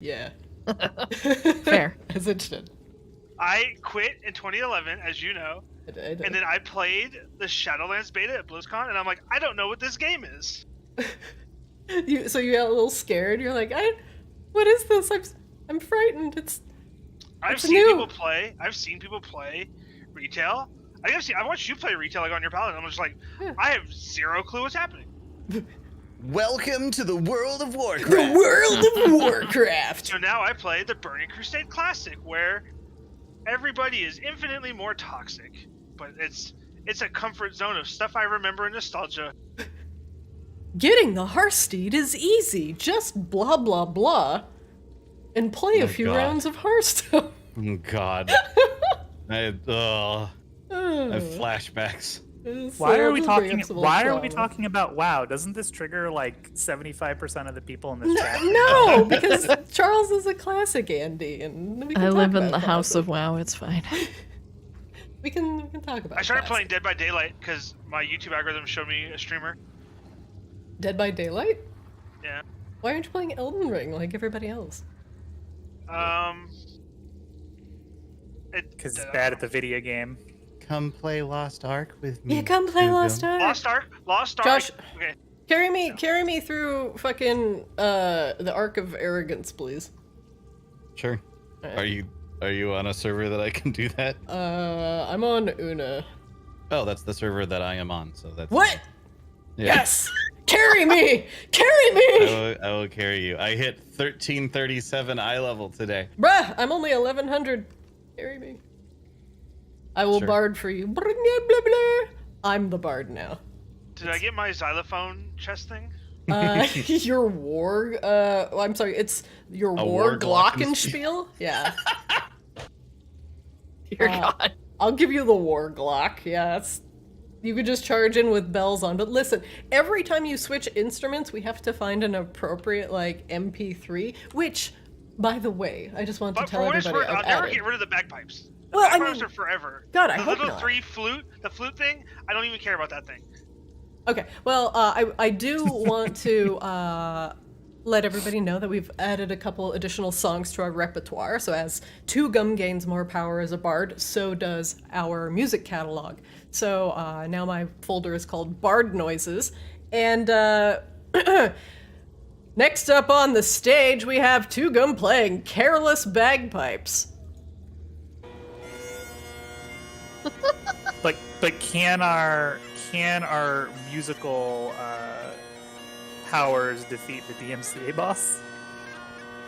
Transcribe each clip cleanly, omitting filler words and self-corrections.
Yeah. Fair. As it should. I quit in 2011, as you know, and then I played the Shadowlands beta at BlizzCon, and I'm like, I don't know what this game is. So you got a little scared. You're like, what is this? I'm frightened. I've seen new. people play. I've seen people play retail. I've watched you play retail like on your palette. And I'm just like, Yeah. I have zero clue what's happening. Welcome to the world of Warcraft. The world of Warcraft. So now I play the Burning Crusade Classic, where everybody is infinitely more toxic, but it's a comfort zone of stuff I remember and nostalgia. Getting the Hearthsteed is easy. Just blah blah blah, and play a few rounds of Hearthstone. Oh God. I have flashbacks. Why are we talking about WoW? Doesn't this trigger like 75% of the people in this chat? No, because Charles is a classic Andy, and we can I talk live in about the house classic. of WoW, it's fine. We can talk about. I started classic. playing Dead by Daylight because my YouTube algorithm showed me a streamer. Dead by Daylight. Yeah. Why aren't you playing Elden Ring like everybody else? Because it's bad at the video game. Come play Lost Ark with me. Yeah, come play Lost Ark. Lost Ark. Josh, Okay. carry me through fucking the Ark of Arrogance, please. Sure. Alright. Are you on a server that I can do that? I'm on Una. Oh, that's the server that I am on. So that's What? Yeah. Yes! Carry me! Carry me! I will carry you. I hit 1337 eye level today. Bruh, I'm only 1100. Carry me. I will Sure. bard for you. Blah, blah, blah. I'm the bard now. Did I get my xylophone chest thing? Your war, I'm sorry, it's your A war war glockenspiel? Yeah. Dear God. I'll give you the war glock, yeah. You could just charge in with bells on. But listen, every time you switch instruments, we have to find an appropriate, like, MP3, which, by the way, I just want to But tell for what it's everybody worth, I'll I've never added. get rid of the bagpipes. The Well, I bagpipes mean, are forever. God, I the hope little not. the flute thing, I don't even care about that thing. Okay, well, I do want to let everybody know that we've added a couple additional songs to our repertoire. So as 2 Gum gains more power as a bard, so does our music catalog. So now my folder is called Bard Noises. And next up on the stage, we have 2 Gum playing Careless Bagpipes. But can our musical powers defeat the DMCA boss?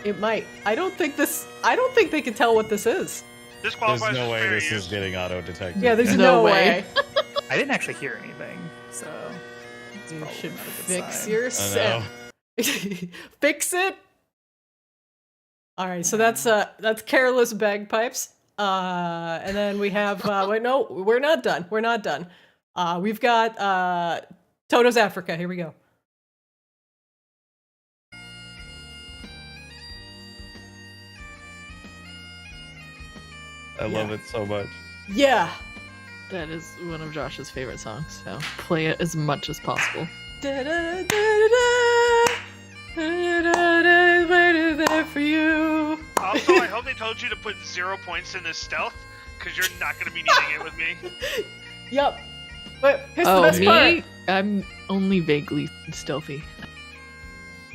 It might. I don't think they can tell what this is. This There's qualifies no as way fair this is use. getting auto-detected. Yeah, there's No no way. way. I didn't actually hear anything, so it's You probably should not a good fix sign. yourself. Fix it. All right, so that's Careless Bagpipes. And then we have wait, no, we're not done. We're not done. We've got Toto's Africa. Here we go. I love it so much. Yeah. That is one of Josh's favorite songs, so play it as much as possible. Waited there for you. Also, I hope they told you to put 0 points in this stealth, because you're not going to be needing it with me. Yup. But here's the Oh, best me? part. I'm only vaguely stealthy.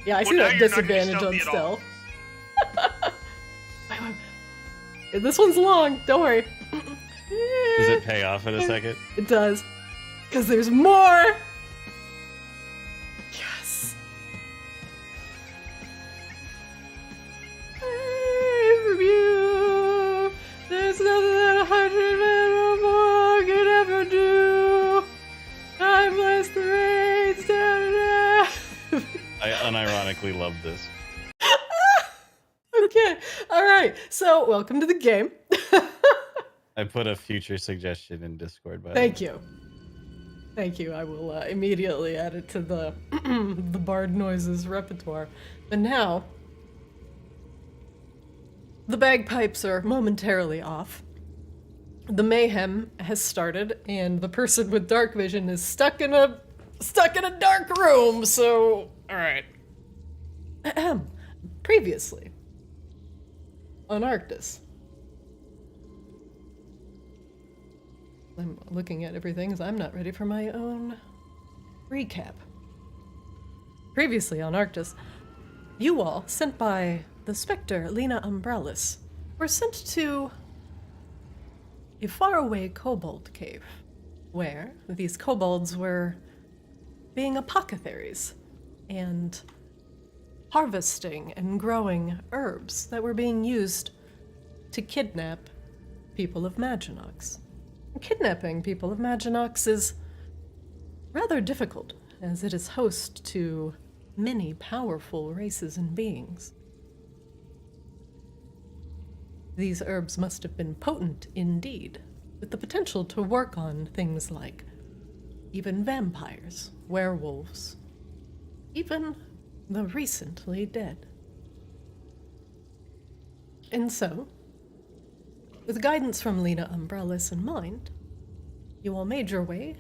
Yeah, I Well, see now that you're not gonna be disadvantage on stealthy at all. stealth. This one's long. Don't worry. Does it pay off in a second? It does. Because there's more! Yes! From you, there's nothing that 100 men or more could ever do. I bless the rains down and I unironically love this. Okay, alright. So, welcome to the game. I put a future suggestion in Discord, by the way. Thank you. Thank you. I will immediately add it to the the Bard Noises repertoire. But now, the bagpipes are momentarily off. The mayhem has started, and the person with dark vision is stuck in a dark room. So, all right. Previously, on Arctis. I'm looking at everything as I'm not ready for my own recap. Previously on Arctis, you all, sent by the Spectre Lena Umbralis, were sent to a faraway kobold cave, where these kobolds were being apothecaries and harvesting and growing herbs that were being used to kidnap people of Maginox. Kidnapping people of Maginox is rather difficult, as it is host to many powerful races and beings. These herbs must have been potent indeed, with the potential to work on things like even vampires, werewolves, even the recently dead. And so, with guidance from Lena Umbralis in mind, you all made your way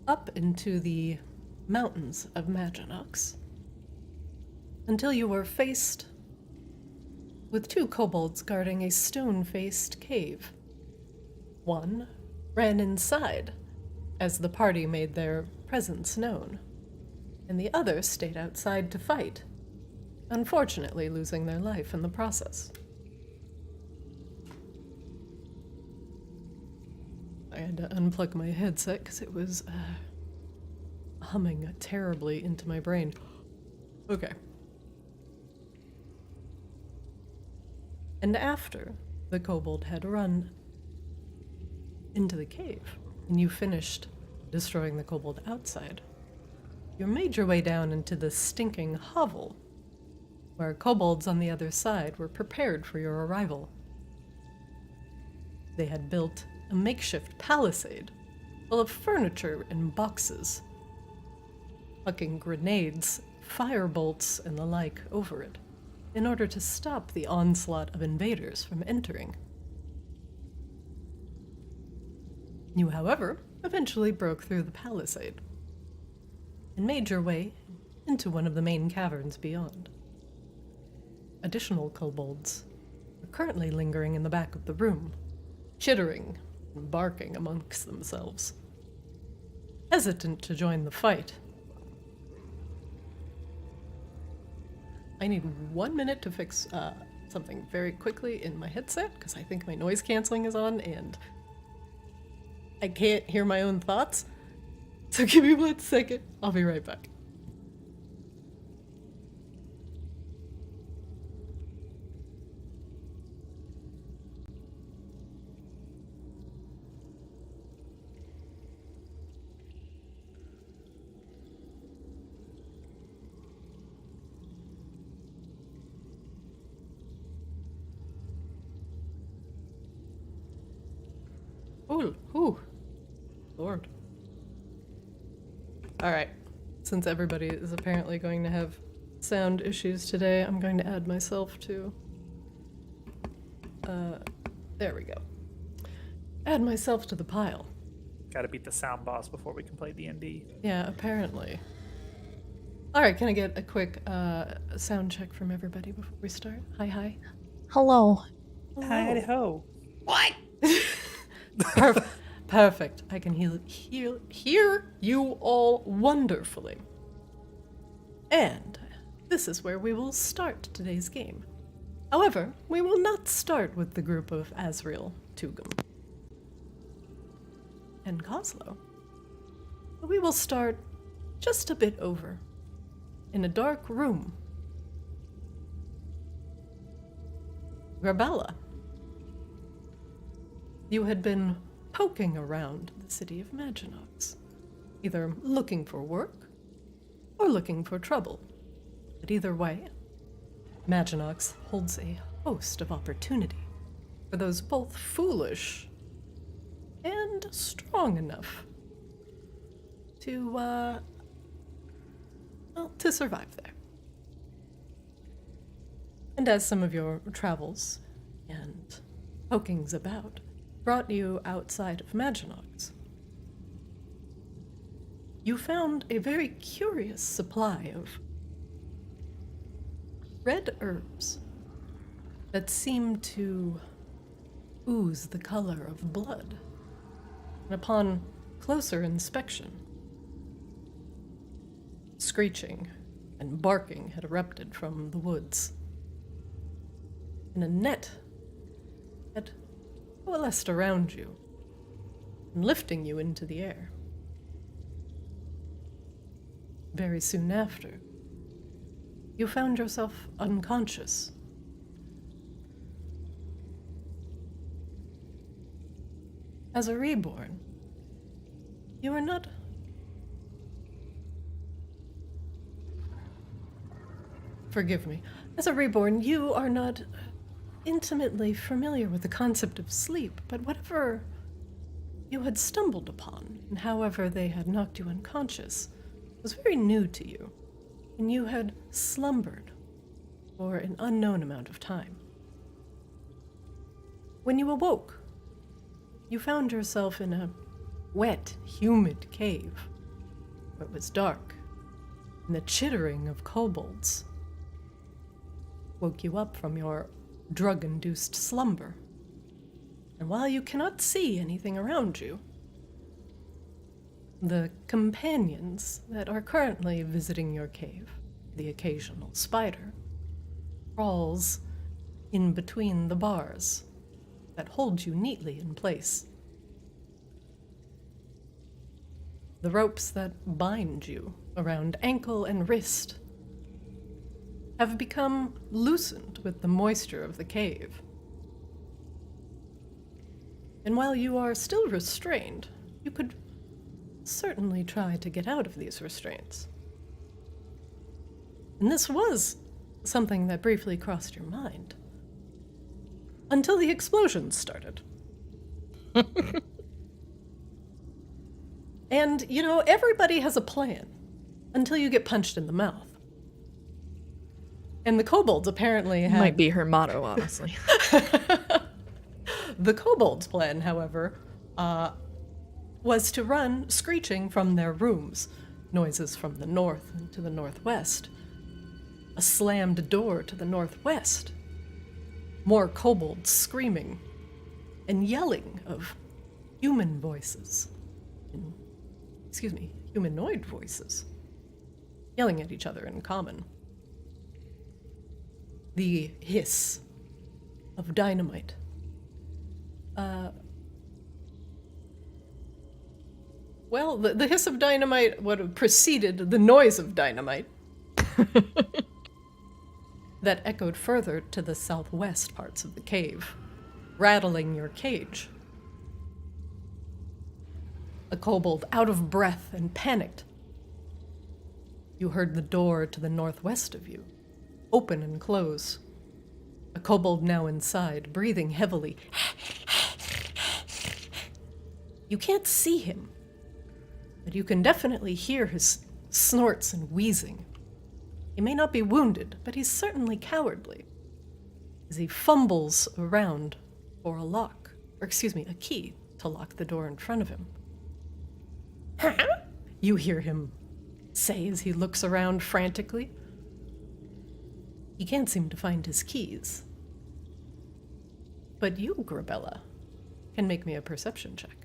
up into the mountains of Maginox until you were faced with two kobolds guarding a stone-faced cave. One ran inside as the party made their presence known, and the other stayed outside to fight, unfortunately losing their life in the process. I had to unplug my headset because it was humming terribly into my brain. Okay. And after the kobold had run into the cave, and you finished destroying the kobold outside, you made your way down into the stinking hovel, where kobolds on the other side were prepared for your arrival. They had built a makeshift palisade full of furniture and boxes, hucking grenades, firebolts, and the like over it, in order to stop the onslaught of invaders from entering. You, however, eventually broke through the palisade and made your way into one of the main caverns beyond. Additional kobolds are currently lingering in the back of the room, chittering and barking amongst themselves, hesitant to join the fight. I need 1 minute to fix something very quickly in my headset, because I think my noise canceling is on and I can't hear my own thoughts. So give me 1 second. I'll be right back. Ooh, Lord. Alright, since everybody is apparently going to have sound issues today, I'm going to add myself to... there we go. Add myself to the pile. Gotta beat the sound boss before we can play D&D. Yeah, apparently. Alright, can I get a quick sound check from everybody before we start? Hi. Hello. Hi-ho. What? Perfect. I can hear you all wonderfully. And this is where we will start today's game. However, we will not start with the group of Azrael, Tugum, and Kozlo. We will start just a bit over, in a dark room. Grebella. You had been poking around the city of Maginox, either looking for work or looking for trouble. But either way, Maginox holds a host of opportunity for those both foolish and strong enough to survive there. And as some of your travels and pokings about brought you outside of Maginox, you found a very curious supply of red herbs that seemed to ooze the color of blood. And upon closer inspection, screeching and barking had erupted from the woods, and a net had coalesced around you, and lifting you into the air. Very soon after, you found yourself unconscious. As a reborn, you are not... Forgive me. As a reborn, you are not intimately familiar with the concept of sleep, but whatever you had stumbled upon, and however they had knocked you unconscious, was very new to you, and you had slumbered for an unknown amount of time. When you awoke, you found yourself in a wet, humid cave, where it was dark, and the chittering of kobolds woke you up from your drug-induced slumber. And while you cannot see anything around you, the companions that are currently visiting your cave, the occasional spider, crawls in between the bars that hold you neatly in place. The ropes that bind you around ankle and wrist have become loosened with the moisture of the cave. And while you are still restrained, you could certainly try to get out of these restraints. And this was something that briefly crossed your mind. Until the explosions started. And, you know, everybody has a plan until you get punched in the mouth. And the kobolds apparently had... Might be her motto, honestly. The kobolds' plan, however, was to run screeching from their rooms, noises from the north and to the northwest. A slammed door to the northwest. More kobolds screaming and yelling of human voices. Humanoid voices. Yelling at each other in common. The hiss of dynamite. Well, the hiss of dynamite would have preceded the noise of dynamite. That echoed further to the southwest parts of the cave, rattling your cage. A kobold, out of breath and panicked. You heard the door to the northwest of you open and close. A kobold now inside, breathing heavily. You can't see him, but you can definitely hear his snorts and wheezing. He may not be wounded, but he's certainly cowardly, as he fumbles around for a key to lock the door in front of him. You hear him say as he looks around frantically. He can't seem to find his keys. But you, Grebella, can make me a perception check.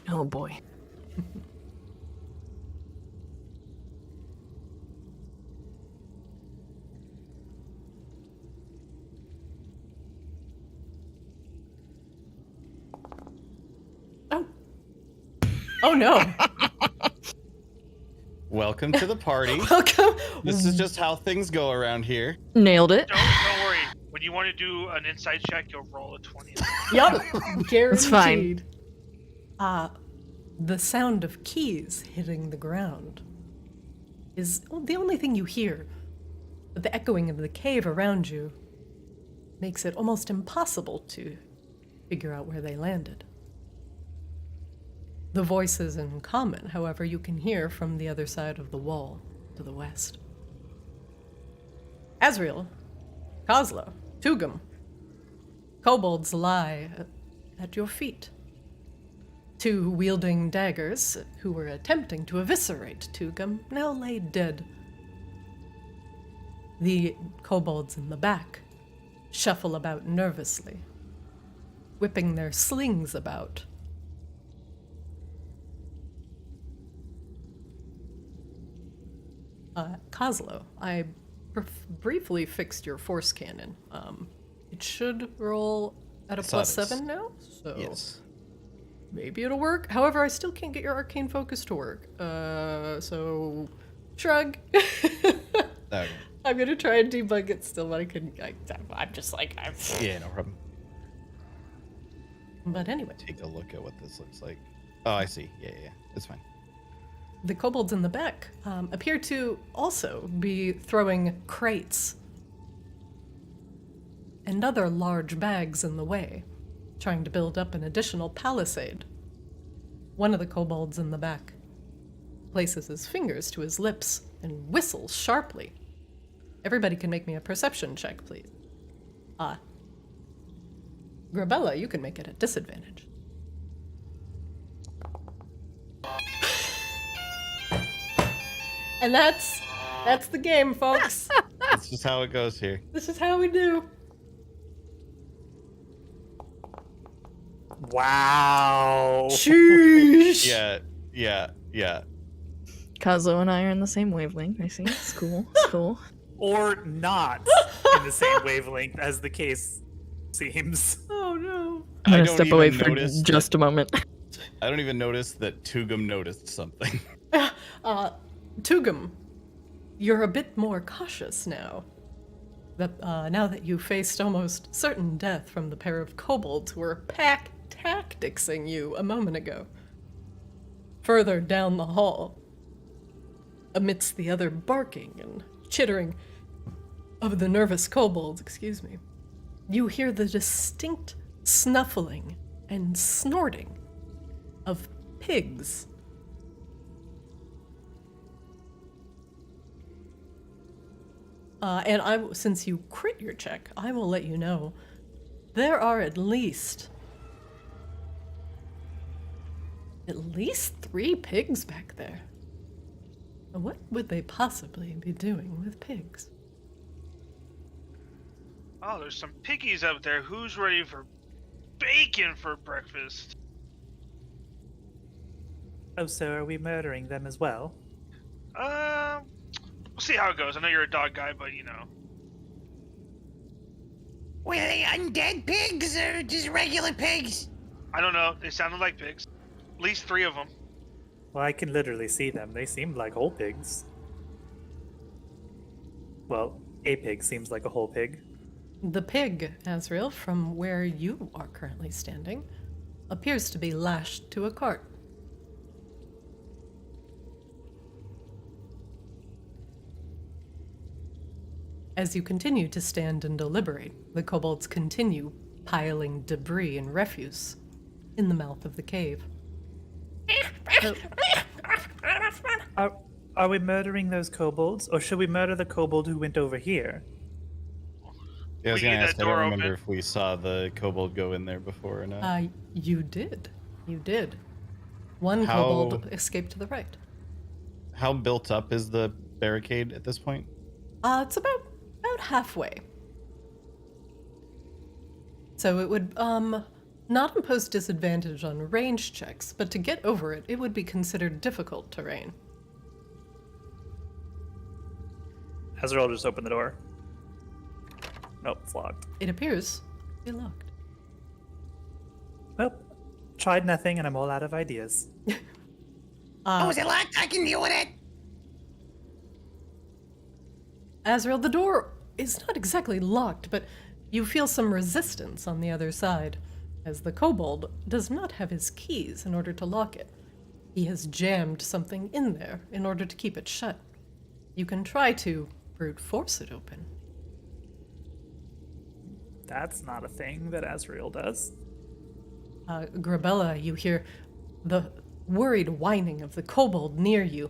Oh boy. Oh no. Welcome to the party. Welcome. This is just how things go around here. Nailed it. Don't worry. When you want to do an inside check, you'll roll a 20. Yup. Guaranteed. It's fine. The sound of keys hitting the ground is the only thing you hear. But the echoing of the cave around you makes it almost impossible to figure out where they landed. The voices in common, however, you can hear from the other side of the wall to the west. Azrael, Kozlo, Tugum, kobolds lie at your feet. Two wielding daggers, who were attempting to eviscerate Tugum, now lay dead. The kobolds in the back shuffle about nervously, whipping their slings about. Kozlo, I briefly fixed your force cannon. It should roll at a +7 now, so Yes. maybe it'll work. However, I still can't get your arcane focus to work. So shrug. Okay. I'm gonna try and debug it still, but I couldn't. I'm just like, Yeah, no problem. But anyway, Take a look at what this looks like. Oh, I see. Yeah, it's fine. the kobolds in the back appear to also be throwing crates and other large bags in the way, trying to build up an additional palisade. One of the kobolds in the back places his fingers to his lips and whistles sharply. Everybody can make me a perception check, please. Grebella, you can make it at disadvantage. And that's the game, folks. That's just how it goes here. This is how we do. Wow. Sheesh. Yeah. Kazo and I are in the same wavelength. I see. It's cool. It's cool. Or not in the same wavelength as the case seems. Oh no. I'm I gonna don't step away even for notice just a moment. I don't even notice that Tugum noticed something. Tugum, you're a bit more cautious now. Now that you faced almost certain death from the pair of kobolds who were tacticsing you a moment ago. Further down the hall, amidst the other barking and chittering of the nervous kobolds, you hear the distinct snuffling and snorting of pigs. And since you crit your check, I will let you know there are at least 3 pigs back there. What would they possibly be doing with pigs? Oh, there's some piggies up there. Who's ready for bacon for breakfast? Oh, so are we murdering them as well? We'll see how it goes. I know you're a dog guy, but you know. Were they undead pigs or just regular pigs? I don't know. They sounded like pigs. At least 3 of them. Well, I can literally see them. They seemed like whole pigs. Well, a pig seems like a whole pig. The pig, Azrael, from where you are currently standing, appears to be lashed to a cart. As you continue to stand and deliberate, the kobolds continue piling debris and refuse in the mouth of the cave. Are we murdering those kobolds, or should we murder the kobold who went over here? Yeah, I was We gonna need ask. that I don't door remember open. if we saw the kobold go in there before or not. You did. You did. One How- kobold escaped to the right. How built up is the barricade at this point? It's about halfway. So it would not impose disadvantage on range checks, but to get over it, it would be considered difficult terrain. Azrael just opened the door. Nope, it's locked. It appears to be locked. Well, tried nothing and I'm all out of ideas. Oh, is it locked? I can deal with it. Azrael, the door is not exactly locked, but you feel some resistance on the other side, as the kobold does not have his keys in order to lock it. He has jammed something in there in order to keep it shut. You can try to brute force it open. That's not a thing that Azrael does. Grebella, you hear the worried whining of the kobold near you,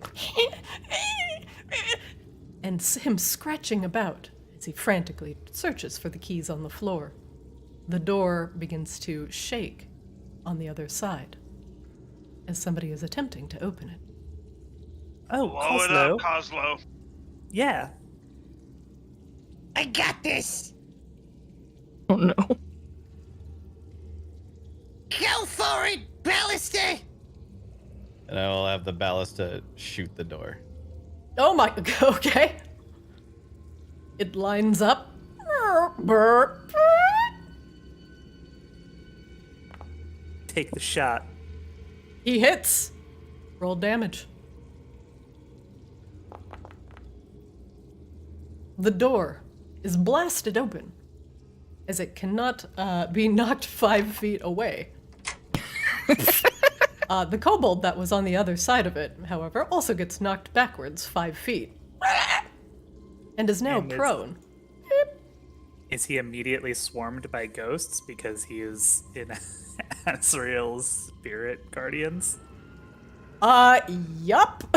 and him scratching about as he frantically searches for the keys on the floor. The door begins to shake on the other side as somebody is attempting to open it. Oh, Blow it up, Kozlo. Kozlo. Yeah. I got this. Oh no. Go for it, Ballista! And I will have the ballista shoot the door. Oh my, okay. It lines up. Burp. Take the shot. He hits. Roll damage. The door is blasted open, as it cannot be knocked 5 feet away. The kobold that was on the other side of it, however, also gets knocked backwards 5 feet. And is now prone. Is he immediately swarmed by ghosts because he is in Azrael's spirit guardians? Yup.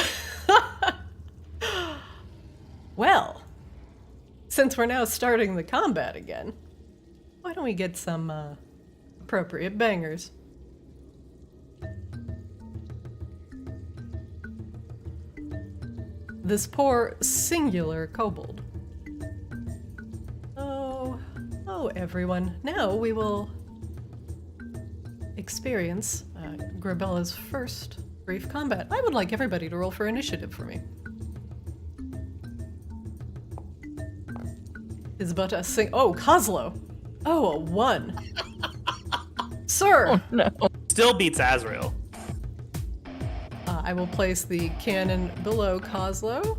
Well, since we're now starting the combat again, why don't we get some appropriate bangers? This poor singular kobold. Oh, everyone. Now we will experience Grebella's first brief combat. I would like everybody to roll for initiative for me. Is but a Oh, Kozlo. Oh, a 1. Sir. Oh no. Still beats Azrael. I will place the cannon below Kozlo.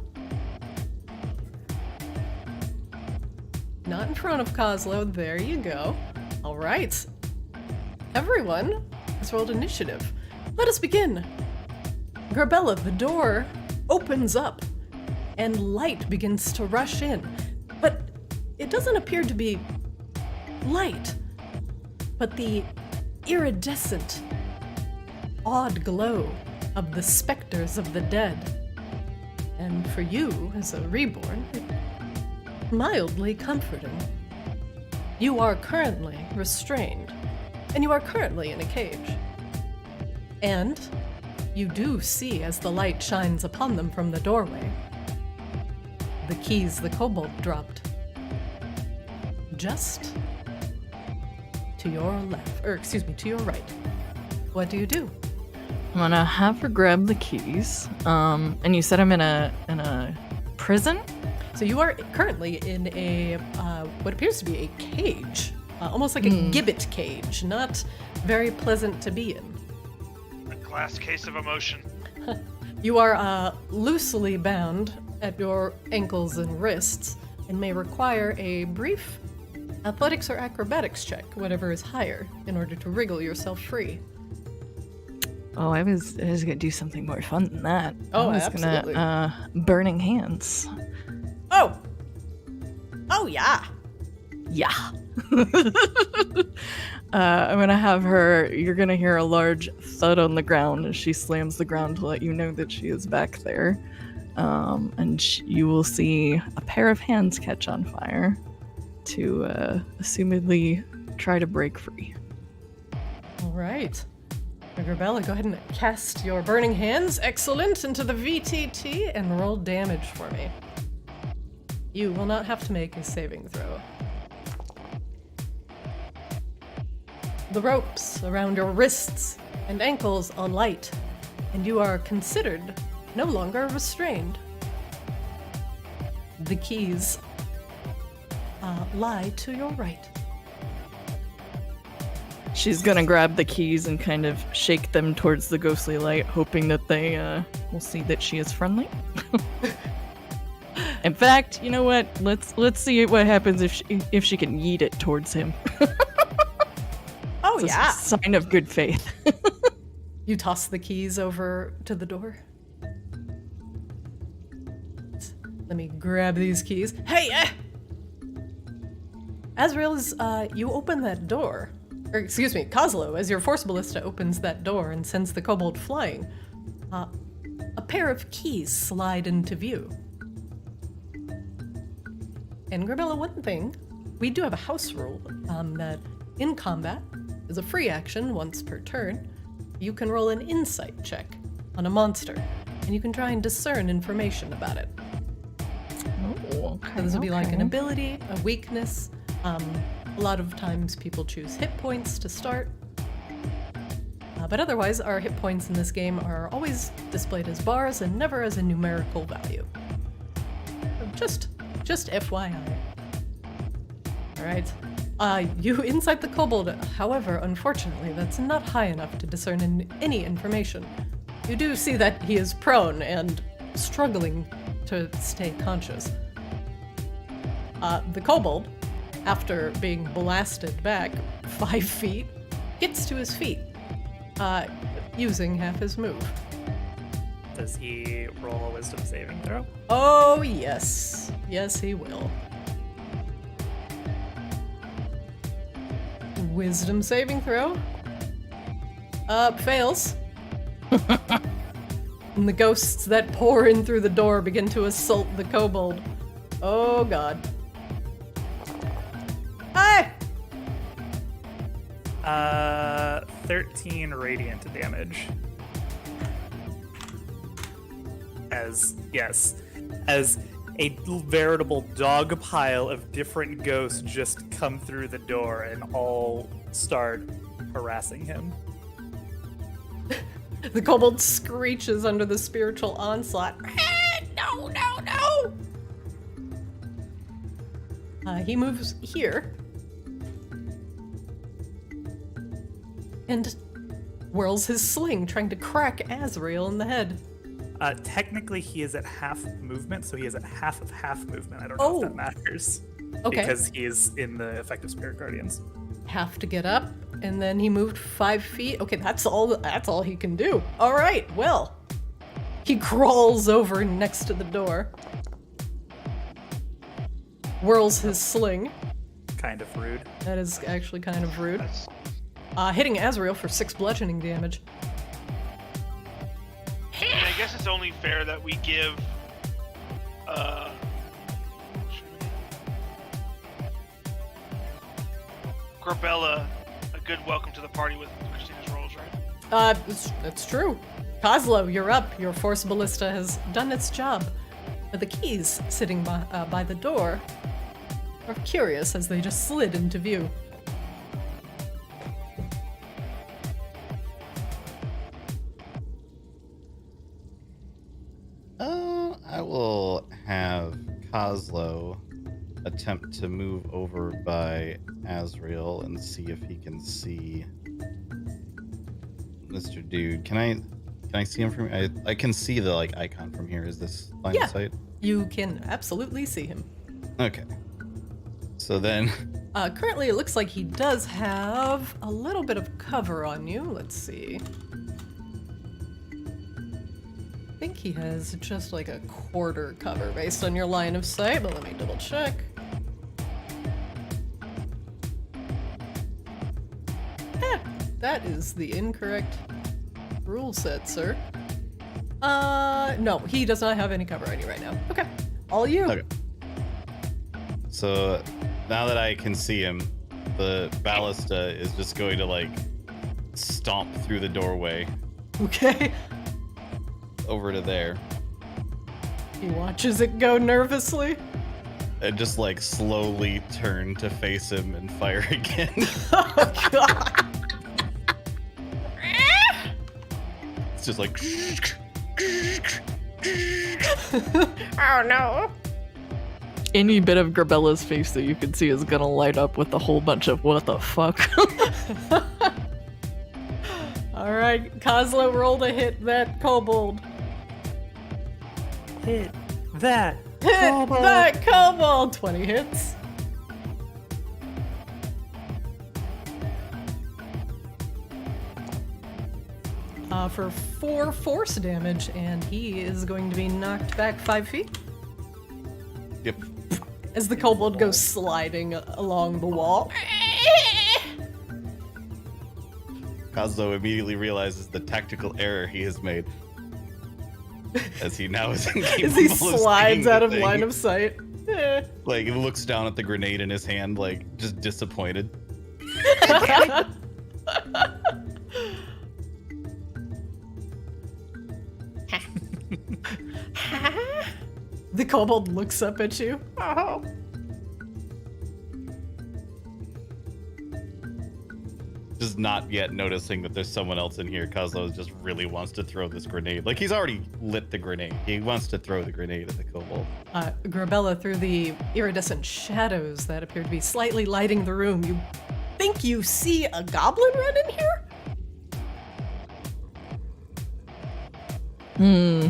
Not in front of Kozlo. There you go. All right. Everyone has rolled initiative. Let us begin. Grebella, the door opens up and light begins to rush in. But it doesn't appear to be light, but the iridescent, odd glow of the specters of the dead. And for you, as a reborn, mildly comforting. You are currently restrained, and you are currently in a cage. And you do see, as the light shines upon them from the doorway, the keys the kobold dropped. Just to your left, or excuse me, to your right. What do you do? I'm gonna have her grab the keys. And you said I'm in a prison? So you are currently in a what appears to be a cage, almost like a gibbet cage. Not very pleasant to be in. A glass case of emotion. You are loosely bound at your ankles and wrists, and may require a brief athletics or acrobatics check, whatever is higher, in order to wriggle yourself free. Oh, I was gonna do something more fun than that. Oh, I was absolutely. gonna burning hands. Oh yeah. Yeah. I'm gonna have her. You're gonna hear a large thud on the ground as she slams the ground to let you know that she is back there. And you will see a pair of hands catch on fire to assumedly try to break free. All right. Grebella, go ahead and cast your burning hands, excellent, into the VTT and roll damage for me. You will not have to make a saving throw. The ropes around your wrists and ankles alight, and you are considered no longer restrained. The keys lie to your right. She's gonna grab the keys and kind of shake them towards the ghostly light, hoping that they will see that she is friendly. In fact, you know what? Let's see what happens if she can yeet it towards him. Oh, It's yeah. a sign of good faith. You toss the keys over to the door. Let me grab these keys. Hey, Azrael, you open that door. Or, excuse me, Kozlo, as your Force Ballista opens that door and sends the kobold flying, a pair of keys slide into view. And Grebella, one thing, we do have a house rule that in combat, as a free action once per turn, you can roll an insight check on a monster, and you can try and discern information about it. Oh, okay, So this would be like an ability, a weakness, A lot of times people choose hit points to start. But otherwise, our hit points in this game are always displayed as bars and never as a numerical value. Just FYI. Alright. You inside the kobold, however, unfortunately, that's not high enough to discern any information. You do see that he is prone and struggling to stay conscious. The kobold, after being blasted back 5 feet, gets to his feet, using half his move. Does he roll a wisdom saving throw? Oh, yes. Yes, he will. Wisdom saving throw. Fails. And the ghosts that pour in through the door begin to assault the kobold. Oh, God. Hey! 13 radiant damage. As a veritable dog pile of different ghosts just come through the door and all start harassing him. The kobold screeches under the spiritual onslaught. No, no, no! He moves here. And whirls his sling, trying to crack Azrael in the head. Technically, he is at half movement, so he is at half of half movement. I don't know if that matters. Okay. Because he is in the effective Spirit Guardians. Have to get up, and then he moved 5 feet. Okay, that's all he can do. All right, well. He crawls over next to the door. Whirls his sling. Kind of rude. That is actually kind of rude. Hitting Azrael for 6 bludgeoning damage. And I guess it's only fair that we give Grebella a good welcome to the party with Christina's rolls, right? That's true. Kozlo, you're up. Your force ballista has done its job. But the keys sitting by the door are curious as they just slid into view. I will have Kozlo attempt to move over by Azrael and see if he can see Mr. Dude. Can I see him from? I can see the icon from here. Is this line of sight? You can absolutely see him. Okay. So then, Currently, it looks like he does have a little bit of cover on you. Let's see. I think he has just like a quarter cover based on your line of sight, but let me double check. That is the incorrect rule set, sir. No, he does not have any cover on you right now. Okay, all you. Okay. So now that I can see him, the ballista is just going to stomp through the doorway Okay. over to there He watches it go nervously. and just slowly turn to face him and fire again. Oh, God. It's just like Oh, no. Any bit of Grebella's face that you can see is gonna light up with a whole bunch of what the fuck. Alright, Kozlo, roll to hit that kobold. Hit that. Hit that kobold! 20 hits. For 4 force damage, and he is going to be knocked back 5 feet yep. as the kobold goes sliding along the wall. Kozlo immediately realizes the tactical error he has made, as he now is incapable As he of seeing slides the out of thing. line of sight. He looks down at the grenade in his hand, just disappointed. The kobold looks up at you. Oh. just not yet noticing that there's someone else in here. Kozlo just really wants to throw this grenade. Like, he's already lit the grenade. He wants to throw the grenade at the kobold. Grebella, through the iridescent shadows that appear to be slightly lighting the room, you think you see a goblin run in here? Hmm.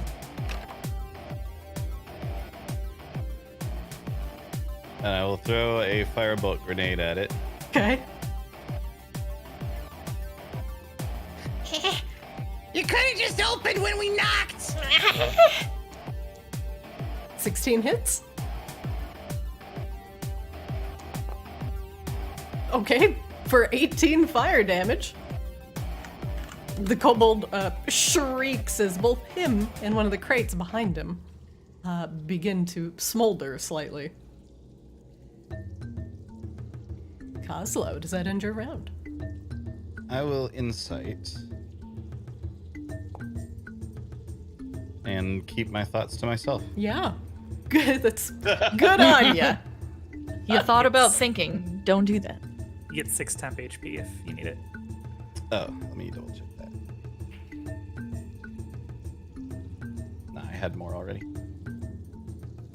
And I will throw a firebolt grenade at it. Okay. You could have just opened when we knocked. 16 hits. Okay, for 18 fire damage. The kobold shrieks as both him and one of the crates behind him begin to smolder slightly. Kozlo, does that end your round? I will insight. And keep my thoughts to myself. Yeah. Good. That's good on ya. You thought about thinking. Don't do that. You get 6 temp HP if you need it. Oh, let me double check that. Nah, I had more already.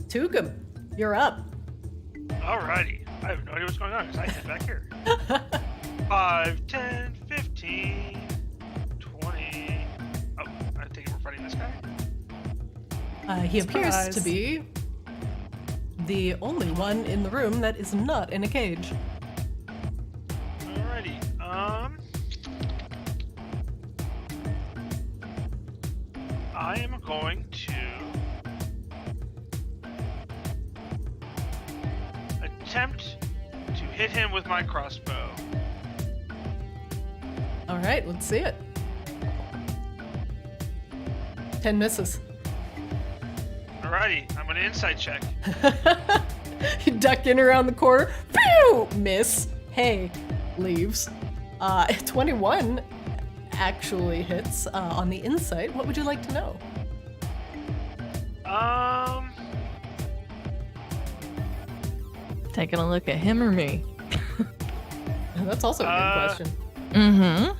Tugum, you're up. Alrighty. I have no idea what's going on because I head back here. 5, 10, 15, 20. Oh, I think we're fighting this guy. He appears Surprise. to be the only one in the room that is not in a cage. Alrighty. I am going to attempt to hit him with my crossbow. All right, let's see it. 10 misses. Alrighty, I'm gonna insight check. You duck in around the corner. Pew! Miss. Hey, leaves. 21 actually hits on the insight. What would you like to know? Taking a look at him or me? That's also a good question. Mm-hmm.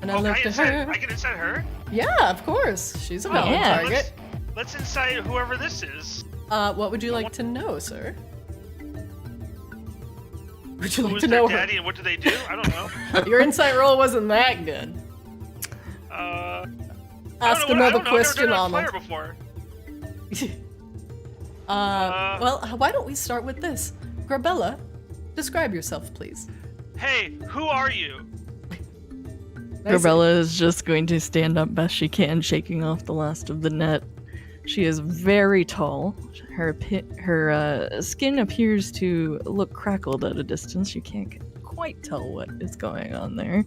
And I Oh, looked at her. I can incite her? Yeah, of course. She's a valid yeah. target. Let's incite whoever this is. What would you like to know, sir? Would you like Who's to their know daddy and what do they do? I don't know. her? Your insight roll wasn't that good. Ask another question on player it. before. Well, why don't we start with this? Grebella, describe yourself, please. Hey, who are you? Grebella is just going to stand up best she can, shaking off the last of the net. She is very tall. Her skin appears to look crackled at a distance. You can't quite tell what is going on there.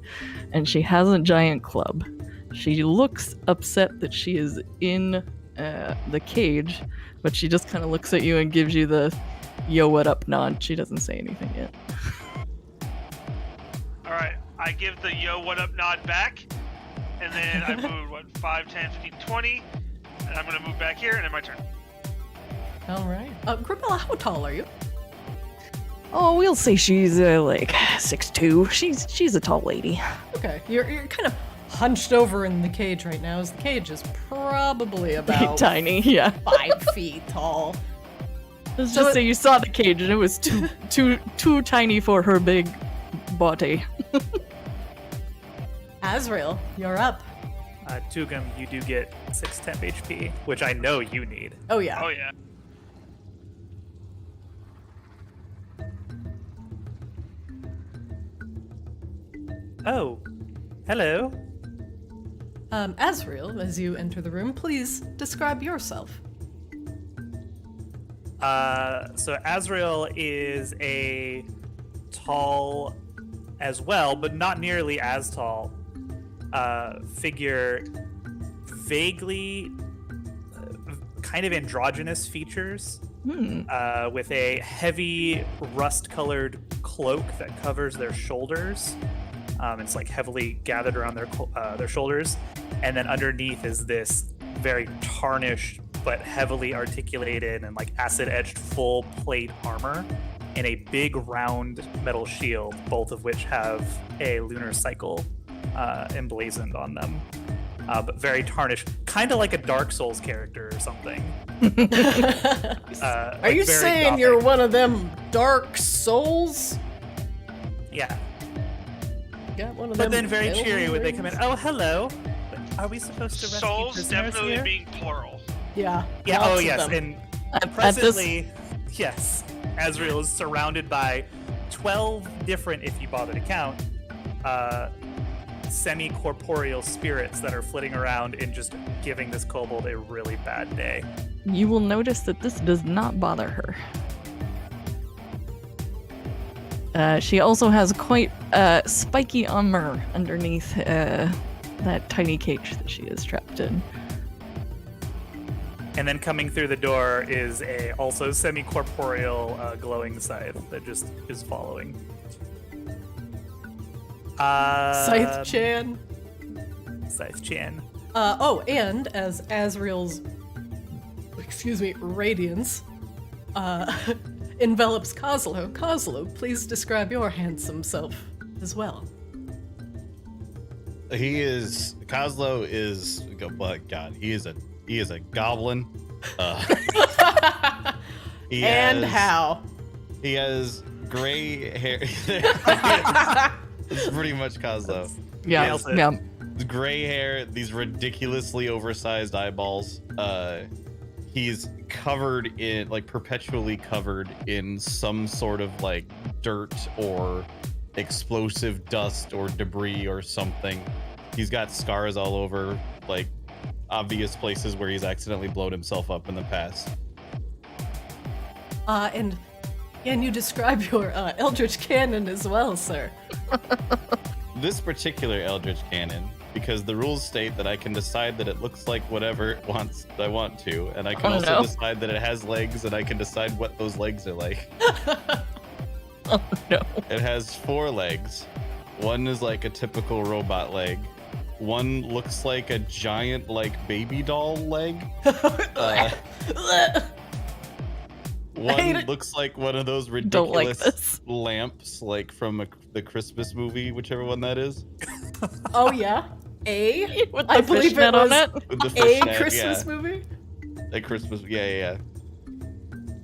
And she has a giant club. She looks upset that she is in the cage, but she just kind of looks at you and gives you the yo, what up nod. She doesn't say anything yet. Alright, I give the yo, what up nod back. And then I move, 5, 10, 15, 20. And I'm going to move back here and then my turn. All right. Grebella, how tall are you? Oh, we'll say she's like 6'2". She's a tall lady. Okay. You're kind of hunched over in the cage right now, as the cage is probably about Tiny, yeah. 5 feet tall. Let's So just it- say you saw the cage and it was too tiny for her big body. Azrael, you're up. Tugum, you do get 6 temp HP, which I know you need. Oh, yeah. Oh, yeah. Oh, hello. Azrael, as you enter the room, please describe yourself. So Azrael is a tall as well, but not nearly as tall figure, vaguely kind of androgynous features, with a heavy rust-colored cloak that covers their shoulders. It's like heavily gathered around their shoulders, and then underneath is this very tarnished but heavily articulated and like acid-edged full plate armor and a big round metal shield, both of which have a lunar cycle emblazoned on them. But very tarnished, kind of like a Dark Souls character or something. Are you saying gothic. you're one of them Dark Souls? Yeah. Got one of But them then very Elden cheery when they come in. rings? Oh, hello. Are we supposed to rescue Souls prisoners definitely here? being plural. Yeah. Yeah. lots Oh, of yes. them. And At this- presently, yes, Azrael is surrounded by 12 different, if you bother to count, semi-corporeal spirits that are flitting around and just giving this kobold a really bad day. You will notice that this does not bother her. She also has quite spiky armor underneath that tiny cage that she is trapped in. And then coming through the door is a also semi-corporeal glowing scythe that just is following. Scythe Chan. Scythe Chan. And as Azrael's, radiance envelops Kozlo. Kozlo, please describe your handsome self as well. Kozlo is, but God, he is a goblin. How? He has gray hair. It's pretty much Kozlo. Yeah, Nails it. yeah. Gray hair, these ridiculously oversized eyeballs. He's covered in, like, perpetually covered in some sort of, like, dirt or explosive dust or debris or something. He's got scars all over, like, obvious places where he's accidentally blown himself up in the past. And can you describe your Eldritch Cannon as well, sir? This particular Eldritch Cannon, because the rules state that I can decide that it looks like whatever I want to, and I can Oh, also no. decide that it has legs, and I can decide what those legs are like. Oh no. It has 4 legs. One is like a typical robot leg. One looks like a giant, like, baby doll leg. One it. looks like one of those Don't like ridiculous this. lamps, like from the Christmas movie, whichever one that is. Oh yeah, a With I the believe it fishnet on was it. With the a fishnet, Christmas yeah. movie. A Christmas, yeah.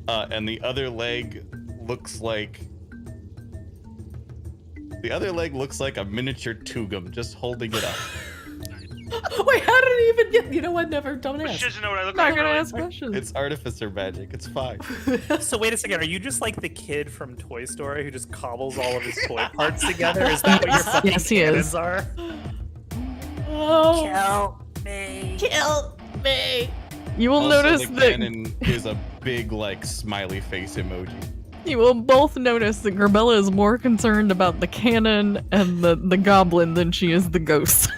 And the other leg looks like a miniature Tugum, just holding it up. Wait, how did it even get? You know what? Never. Don't But she ask. doesn't know what I look Not like. gonna really. ask questions. It's artificer magic. It's fine. So wait a second, are you just like the kid from Toy Story who just cobbles all of his toy parts together? Is that what your fucking Yes, he cannons is. are? Oh, Kill me. kill me. You will Also, notice the that cannon is a big, like, smiley face emoji. you will both notice that Grebella is more concerned about the cannon and the goblin than she is the ghost.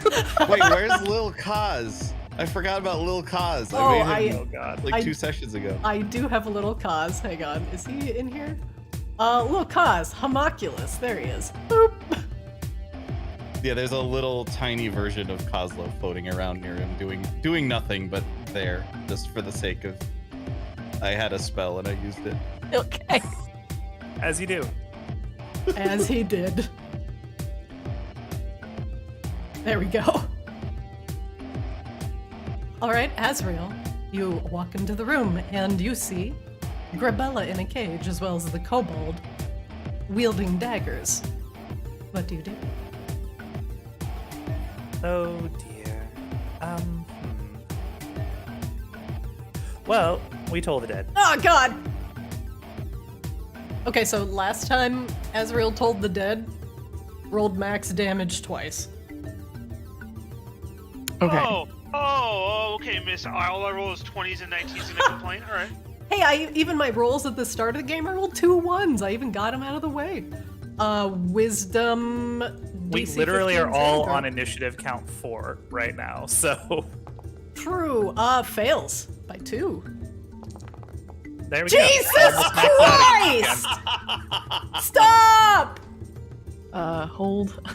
Wait, where's Lil Kaz? I forgot about Lil Kaz. Oh, I made him Oh god. like I- 2 sessions ago. I do have a little Kaz. Hang on, is he in here? Little Kaz, homunculus. There he is. Boop. Yeah, there's a little tiny version of Kozlo floating around near him, doing nothing but there, just for the sake of. I had a spell and I used it. Okay. As you do. As he did. There we go. All right, Azrael, you walk into the room and you see Grebella in a cage as well as the kobold wielding daggers. What do you do? Oh dear. Well, we told the dead. Oh God! Okay, so last time Azrael told the dead, rolled max damage twice. Okay. Oh, okay, miss. All I roll is 20s and 19s and a complaint. All right. Hey, even my rolls at the start of the game, I rolled 2 1s. I even got them out of the way. Wisdom. We DC literally are 15 all saving on throw. initiative count 4 right now, so True. Fails by 2. there we Jesus go. Almost maxed out again. Christ! Stop! Hold.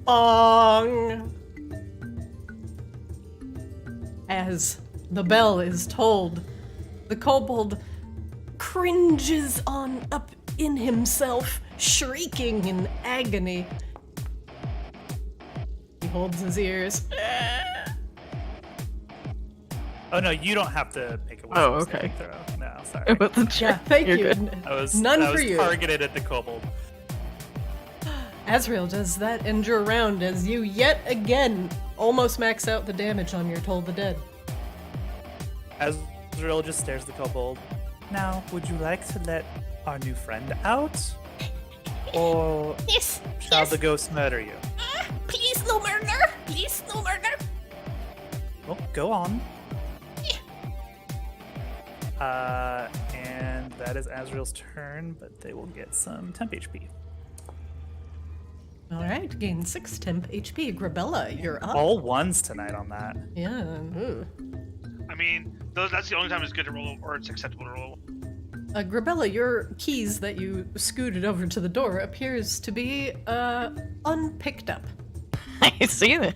Bong. As the bell is tolled, the kobold cringes on up in himself, shrieking in agony. He holds his ears. Oh no, you don't have to make a Oh, wisdom okay. saving throw. No, sorry. It wasn't Yeah, sure. thank You're you. good. I was None for you. targeted at the kobold. Azrael does that end your round as you yet again almost max out the damage on your Toll the Dead. Azrael just stares at the kobold. Now, would you like to let our new friend out? Or Yes. shall the ghost murder you? Please no murder. Please no murder. Well, go on. And that is Azrael's turn, but they will get some temp HP. All right, gain 6 temp HP. Grebella, you're up. All ones tonight on that. Yeah. Ooh. I mean, that's the only time it's good to roll, or it's acceptable to roll. Grebella, your keys that you scooted over to the door appears to be unpicked up. I see that.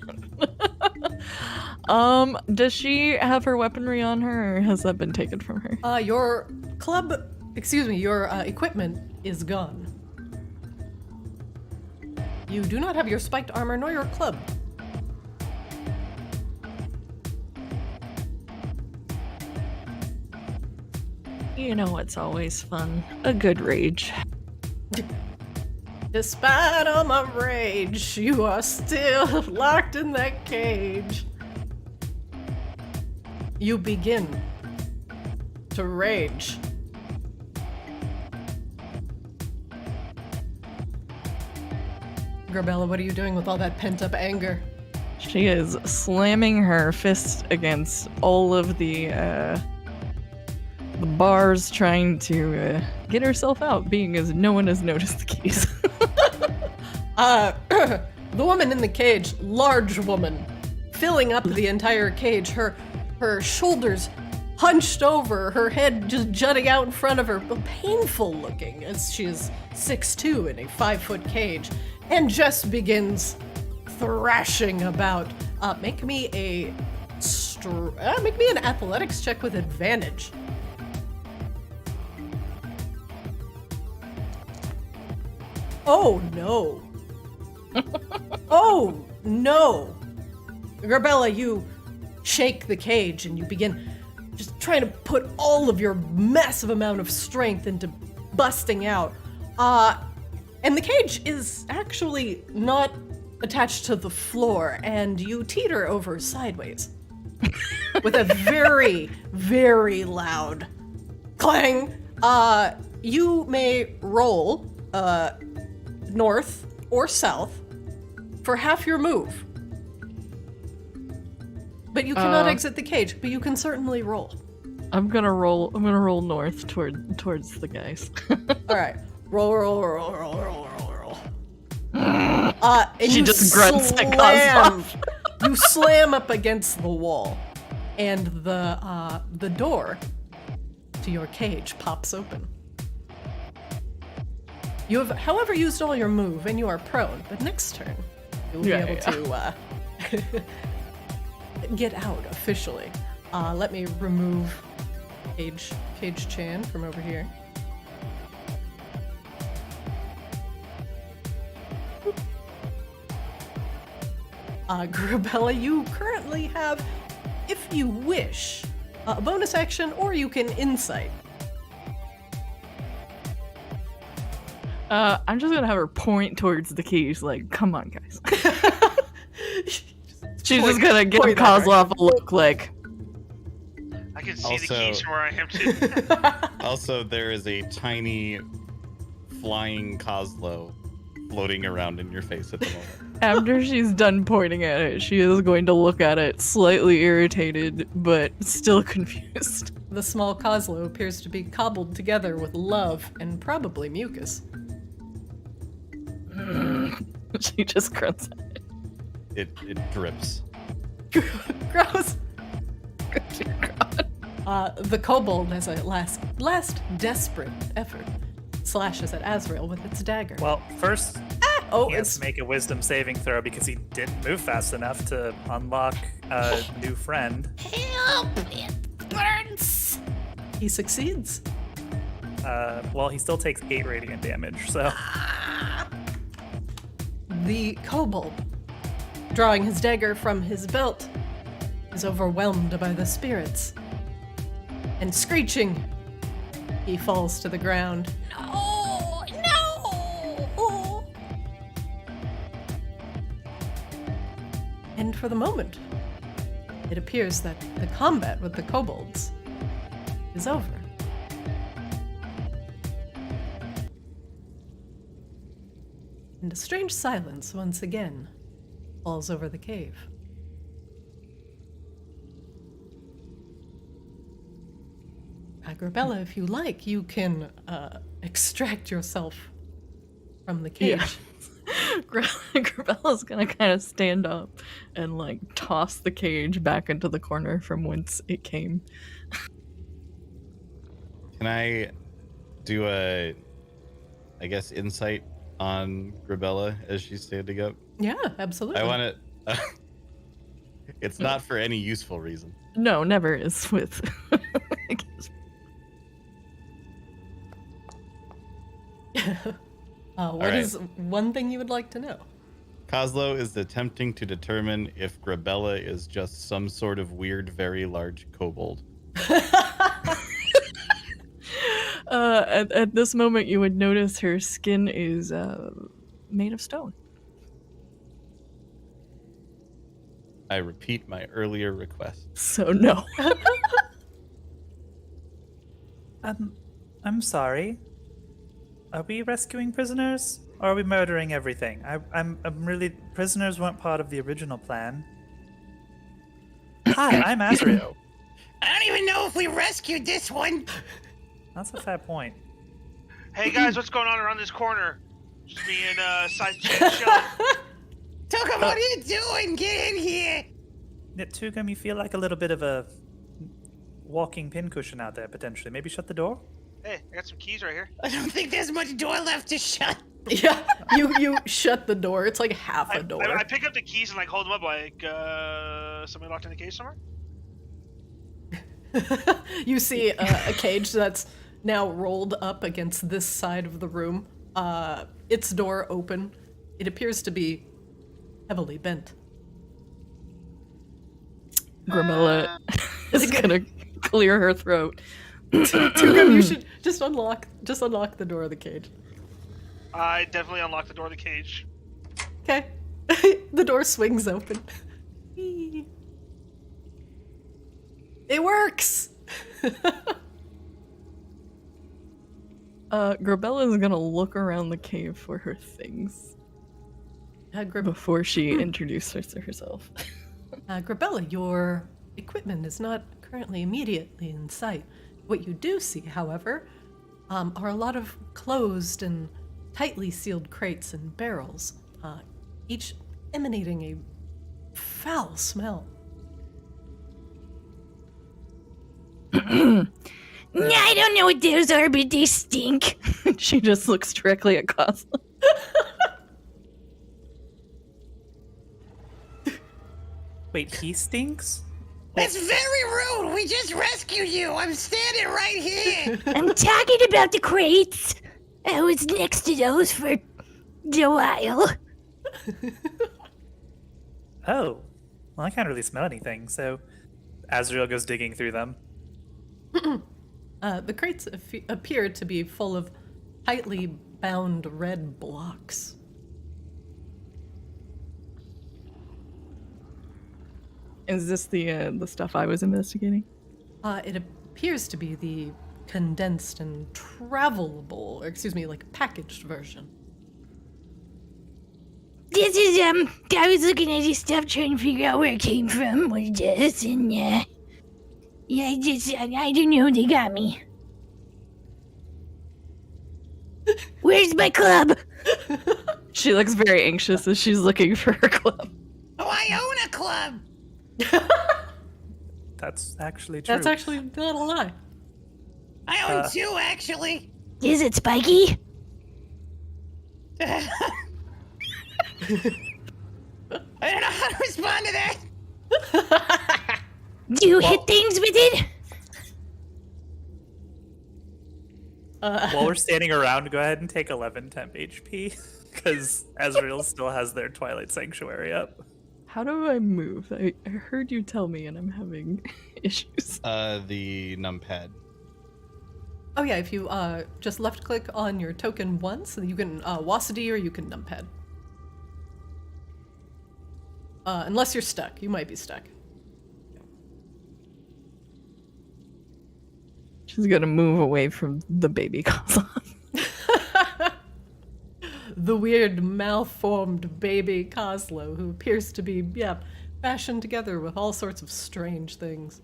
Does she have her weaponry on her, or has that been taken from her? Your equipment is gone. You do not have your spiked armor nor your club. You know what's always fun? A good rage. Despite all my rage, you are still locked in that cage. You begin to rage. Grebella, what are you doing with all that pent-up anger? She is slamming her fist against all of the bars, trying to get herself out, being as no one has noticed the keys. The woman in the cage, large woman, filling up the entire cage, her shoulders hunched over, her head just jutting out in front of her, painful looking as she is 6'2" in a 5-foot cage, and just begins thrashing about. Make me an athletics check with advantage. Oh no. Oh no. Grebella, you shake the cage and you begin just trying to put all of your massive amount of strength into busting out. And the cage is actually not attached to the floor, and you teeter over sideways with a very, very loud clang. You may roll north or south for half your move. But you cannot exit the cage, but you can certainly roll. I'm gonna roll north towards the guys. All right. Roll. And She you just grunts and goes off. You slam up against the wall, and the door to your cage pops open. You have, however, used all your move, and you are prone. But next turn, you'll be able to get out officially. Let me remove Cage Chan from over here. Grebella, you currently have, if you wish, a bonus action, or you can insight. I'm just gonna have her point towards the keys, like, come on, guys. She's just gonna give point that Kozlov a look like, I can see the Also- keys from where I am too. Also, there is a tiny flying Kozlo floating around in your face at the moment. after she's done pointing at it, she is going to look at it, slightly irritated, but still confused. The small Kozlo appears to be cobbled together with love and probably mucus. She just grunts at it. It drips. Gross. The kobold, as a last desperate effort, slashes at Azrael with its dagger. Well, first, Oh, he has it's to make a wisdom saving throw because he didn't move fast enough to unlock a new friend. Help! It burns. he succeeds. Well, he still takes 8 radiant damage, so. The kobold, drawing his dagger from his belt, is overwhelmed by the spirits. And screeching, he falls to the ground. No, no. And for the moment, it appears that the combat with the kobolds is over. And a strange silence once again falls over the cave. Grebella, if you like, you can extract yourself from the cage. Grebella's gonna kind of stand up and like toss the cage back into the corner from whence it came. Can I do a, I guess, insight on Grebella as she's standing up? Yeah, absolutely. I want to. It's not for any useful reason. No, never is with. What is one thing you would like to know? Kozlo is attempting to determine if Grebella is just some sort of weird, very large kobold. At this moment, you would notice her skin is made of stone. I repeat my earlier request. So no. I'm sorry. Are we rescuing prisoners? Or are we murdering everything? I'm really... Prisoners weren't part of the original plan. Hi, I'm Azrael. I don't even know if we rescued this one. That's a fair point. Hey guys, what's going on around this corner? Just me and side chick chilling. Tugum, what are you doing? Get in here. Tugum, you feel like a little bit of a walking pincushion out there, potentially. Maybe shut the door? Hey, I got some keys right here. I don't think there's much door left to shut. Yeah, you shut the door. It's like half a door. I pick up the keys and like hold them up like somebody locked in the cage somewhere. You see a cage that's now rolled up against this side of the room. Its door open. It appears to be heavily bent. Grebella is gonna clear her throat. Tugum, you should just unlock the door of the cage. I definitely unlocked the door of the cage. Okay. The door swings open. It works! Grebella is gonna look around the cave for her things before she introduces herself. Grebella, your equipment is not currently immediately in sight. What you do see, however, are a lot of closed and tightly sealed crates and barrels, each emanating a foul smell. I don't know what those are, but they stink. She just looks directly at Kozlo. Wait, he stinks? That's very rude. We just rescued you. I'm standing right here. I'm talking about the crates. I was next to those for a while. Oh. Well, I can't really smell anything, so Azrael goes digging through them. The crates appear to be full of tightly bound red blocks. Is this the stuff I was investigating? It appears to be the condensed and travelable, or excuse me, like packaged version. This is, I was looking at this stuff trying to figure out where it came from, what it does, and, yeah, I don't know, they got me. Where's my club? She looks very anxious as she's looking for her club. Oh, I own a club. That's actually true. That's actually not a lie. I own two, actually. Is it spiky? I don't know how to respond to that. Do you hit things with it? While we're standing around, go ahead and take 11 temp HP, because Azrael still has their Twilight Sanctuary up. How do I move? I heard you tell me and I'm having issues. The numpad. Oh yeah, if you just left click on your token once, you can Wasity or you can numpad. Unless you're stuck. You might be stuck. She's gonna move away from the baby Kozlov. The weird malformed baby Kozlo, who appears to be, fashioned together with all sorts of strange things.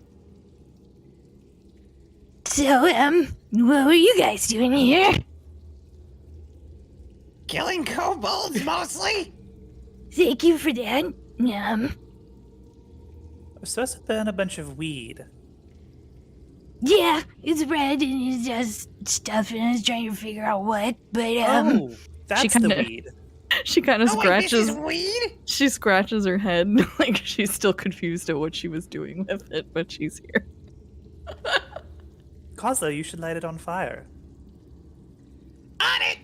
So, what were you guys doing here? Killing kobolds mostly? Thank you for that. We're supposed to burn a bunch of weed. Yeah, it's red and it does stuff and I was trying to figure out what, but, Oh, that's the kinda- weed. She kind of Oh, wait, this scratches. is weed? She scratches her head like she's still confused at what she was doing with it, but she's here. Kozlo, you should light it on fire. On it!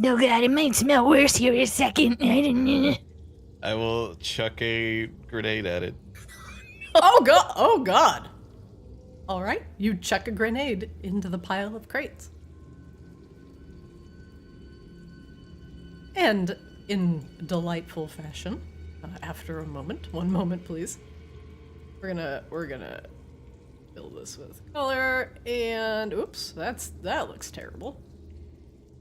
oh god, it might smell worse here in a second. I don't know. I will chuck a grenade at it. Oh god! Oh god! All right, you chuck a grenade into the pile of crates. And in delightful fashion, after a moment, one moment please, we're gonna fill this with color, and oops, that looks terrible.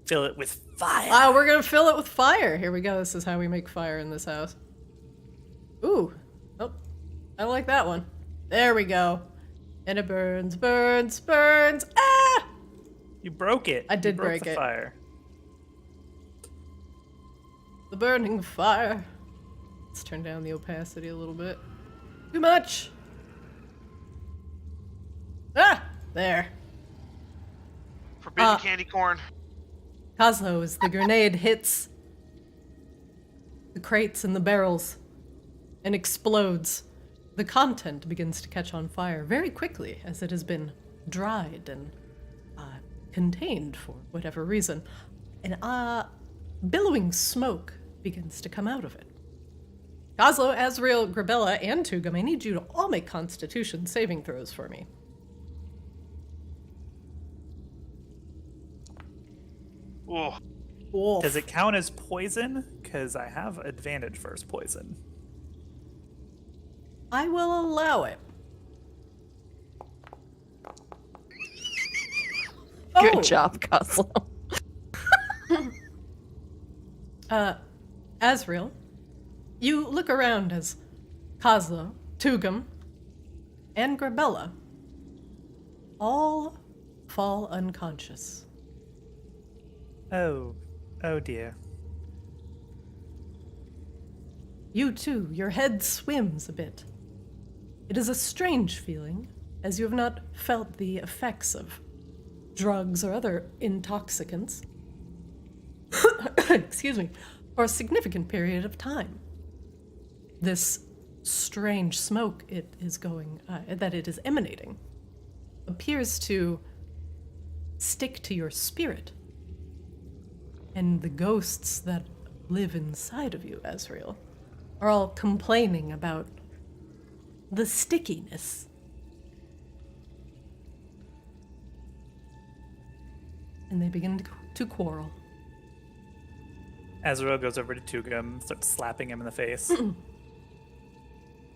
Fill it with fire. We're gonna fill it with fire. Here we go. This is how we make fire in this house. Ooh, oh, I don't like that one. There we go. And it burns, burns, burns. Ah! You broke it. I did You broke break the it. fire. The burning fire. Let's turn down the opacity a little bit. Too much. Ah, there. Forbidden candy corn. Kozlo, as the grenade hits the crates and the barrels and explodes, the content begins to catch on fire very quickly as it has been dried and contained for whatever reason. And billowing smoke begins to come out of it. Kozlo, Azrael, Grebella, and Tugum, I need you to all make Constitution saving throws for me. Oh, Wolf. Does it count as poison? Because I have advantage versus poison. I will allow it. Good Oh! job, Kozlo. Azrael, you look around as Kozlo, Tugum, and Grebella all fall unconscious. Oh dear. You too, your head swims a bit. It is a strange feeling, as you have not felt the effects of drugs or other intoxicants excuse me, for a significant period of time. This strange smoke it is emanating appears to stick to your spirit, and the ghosts that live inside of you, Azrael, are all complaining about the stickiness. And they begin to quarrel. Azrael goes over to Tugum, starts slapping him in the face.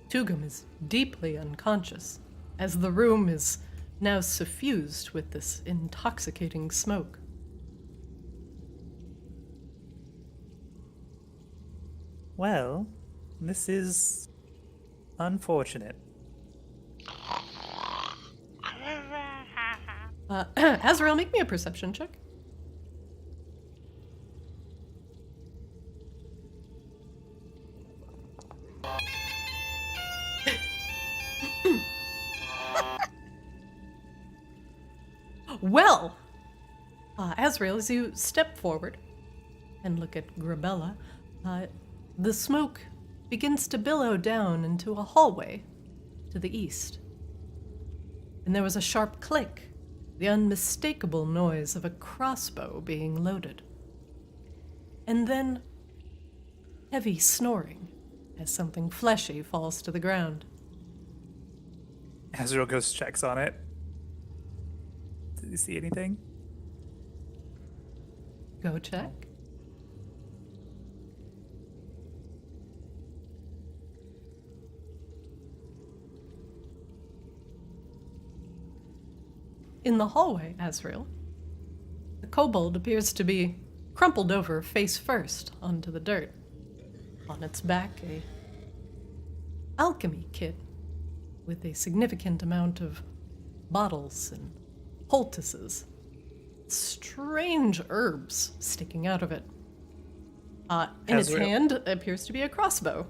Tugum is deeply unconscious, as the room is now suffused with this intoxicating smoke. Well, this is unfortunate. Azrael, make me a perception check. Well, Azrael, as you step forward and look at Grebella, the smoke begins to billow down into a hallway to the east. And there was a sharp click the unmistakable noise of a crossbow being loaded. And then, heavy snoring as something fleshy falls to the ground. Azrael goes checks on it. Did you see anything? Go check. In the hallway, Azrael, the kobold appears to be crumpled over face first onto the dirt. On its back, a alchemy kit with a significant amount of bottles and poultices. Strange herbs sticking out of it. In its Azrael- hand appears to be a crossbow.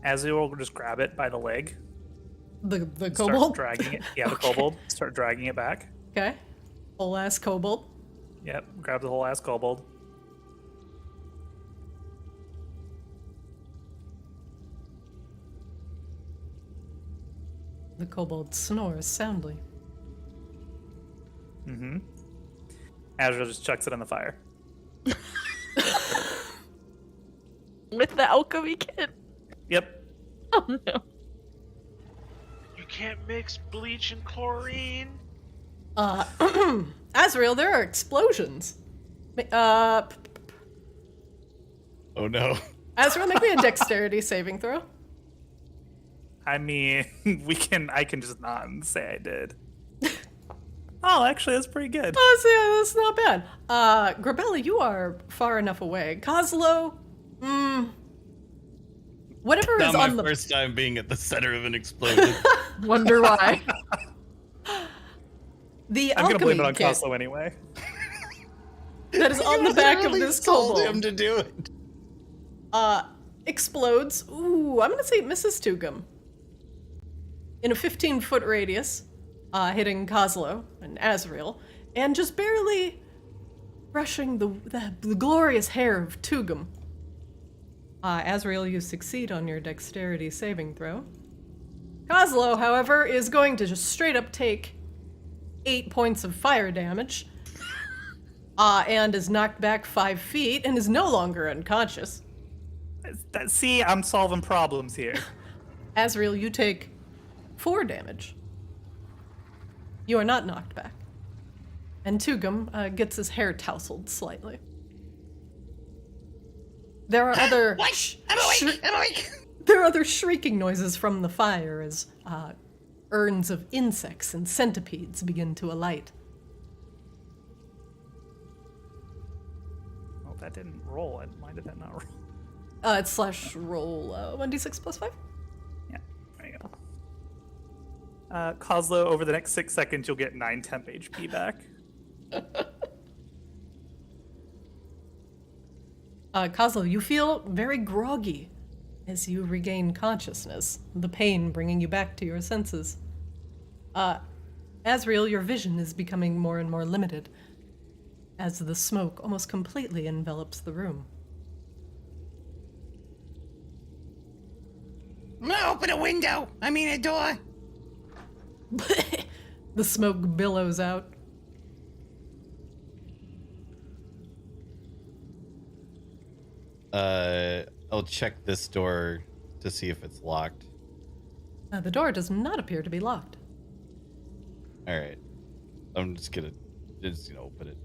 Azrael will just grab it by the leg. The Start kobold? dragging it. Yeah, the kobold. Start dragging it back. Okay. Whole ass kobold. Yep, grab the whole ass kobold. The kobold snores soundly. Mm-hmm. Azrael just chucks it in the fire. With the alchemy kit. Yep. Oh no. You can't mix bleach and chlorine. Azrael, there are explosions. Oh no. Azrael, make me a dexterity saving throw. I mean, I can just nod and say I did. Oh, actually, that's pretty good. Oh, so yeah, that's not bad. Grebella, you are far enough away. Kozlo, whatever Not is my on the first time being at the center of an explosion. Wonder why. the I'm gonna blame it alchemy on kit Coslow anyway. that is on the back of Literally this told kobold him to do it. explodes. Ooh, I'm gonna say it misses Tugum. In a 15-foot radius, hitting Kozlo and Azrael, and just barely brushing the glorious hair of Tugum. Azrael, you succeed on your dexterity saving throw. Kozlo, however, is going to just straight up take 8 points of fire damage, and is knocked back 5 feet and is no longer unconscious. See, I'm solving problems here. Azrael, you take 4 damage. You are not knocked back. And Tugum gets his hair tousled slightly. There are other I'm awake! I'm awake! there are other shrieking noises from the fire as urns of insects and centipedes begin to alight. Oh, that didn't roll. Why did that not roll? It's slash roll 1d6 plus 5. Yeah, there you go. Kozlo, over the next 6 seconds, you'll get 9 temp HP back. Kozlo, you feel very groggy as you regain consciousness, the pain bringing you back to your senses. Azrael, your vision is becoming more and more limited as the smoke almost completely envelops the room. I'm gonna open a window. I mean a door. The smoke billows out. I'll check this door to see if it's locked. The door does not appear to be locked. All right. I'm just gonna open it.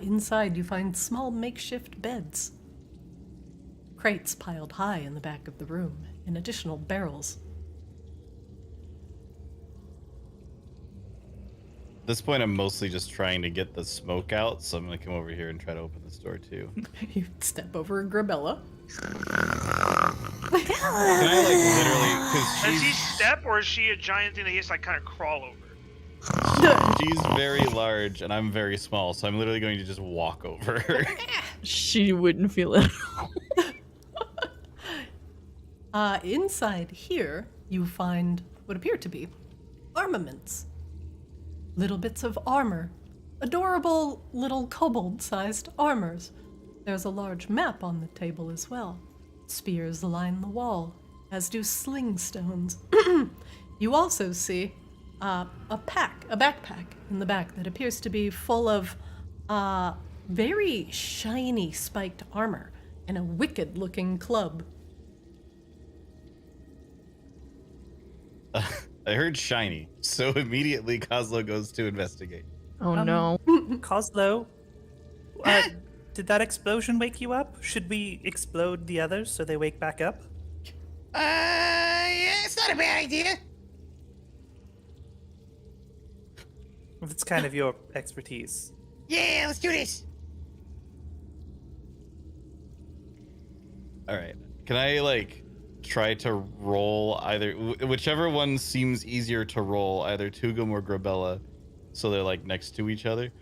Inside, you find small makeshift beds. Crates piled high in the back of the room, and additional barrels. At this point, I'm mostly just trying to get the smoke out, so I'm gonna come over here and try to open this door too. You step over Grebella. Can I literally? Does Because he step, or is she a giant thing that he has to kind of crawl over? she's very large and I'm very small, so I'm literally going to just walk over her. She wouldn't feel it. Inside here, you find what appear to be armaments. Little bits of armor. Adorable little kobold-sized armors. There's a large map on the table as well. Spears line the wall, as do sling stones. You also see a backpack in the back that appears to be full of very shiny spiked armor and a wicked-looking club. I heard shiny, so immediately Kozlo goes to investigate. Oh no. Kozlo, did that explosion wake you up? Should we explode the others so they wake back up? Yeah, it's not a bad idea. It's kind of your expertise. Yeah, let's do this. All right. Can I like try to roll either whichever one seems easier to roll, either Tugum or Grebella, so they're like next to each other?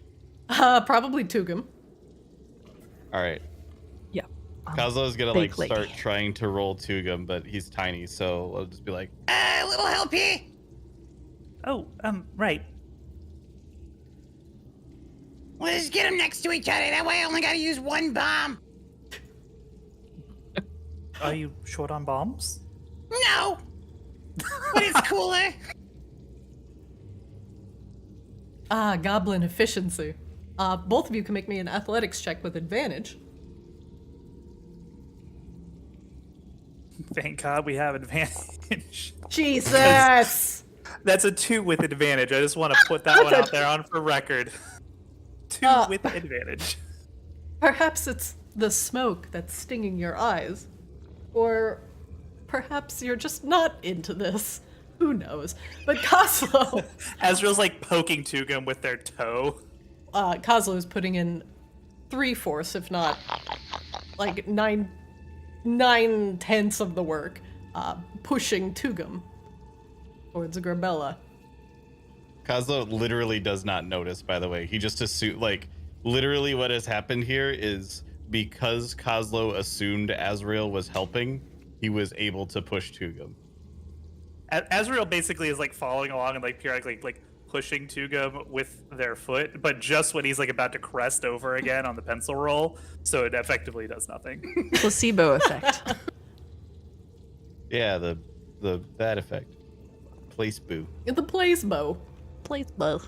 Probably Tugum. All right. Yeah. Kozlo's gonna like big start lady. trying to roll Tugum, but he's tiny, so I'll just be like, A little help here. Oh, right. We'll just get them next to each other. That way I only gotta use one bomb. Are you short on bombs? No. But it's cooler. Goblin efficiency. Both of you can make me an athletics check with advantage. Thank God we have advantage. Jesus! That's a 2 with advantage. I just want to put that one out there on for record. 2 with advantage. Perhaps it's the smoke that's stinging your eyes. Or perhaps you're just not into this. Who knows? But Kozlo... Azrael's like poking Tugum with their toe. Kozlo is putting in 3/4, if not like 9/10 of the work, pushing Tugum towards Grebella. Kozlo literally does not notice, by the way. He just assumed, like, literally what has happened here is because Kozlo assumed Azrael was helping, he was able to push Tugum. Azrael basically is like following along and like periodically like pushing Tugum with their foot, but just when he's like about to crest over again on the pencil roll, so it effectively does nothing. Placebo effect. Yeah, that effect. Place boo. In the placebo. Placebo.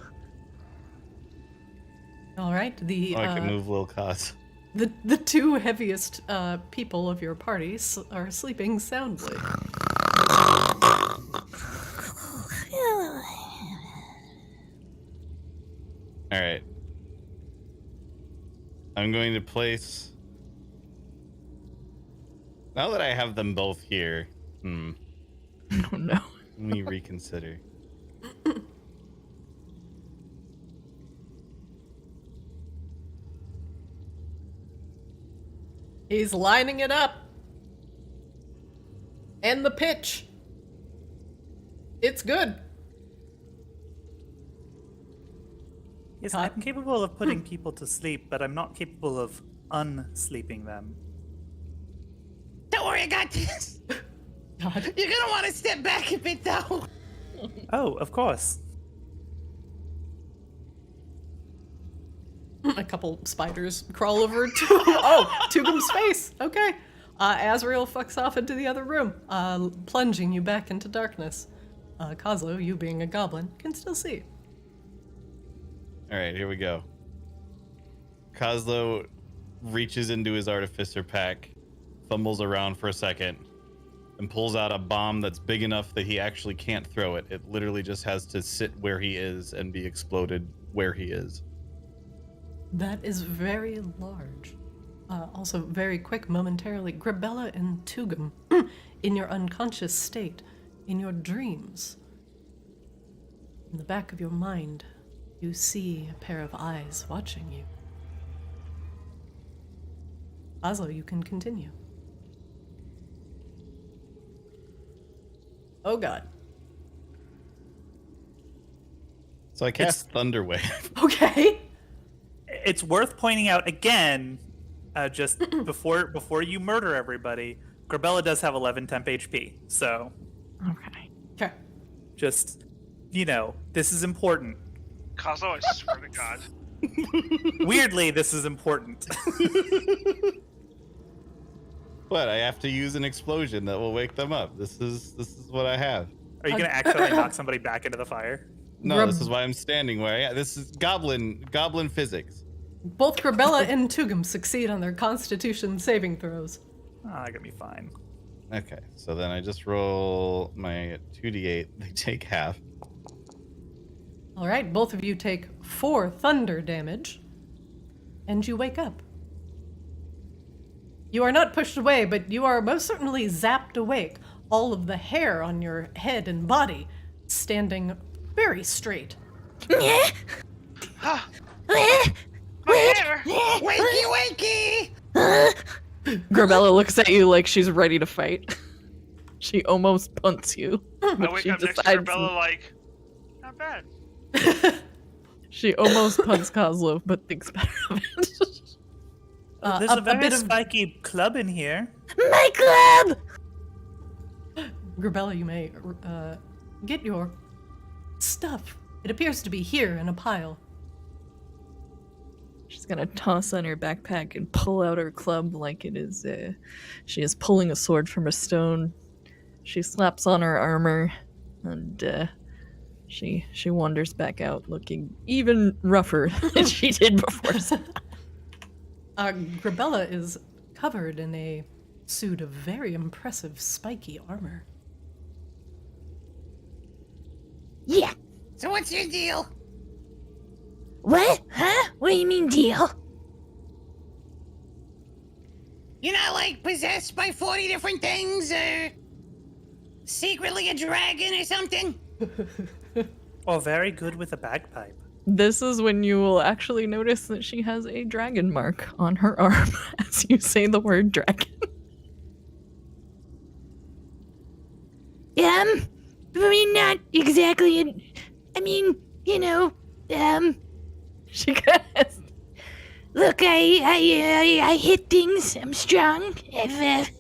All right, Oh, I can move Lil Kaz. the two heaviest people of your party are sleeping soundly. All right. I'm going to place. Now that I have them both here, Oh no. let me reconsider. He's lining it up. And the pitch. It's good. Yes, I'm capable of putting people to sleep, but I'm not capable of unsleeping them. Don't worry, I got this. God. You're gonna want to step back a bit, though. Oh, of course. A couple spiders crawl over to Tugum's face. Okay. Azrael fucks off into the other room, plunging you back into darkness. Kozlo, you being a goblin, can still see. All right, here we go. Kozlo reaches into his artificer pack, fumbles around for a second, and pulls out a bomb that's big enough that he actually can't throw it. It literally just has to sit where he is and be exploded where he is. That is very large. Also very quick momentarily. Grebella and Tugum, in your unconscious state, in your dreams, in the back of your mind, you see a pair of eyes watching you. Kozlo, you can continue. Oh god. So I cast Thunder Wave. Okay. It's worth pointing out again, just before you murder everybody, Grebella does have 11 temp HP, so Okay. Okay. just, this is important. Kozlo, I swear to God. Weirdly, this is important. What? I have to use an explosion that will wake them up. This is what I have. Are you gonna accidentally knock somebody back into the fire? No, this is why I'm standing where I am. This is goblin physics. Both Grebella and Tugum succeed on their Constitution saving throws. Ah, gonna be fine. Okay, so then I just roll my 2d8. They take half. All right, both of you take 4 thunder damage, and you wake up. You are not pushed away, but you are most certainly zapped awake. All of the hair on your head and body standing very straight. My hair! Wakey, wakey! Grebella looks at you like she's ready to fight. She almost punts you. I but wake she up next to decides- Grebella like, not bad. She almost punts Kozlov, but thinks better of it. There's a very spiky club in here. My club! Grebella, you may get your stuff. It appears to be here in a pile. She's gonna toss on her backpack and pull out her club like it is. She is pulling a sword from a stone. She slaps on her armor, and she wanders back out, looking even rougher than she did before. Grebella is covered in a suit of very impressive spiky armor. Yeah. So what's your deal? What? Huh? What do you mean, deal? You're not like possessed by 40 different things, or secretly a dragon or something? Oh, very good with a bagpipe. This is when you will actually notice that she has a dragon mark on her arm as you say the word dragon. I mean, not exactly. I mean, you know, She goes, look, I hit things. I'm strong. I've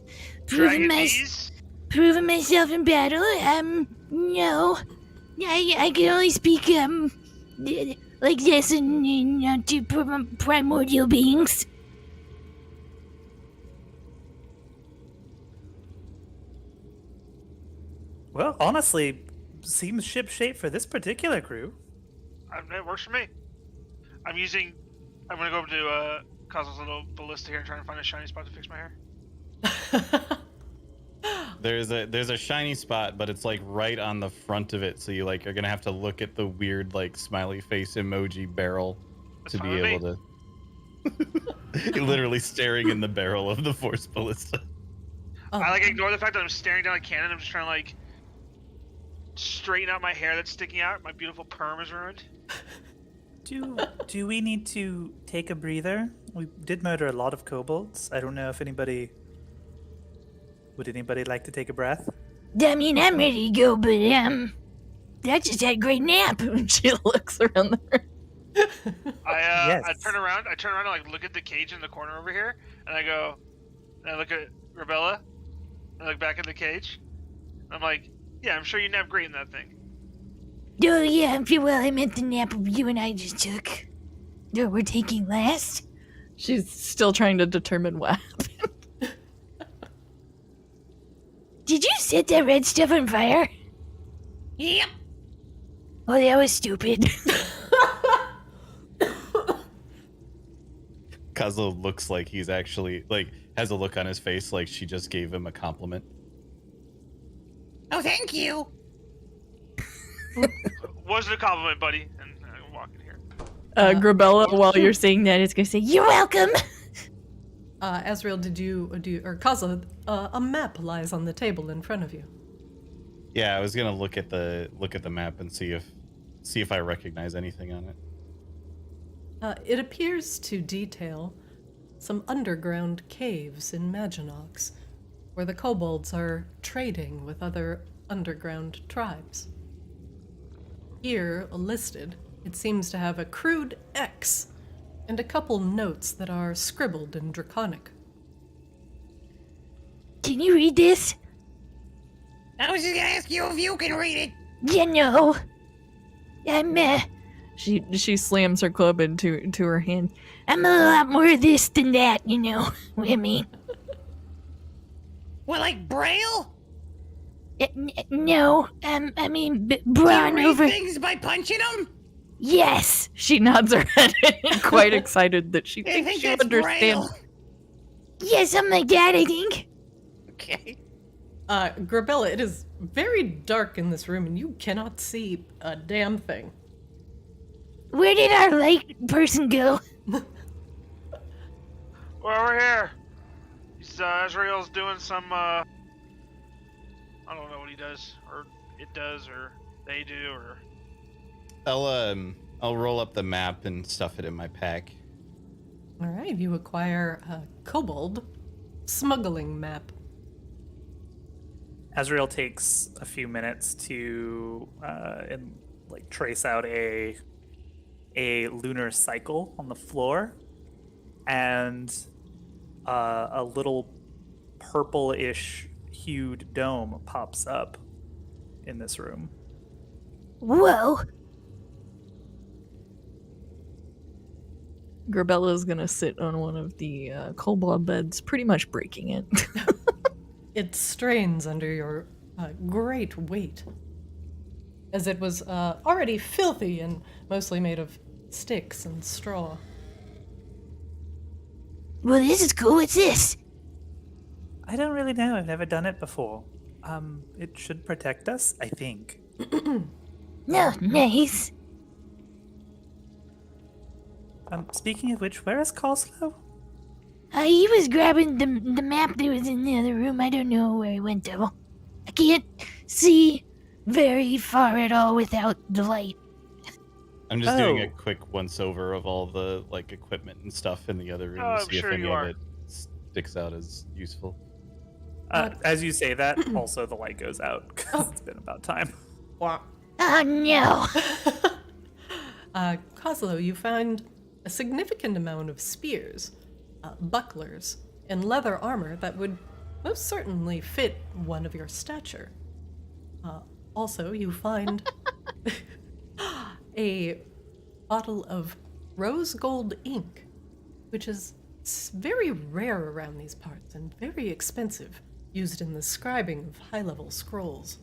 Dragon knees? proven myself in battle. No, I can only speak like this to primordial beings. Well, honestly, seems ship-shape for this particular crew. It works for me. I'm gonna go over to Cosmo's little ballista here and try and find a shiny spot to fix my hair. There's a shiny spot, but it's like right on the front of it, so you like are gonna have to look at the weird like smiley face emoji barrel That's to fine be with able to. You're literally staring in the barrel of the force ballista. I like ignore the fact that I'm staring down a cannon. I'm just trying to like straighten out my hair that's sticking out. My beautiful perm is ruined. Do we need to take a breather? We did murder a lot of kobolds. I don't know if would anybody like to take a breath? I mean, I'm ready to go, but I just had a great nap. she looks around there. I Yes. turn around and like look at the cage in the corner over here, and I go, and I look at Grebella, and I look back at the cage. And I'm like, yeah, I'm sure you nap great in that thing. Oh yeah, well, I meant the nap you and I just took. No, we're taking last. She's still trying to determine what happened. Did you set that red stuff on fire? Yep. Oh, that was stupid. Kazo looks like he's actually like has a look on his face like she just gave him a compliment. Oh, thank you. Wasn't a compliment, buddy. And I walk in here. Grebella, while you're saying that, is gonna say, You're welcome. Azrael, or Kaza, a map lies on the table in front of you. Yeah, I was gonna look at the map and see if I recognize anything on it. It appears to detail some underground caves in Maginox, where the kobolds are trading with other underground tribes. Here, listed, it seems to have a crude X and a couple notes that are scribbled in Draconic. Can you read this? I was just gonna ask you if you can read it. Yeah, no. she slams her club into her hand. I'm a lot more of this than that, you know what I mean? What, like Braille? No, I mean, Do you brawn read over. things by punching them? Yes. She nods her head, quite excited that she I thinks think she that's understands. Braille. Yeah, something like that, I think. Okay. Grebella, it is very dark in this room and you cannot see a damn thing. Where did our light person go? Well, we're here. He's, Azrael's doing some, I don't know what he does, or it does, or they do, or... I'll roll up the map and stuff it in my pack. All right, you acquire a kobold smuggling map. Azrael takes a few minutes to trace out a lunar cycle on the floor, and a little purple-ish hued dome pops up in this room. Whoa. Grebella's gonna sit on one of the kobold beds, pretty much breaking it. It strains under your great weight, as it was already filthy and mostly made of sticks and straw. Well, this is cool. What's this? I don't really know. I've never done it before. It should protect us, I think. No, nice. Speaking of which, where is Coslow? He was grabbing the map that was in the other room. I don't know where he went, though. I can't see very far at all without the light. I'm just doing a Oh. quick once over of all the equipment and stuff in the other room Oh, to I'm see sure if any you of are. it sticks out as useful. As you say that, also the light goes out because it's been about time. Wow. Oh, no. Coslow, you find a significant amount of spears, bucklers, and leather armor that would most certainly fit one of your stature. Also, you find a bottle of rose gold ink, which is very rare around these parts and very expensive, used in the scribing of high-level scrolls.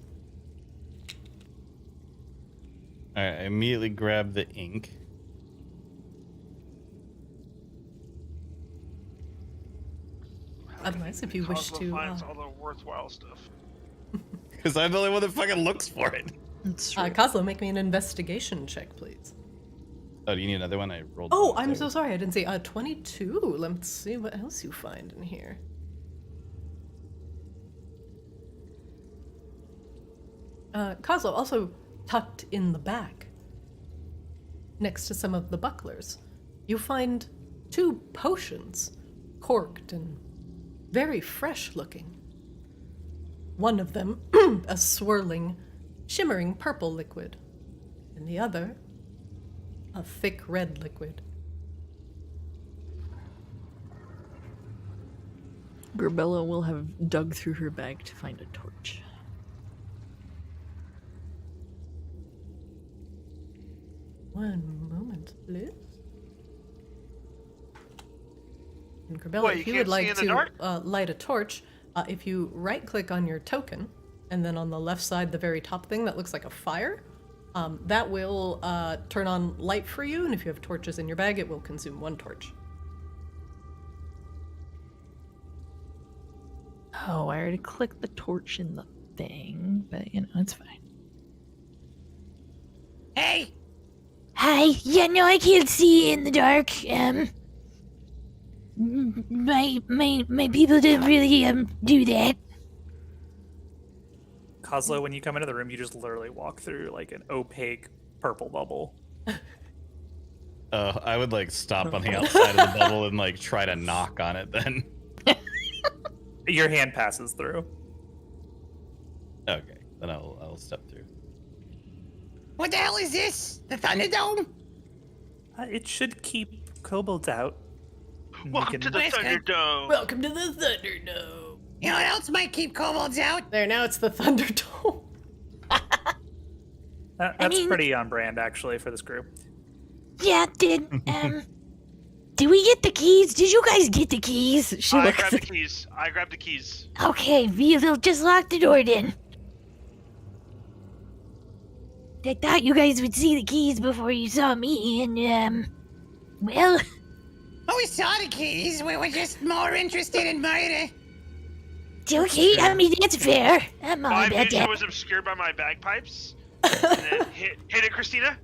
Alright, I immediately grab the ink. Otherwise, if you wish Cosmo to... finds all the worthwhile stuff. Because I'm the only one that fucking looks for it. That's true. Coslow, make me an investigation check, please. Oh, do you need another one? I rolled. Oh, one I'm there. so sorry. I didn't see. 22. Let's see what else you find in here. Coslow, also tucked in the back, next to some of the bucklers, you find 2 potions, corked and very fresh looking. One of them, a swirling, shimmering purple liquid, and the other, a thick red liquid. Grebella will have dug through her bag to find a torch. One moment, please. And Grebella, What, you if you can't would see like in the to light a torch, if you right-click on your token, and then on the left side, the very top thing that looks like a fire, that will turn on light for you, and if you have torches in your bag, it will consume 1 torch. Oh, I already clicked the torch in the thing, but it's fine. Hey, Hi. Yeah, no, I can't see in the dark. My people didn't really do that. Coslow, when you come into the room, you just literally walk through like an opaque purple bubble. I would stop on the outside of the bubble and try to knock on it then. Your hand passes through. Okay, then I'll step through. what the hell is this? The Thunderdome? It should keep kobolds out. We Welcome to can- the Nice guy. Thunderdome. Welcome to the Thunderdome! You know what else might keep kobolds out? There, now it's the Thunderdome. That's mean- pretty on brand, actually, for this group. Yeah, did we get the keys? Did you guys get the keys? She I looks grabbed the at keys. I grabbed the keys. Okay, we'll just lock the door then. I thought you guys would see the keys before you saw me, and, well, Oh, we saw the keys. We were just more interested in murder. it's okay. I mean, that's fair. I'm all My about vision that. was obscured by my bagpipes. And then hit it, Christina.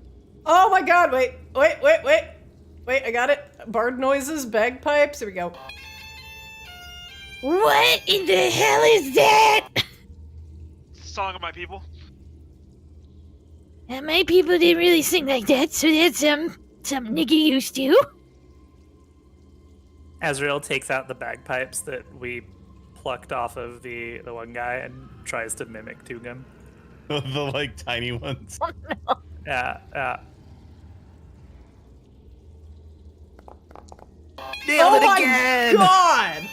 Oh my god, wait, I got it. Bard noises, bagpipes, here we go. What in the hell is that? Song of my people. My people didn't really sing like that, so that's, something to get used to. Azrael takes out the bagpipes that we plucked off of the one guy and tries to mimic Tugum. The like tiny ones. Yeah. Oh my god!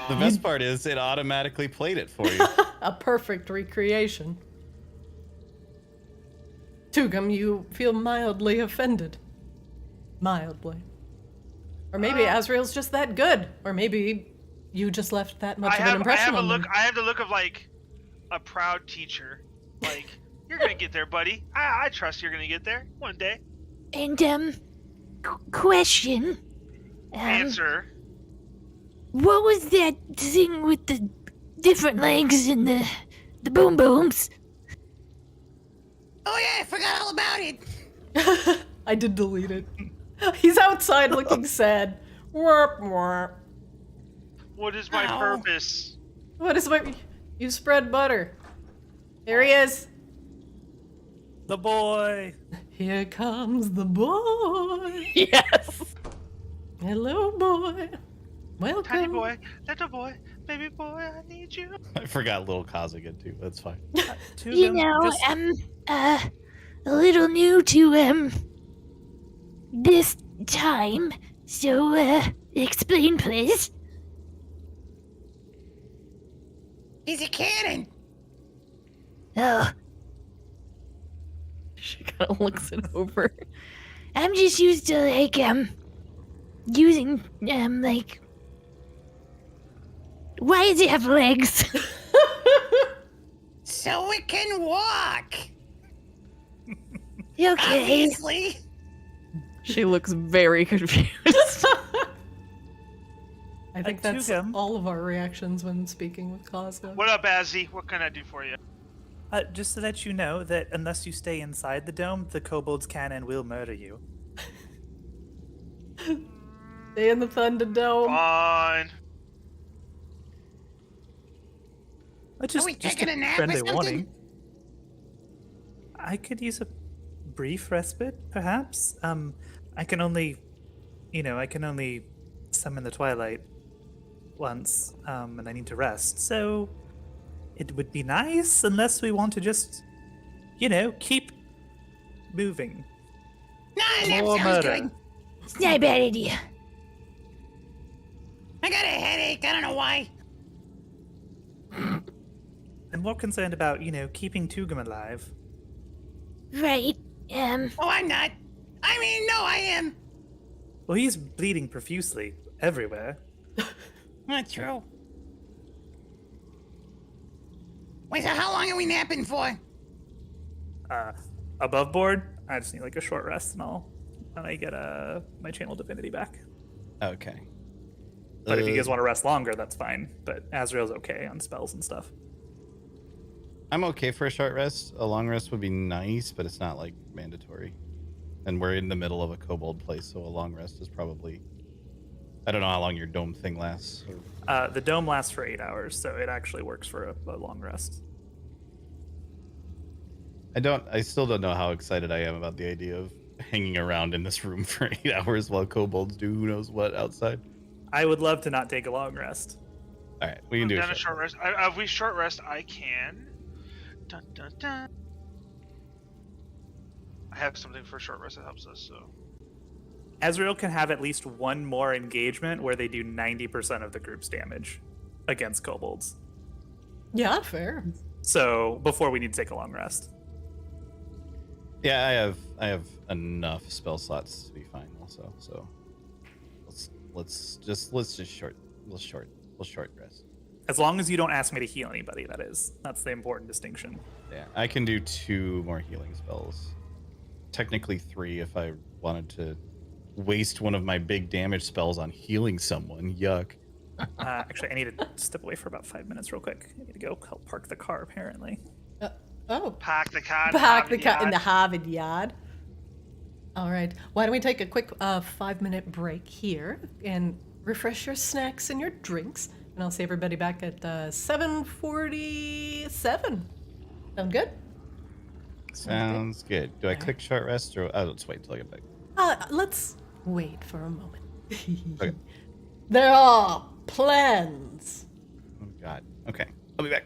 The best part is it automatically played it for you. A perfect recreation. Tugum, you feel mildly offended. Mildly. Or maybe Azrael's just that good. Or maybe you just left that much of an impression on them. I have the look of like a proud teacher. Like, you're gonna get there, buddy. I trust you're gonna get there one day. And, question. Answer. What was that thing with the different legs and the boom booms? Oh yeah, I forgot all about it. I did delete it. He's outside looking sad. Warp, warp. What is my purpose? What is what? You spread butter. There he is. The boy. Here comes the boy. Yes. Hello, boy. Welcome. Tiny boy, little boy, baby boy, I need you. I forgot little Kaz again too. That's fine. You know, I'm, a little new to, this time, so, explain, please. He's a cannon. Oh, She kind of looks it over. I'm just used to, like, using, like... Why does it have legs? So it can walk. Okay. Obviously. She looks very confused. I think that's Tugum. all of our reactions when speaking with Cosmo. What up, Azzy? What can I do for you? Just to let you know that unless you stay inside the dome, the kobold's cannon will murder you. Stay in the Thunderdome. Fine. Just, Are we just taking a nap or friendly something? warning. I could use a brief respite, perhaps. I can only summon the twilight once, and I need to rest. So it would be nice, unless we want to just, keep moving. Nah, nap More sounds murder. good. It's not a bad idea. I got a headache. I don't know why. I'm more concerned about, keeping Tugum alive. Right, Oh, I'm not. I mean, no, I am. Well, he's bleeding profusely everywhere. Not true. Wait, so how long are we napping for? Above board, I just need like a short rest and I get my channel divinity back. Okay. But if you guys want to rest longer, that's fine. But Azrael's okay on spells and stuff. I'm okay for a short rest. A long rest would be nice, but it's not like mandatory. And we're in the middle of a kobold place, so a long rest is probably. I don't know how long your dome thing lasts. The dome lasts for 8 hours, so it actually works for a long rest. I still don't know how excited I am about the idea of hanging around in this room for 8 hours while kobolds do who knows what outside. I would love to not take a long rest. All right, we can do Done a short rest. If we short rest, I can. Dun, dun, dun. I have something for short rest that helps us, so. Azrael can have at least one more engagement where they do 90% of the group's damage against kobolds. Yeah, fair. So before we need to take a long rest. Yeah, I have enough spell slots to be fine also. So let's short rest. As long as you don't ask me to heal anybody, that is. That's the important distinction. Yeah, I can do 2 more healing spells. Technically 3 if I wanted to waste one of my big damage spells on healing someone. Yuck. Actually, I need to step away for about 5 minutes real quick. I need to go help park the car, apparently. Pack the cat. Pack the cat in the Harvard yard. All right. Why don't we take a quick 5-minute break here and refresh your snacks and your drinks, and I'll see everybody back at 7:47. Sound good? Sounds good. Do I click short rest or let's wait till I get back. Let's wait for a moment. Okay. There are plans. Oh god. Okay. I'll be back.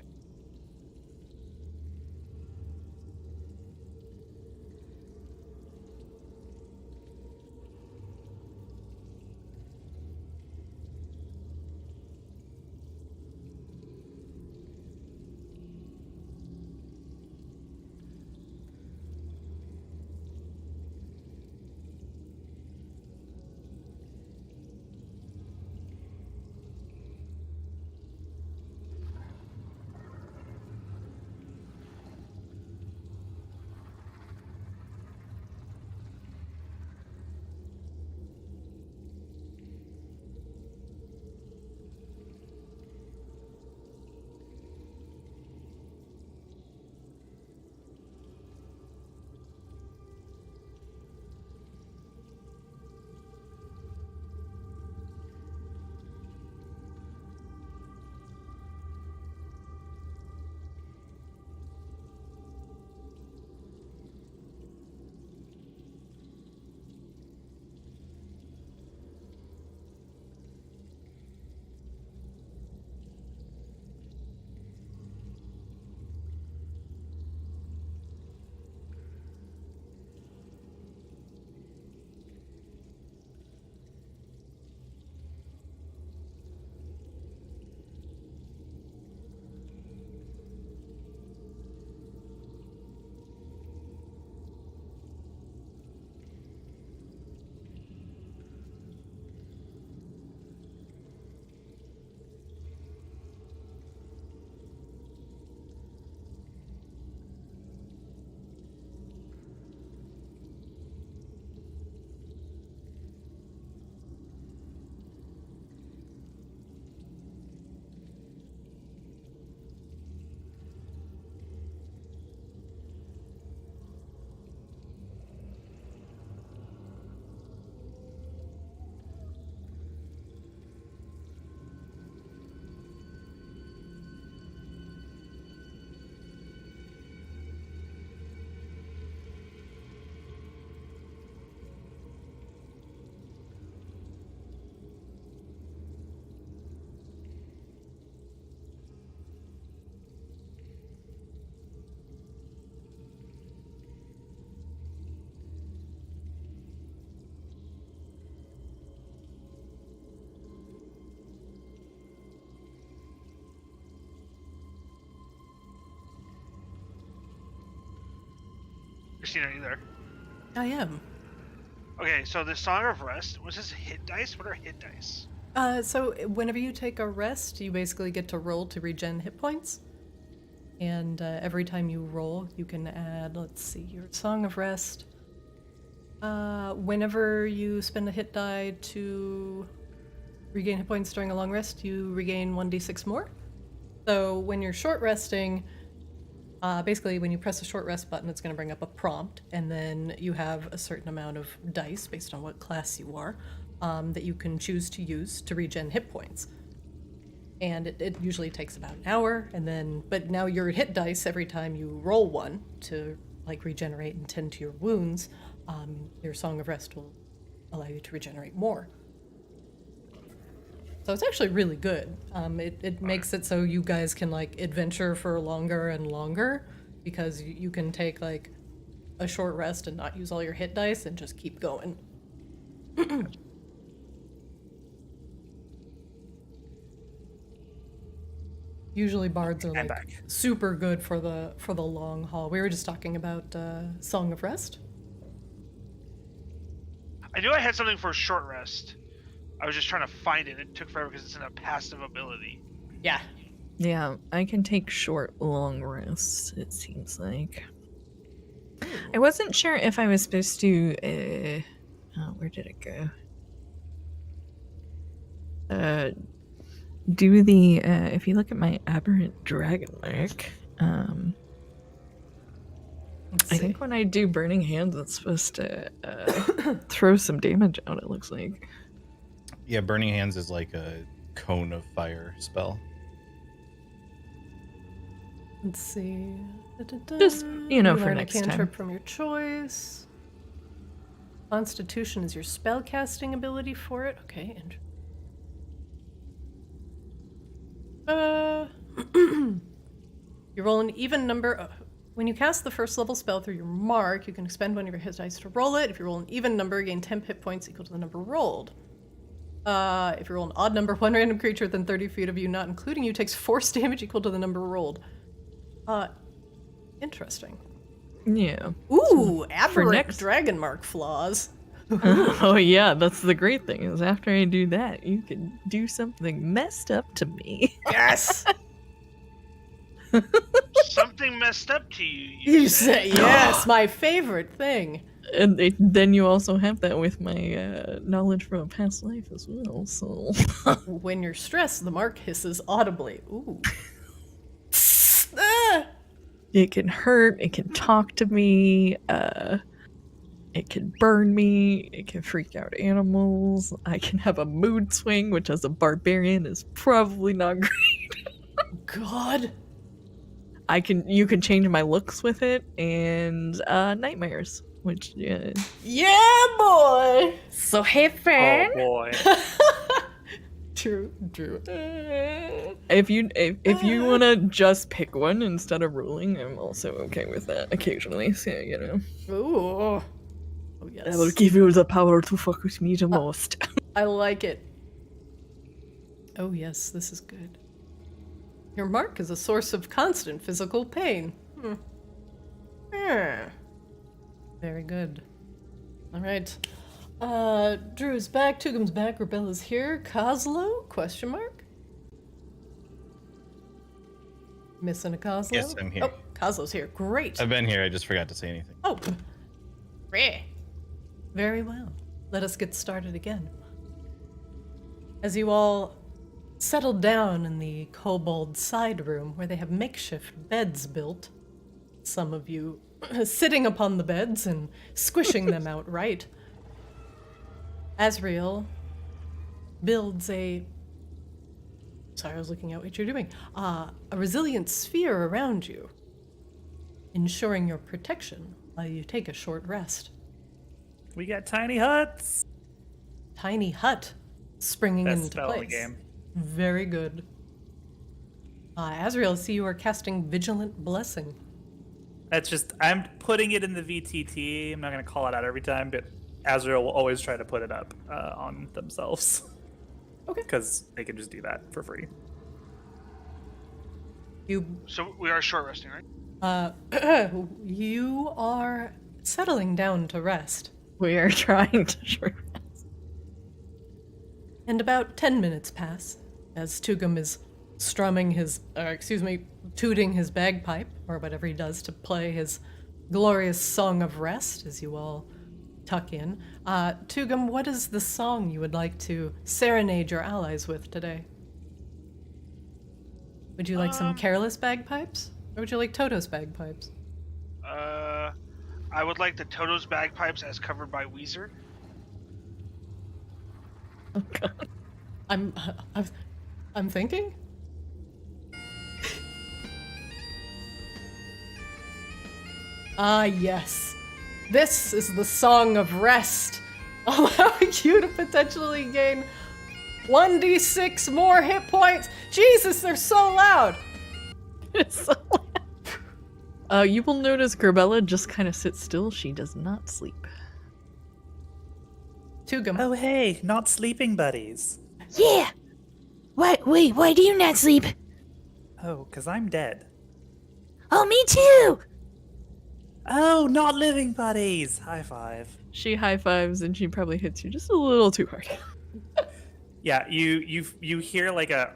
Christina, are you there? I am. Okay, so the Song of Rest, was this hit dice? What are hit dice? So whenever you take a rest, you basically get to roll to regen hit points. And every time you roll, you can add, let's see, your Song of Rest. Whenever you spend a hit die to regain hit points during a long rest, you regain 1d6 more. So when you're short resting, basically when you press the short rest button, it's going to bring up a prompt, and then you have a certain amount of dice based on what class you are that you can choose to use to regen hit points. And it usually takes about an hour, and then, but now your hit dice, every time you roll one to like regenerate and tend to your wounds, your Song of Rest will allow you to regenerate more. So it's actually really good. It makes it so you guys can like adventure for longer and longer, because you can take like a short rest and not use all your hit dice and just keep going. Usually bards are like super good for the long haul. We were just talking about Song of Rest. I knew I had something for a short rest. I was just trying to find it. It took forever because it's in a passive ability. Yeah. Yeah, I can take short, long rests, it seems like. I wasn't sure if I was supposed to, where did it go? Do the, if you look at my aberrant dragon mark, I think when I do Burning Hands, it's supposed to throw some damage out, it looks like. Yeah, Burning Hands is like a cone of fire spell. Let's see. Just, you know, for learn a next time. cantrip from your choice. Constitution is your spellcasting ability for it. Okay, you roll an even number. When you cast the first level spell through your mark, you can expend one of your hit dice to roll it. If you roll an even number, gain 10 hit points equal to the number rolled. If you roll an odd number, one random creature within 30 feet of you, not including you, takes force damage equal to the number rolled. Interesting. Yeah. Ooh, aberrant next- dragon mark flaws. Oh yeah, that's the great thing, is after I do that, you can do something messed up to me. Yes! Something messed up to you. You say yes, my favorite thing. And then you also have that with my knowledge from a past life as well, so... When you're stressed, the mark hisses audibly. Ooh. Ah! It can hurt, it can talk to me, it can burn me, it can freak out animals, I can have a mood swing, which as a barbarian is probably not great. God. You can change my looks with it, and nightmares, which Yeah, boy! so hey friend. Oh boy. True. If you wanna just pick one instead of ruling, I'm also okay with that occasionally. So you know, Ooh. Oh, yes. I will give you the power to fuck with me the most. I like it. Oh, yes, this is good. Your mark is a source of constant physical pain. Very good. All right. Drew's back, Tugum's back, Grebella's here. Kozlo? Question mark? Missing a Kozlo? Yes, I'm here. Oh, Kozlo's here. Great. I've been here. I just forgot to say anything. Oh. Reh. Very well. Let us get started again. As you all settle down in the kobold side room where they have makeshift beds built, some of you sitting upon the beds and squishing them outright, Asriel builds a... Sorry, I was looking at what you're doing. A resilient sphere around you, ensuring your protection while you take a short rest. We got tiny huts. Tiny hut springing Best into spell in place. the game. Very good. Azrael, I see you are casting Vigilant Blessing. That's just, I'm putting it in the VTT. I'm not going to call it out every time, but Azrael will always try to put it up on themselves. Okay. Because they can just do that for free. So we are short resting, right? You are settling down to rest. We are trying to short rest. And about 10 minutes pass as Tugum is strumming his, tooting his bagpipe, or whatever he does to play his glorious song of rest as you all tuck in. Tugum, what is the song you would like to serenade your allies with today? Would you like some careless bagpipes? Or would you like Toto's bagpipes? I would like the Toto's bagpipes as covered by Weezer. Oh god. I'm thinking? Yes. This is the Song of Rest, allowing you to potentially gain 1d6 more hit points. Jesus, they're so loud! It's so loud. You will notice Grebella just kind of sits still. She does not sleep. Tugum. Oh, hey, not sleeping buddies. Yeah. Wait, why do you not sleep? Oh, because I'm dead. Oh, me too. Oh, not living buddies. High five. She high fives and she probably hits you just a little too hard. Yeah, you hear like a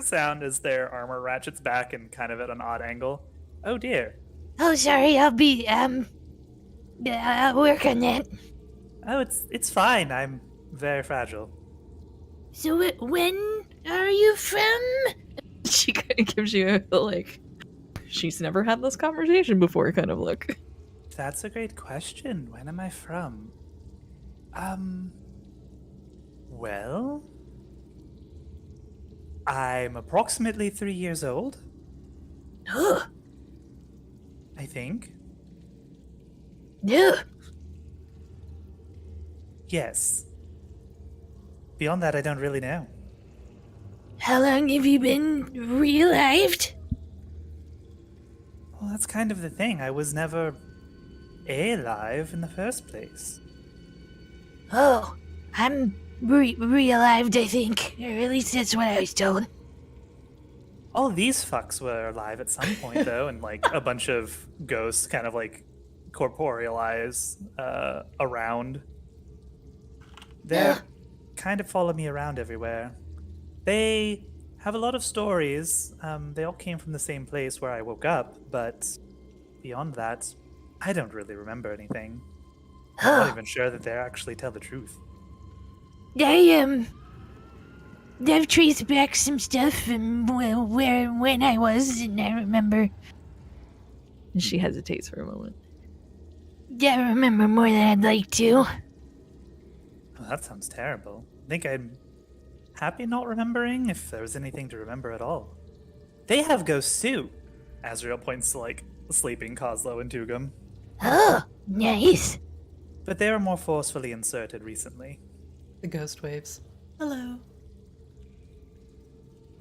sound as their armor ratchets back and kind of at an odd angle. Oh dear. Oh, sorry. I'll work on that. Oh, it's fine. I'm very fragile. So, when are you from? She kind of gives you a, like, she's never had this conversation before kind of look. That's a great question. When am I from? Well, I'm approximately 3 years old, Oh, I think. no. Yes. Beyond that, I don't really know. How long have you been realized? Well, that's kind of the thing. I was never alive in the first place. Oh, I'm re-alived, I think. Or at least that's what I was told. All these fucks were alive at some point, though, and like a bunch of ghosts kind of like corporealize around. They kind of follow me around everywhere. They have a lot of stories. They all came from the same place where I woke up, but beyond that, I don't really remember anything. I'm not even sure that they actually tell the truth. I've traced back some stuff and when I was, and I remember. And she hesitates for a moment. I remember more than I'd like to. Oh, that sounds terrible. I think I'm happy not remembering, if there was anything to remember at all. They have ghosts too. Azrael points to like sleeping Kozlo and Tugum. Oh, nice. But they were more forcefully inserted recently. The ghost waves. Hello.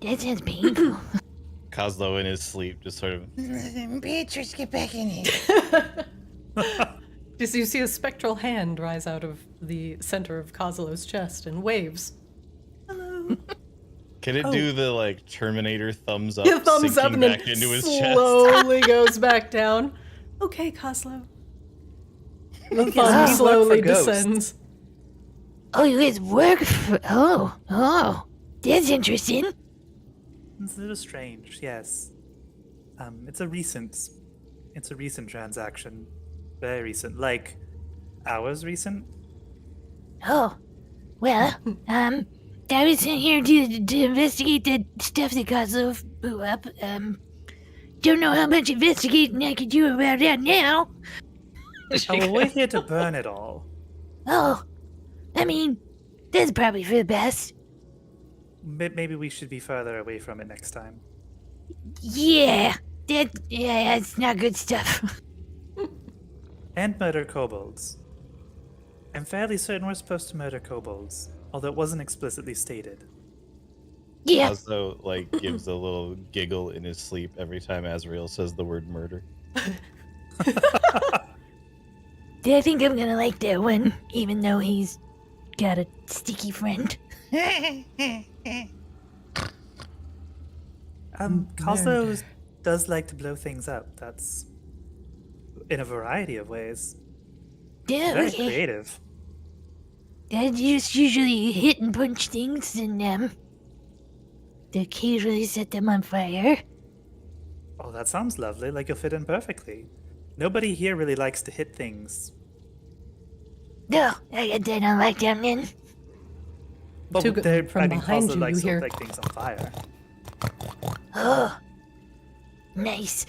That sounds painful. Kozlo in his sleep just sort of. Beatrice, get back in here. Just you see a spectral hand rise out of the center of Kozlo's chest and waves. Hello. Can it do the like Terminator thumbs up, Yeah, thumbs up sinking and back then into his chest? slowly goes back down. Okay, Kozlo. The Yes, thumb we work for slowly ghosts. descends. Oh, you guys work for. Oh. That's interesting. It's a little strange, yes. It's a recent transaction. Very recent. Like, hours recent? Oh. Well, I was sent here to investigate that stuff that Kozlov blew up. Don't know how much investigating I could do about that now. Oh, well, we're here to burn it all. Oh. I mean, that's probably for the best. Maybe we should be further away from it next time. Yeah. That's not good stuff. And murder kobolds. I'm fairly certain we're supposed to murder kobolds, although it wasn't explicitly stated. Yeah. Kozlo like gives a little giggle in his sleep every time Azrael says the word murder. I think I'm gonna like that one, even though he's got a sticky friend. Kozlo does like to blow things up. That's in a variety of ways. Yeah, Very okay. creative. I just usually hit and punch things and occasionally set them on fire. Oh, that sounds lovely. Like you'll fit in perfectly. Nobody here really likes to hit things. No, I don't like them then. But Tuga, from behind Kozlo you, likes you to hear- light things on fire. Oh, nice.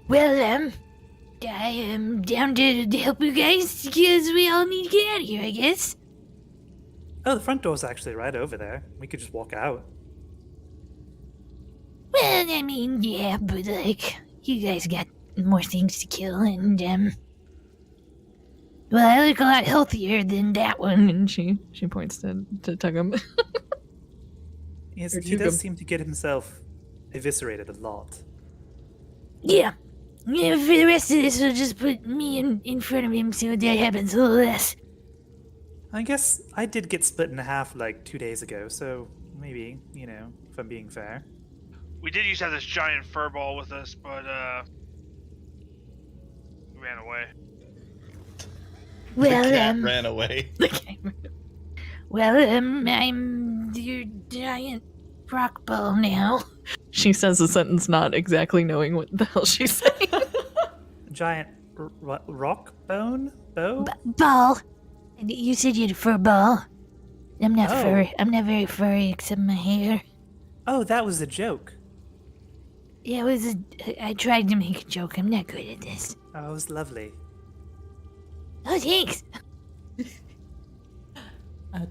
Well, I am down to help you guys because we all need to get out of here, I guess. Oh, the front door's actually right over there. We could just walk out. Well, I mean, yeah, but like, you guys got more things to kill, and well, I look a lot healthier than that one. And she points to Tugum. Yes, Or he does Tugum. seem to get himself eviscerated a lot. Yeah. Yeah, for the rest of this, we'll just put me in front of him so that happens a little less. I guess I did get split in half like 2 days ago, so maybe, if I'm being fair. We did used to have this giant fur ball with us, but he ran away. Well, The cat ran away. well, I'm your giant rock ball now. She says a sentence not exactly knowing what the hell she's saying. Giant rock bone? Bow? Ball. You said you had a fur ball. I'm not Oh. furry. I'm not very furry except my hair. Oh, that was a joke. Yeah, I tried to make a joke. I'm not good at this. Oh, it was lovely. Oh, thanks.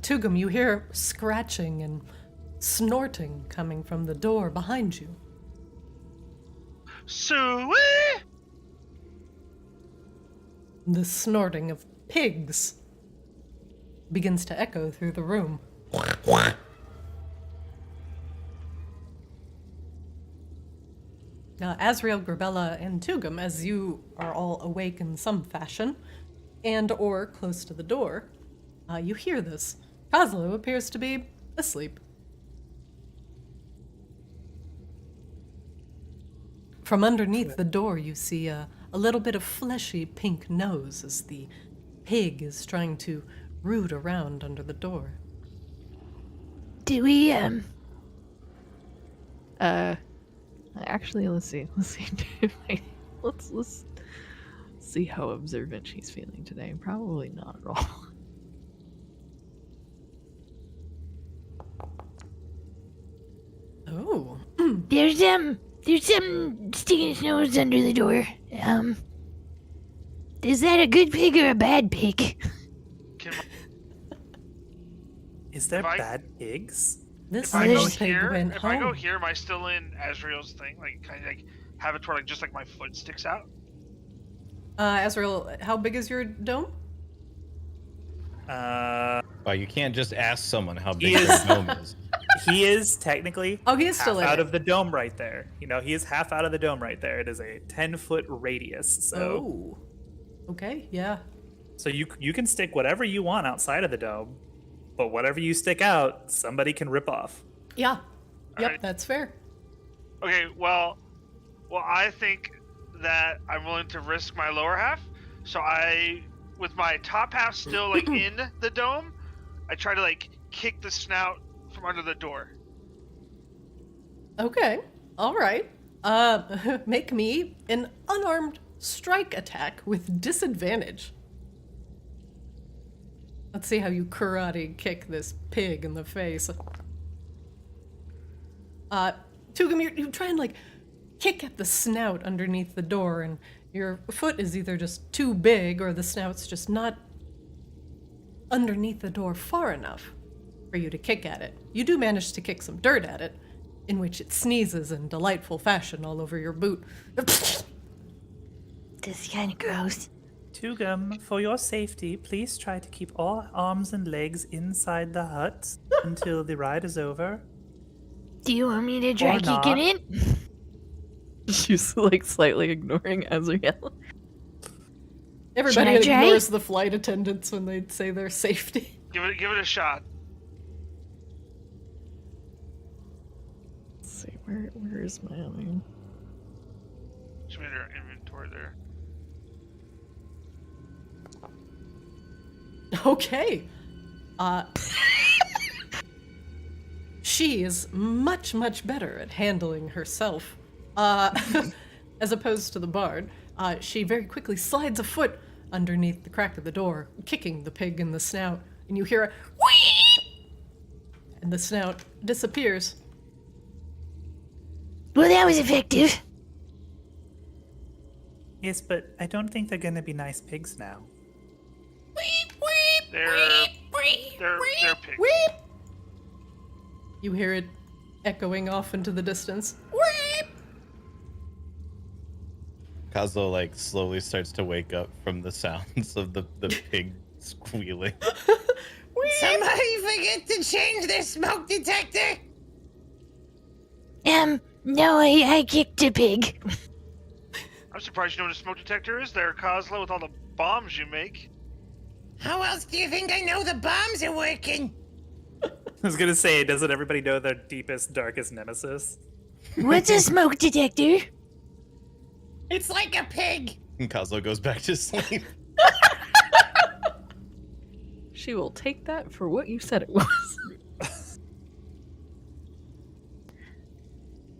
Tugum, you hear scratching and snorting coming from the door behind you. Suey! The snorting of pigs begins to echo through the room. Azrael, Grebella, and Tugum, as you are all awake in some fashion, and or close to the door, you hear this. Kozlo appears to be asleep. From underneath the door, you see a little bit of fleshy pink nose as the pig is trying to root around under the door. Do we, Actually, let's see. Let's see how observant she's feeling today. Probably not at all. Oh. there's some sticking his nose under the door. Is that a good pig or a bad pig? Can Is there If I- bad pigs? This if I go pig here, went if I go home. here, am I still in Azrael's thing? Like, kind of like have it to where like just like my foot sticks out? Azrael, how big is your dome? Wow, you can't just ask someone how big He their is- dome is. He is technically Oh, he is still half in out it. of the dome right there. You know, he is half out of the dome right there. It is a 10-foot radius. So Oh. Okay, yeah. so you can stick whatever you want outside of the dome, but whatever you stick out, somebody can rip off. Yeah. Yep, Alright. that's fair. Okay, well, I think that I'm willing to risk my lower half. So I, with my top half still like in the dome, I try to like kick the snout from under the door. Okay. All right. Make me an unarmed strike attack with disadvantage. Let's see how you karate kick this pig in the face. Tugum, you try and like kick at the snout underneath the door, and your foot is either just too big or the snout's just not underneath the door far enough for you to kick at it. You do manage to kick some dirt at it, in which it sneezes in delightful fashion all over your boot. This is kind of gross. Tugum, for your safety, please try to keep all arms and legs inside the hut until the ride is over. Do you want me to try Or not. kicking it? She's like slightly ignoring Azrael. Everybody Should I try? ignores the flight attendants when they say their safety. Give it a shot. Let's see, where is my own? Should be in your inventory there. Okay. She is much, much better at handling herself. As opposed to the bard. She very quickly slides a foot underneath the crack of the door, kicking the pig in the snout, and you hear a whee! And the snout disappears. Well, that was effective. Yes, but I don't think they're gonna be nice pigs now. They're pigs. You hear it echoing off into the distance. Kozlo like slowly starts to wake up from the sounds of the pig squealing. Somebody forget to change their smoke detector? No, I kicked a pig. I'm surprised you know what a smoke detector is there, Kozlo, with all the bombs you make. How else do you think I know the bombs are working? I was gonna say, doesn't everybody know their deepest, darkest nemesis? What's a smoke detector? It's like a pig. And Kozlo goes back to sleep. she will take that for what you said it was.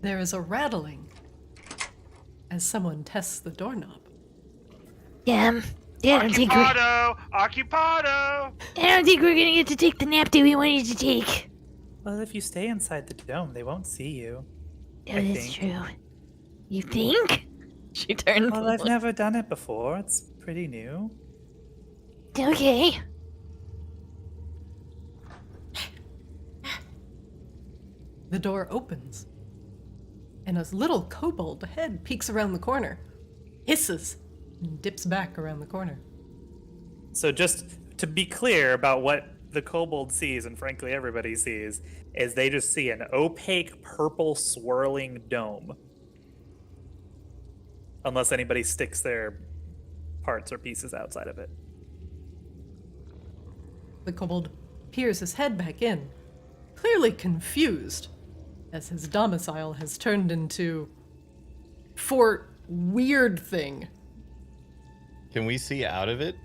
There is a rattling as someone tests the doorknob. Yeah, I don't think Occupado! we're gonna get to take the nap that we wanted to take. Well, if you stay inside the dome, they won't see you. Oh, I that's think. true. You think? She turned. Well, I've never done it before. It's pretty new. Okay. The door opens, and a little kobold head peeks around the corner, hisses, and dips back around the corner. So just to be clear about what the kobold sees, and frankly everybody sees, is they just see an opaque purple swirling dome. Unless anybody sticks their parts or pieces outside of it. The kobold peers his head back in, clearly confused, as his domicile has turned into Fort Weird Thing. Can we see out of it?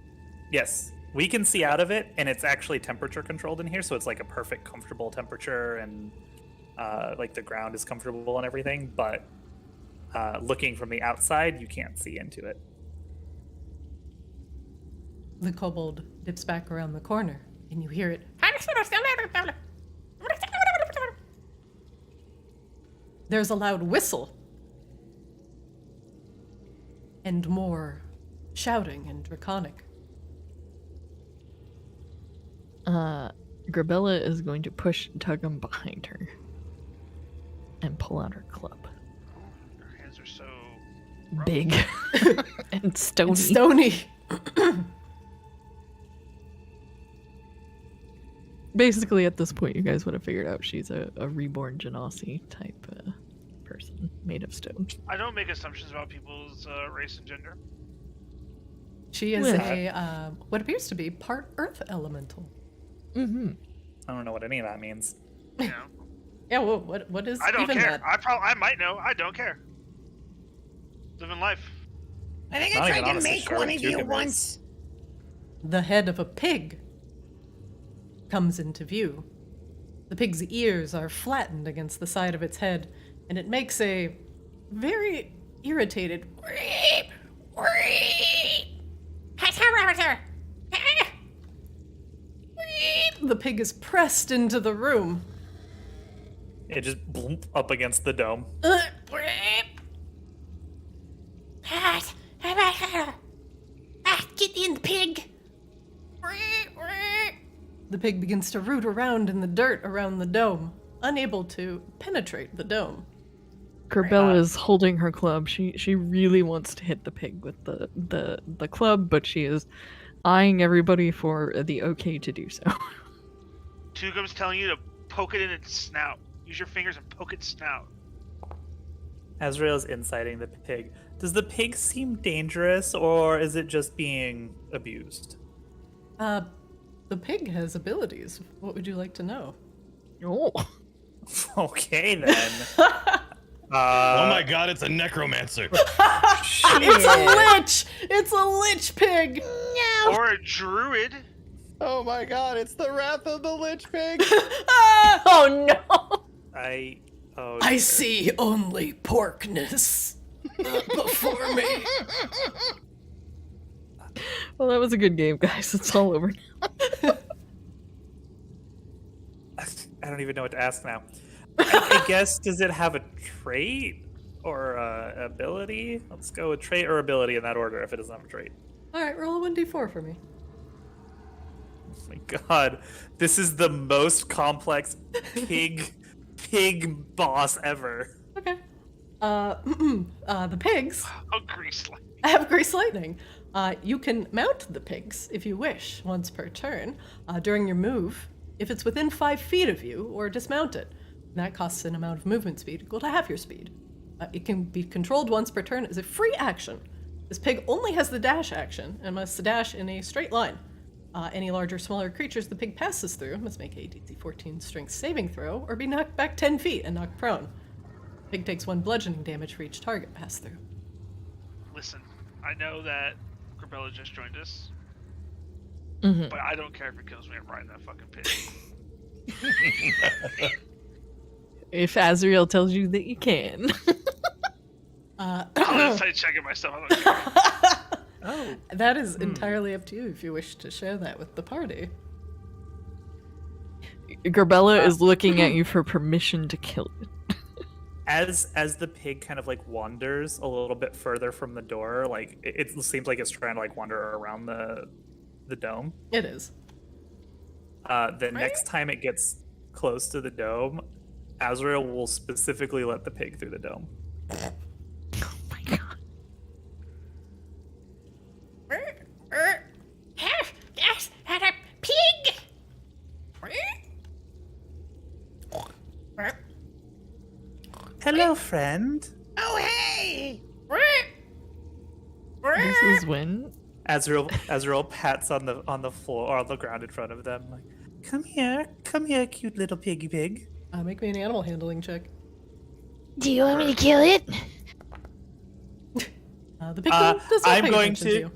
Yes, we can see out of it, and it's actually temperature controlled in here, so it's like a perfect comfortable temperature, and like the ground is comfortable and everything, but looking from the outside, you can't see into it. The kobold dips back around the corner, and you hear it. There's a loud whistle, and more shouting and draconic. Grebella is going to push Tuggum behind her and pull out her club. Your hands are so Big and stony. And stony. Basically, at this point, you guys would have figured out she's a Reborn Genasi type person made of stone. I don't make assumptions about people's race and gender. She is Yeah. a what appears to be part earth elemental. Mm-hmm. I don't know what any of that means. You know, Yeah, well, what is I don't even care. that? I might know. I don't care. Living life. I think Not I even tried to honestly make sure one what of you you can once. The head of a pig comes into view. The pig's ears are flattened against the side of its head, and it makes a very irritated "Weep, weep." The pig is pressed into the room. It just bloop up against the dome. Get in, pig. The pig begins to root around in the dirt around the dome, unable to penetrate the dome. Grebella is holding her club. She really wants to hit the pig with the club, but she is eyeing everybody for the okay to do so. Tugum's telling you to poke it in its snout. Use your fingers and poke its snout. Azrael's inciting the pig. Does the pig seem dangerous, or is it just being abused? The pig has abilities. What would you like to know? Oh. Okay, then. Oh my god, it's a necromancer. It's a lich! It's a lich pig! Or a druid. Oh my god, it's the wrath of the Lich Pig. Oh no! I see only porkness before me. Well, that was a good game, guys. It's all over now. I don't even know what to ask now. I guess, does it have a trait or ability? Let's go with trait or ability in that order if it doesn't have a trait. Alright, roll a 1d4 for me. Oh my god, this is the most complex pig boss ever. Okay. The pigs Oh, grease lightning. have grease lightning. You can mount the pigs if you wish, once per turn, during your move, if it's within 5 feet of you, or dismount it. That costs an amount of movement speed equal to half your speed. It can be controlled once per turn as a free action. This pig only has the dash action and must dash in a straight line. Any larger or smaller creatures the pig passes through must make a DC 14 strength saving throw or be knocked back 10 feet and knocked prone. Pig takes 1 bludgeoning damage for each target passed through. Listen, I know that Grebella just joined us. Mhm. But I don't care if it kills me. I'm riding that fucking pig. If Azrael tells you that you can. I'm gonna say checking myself. I don't care. Oh. That is entirely up to you if you wish to share that with the party. Grebella is looking at you for permission to kill it. As the pig kind of like wanders a little bit further from the door, like it seems like it's trying to like wander around the dome. It is. The next time it gets close to the dome, Azrael will specifically let the pig through the dome. Oh my god. That's a pig! Hello, friend. Oh, hey! This is when Azrael pats on the floor or on the ground in front of them, like, come here, cute little piggy pig. Make me an animal handling check. Do you want me to kill it? The pig does not pay attention to you.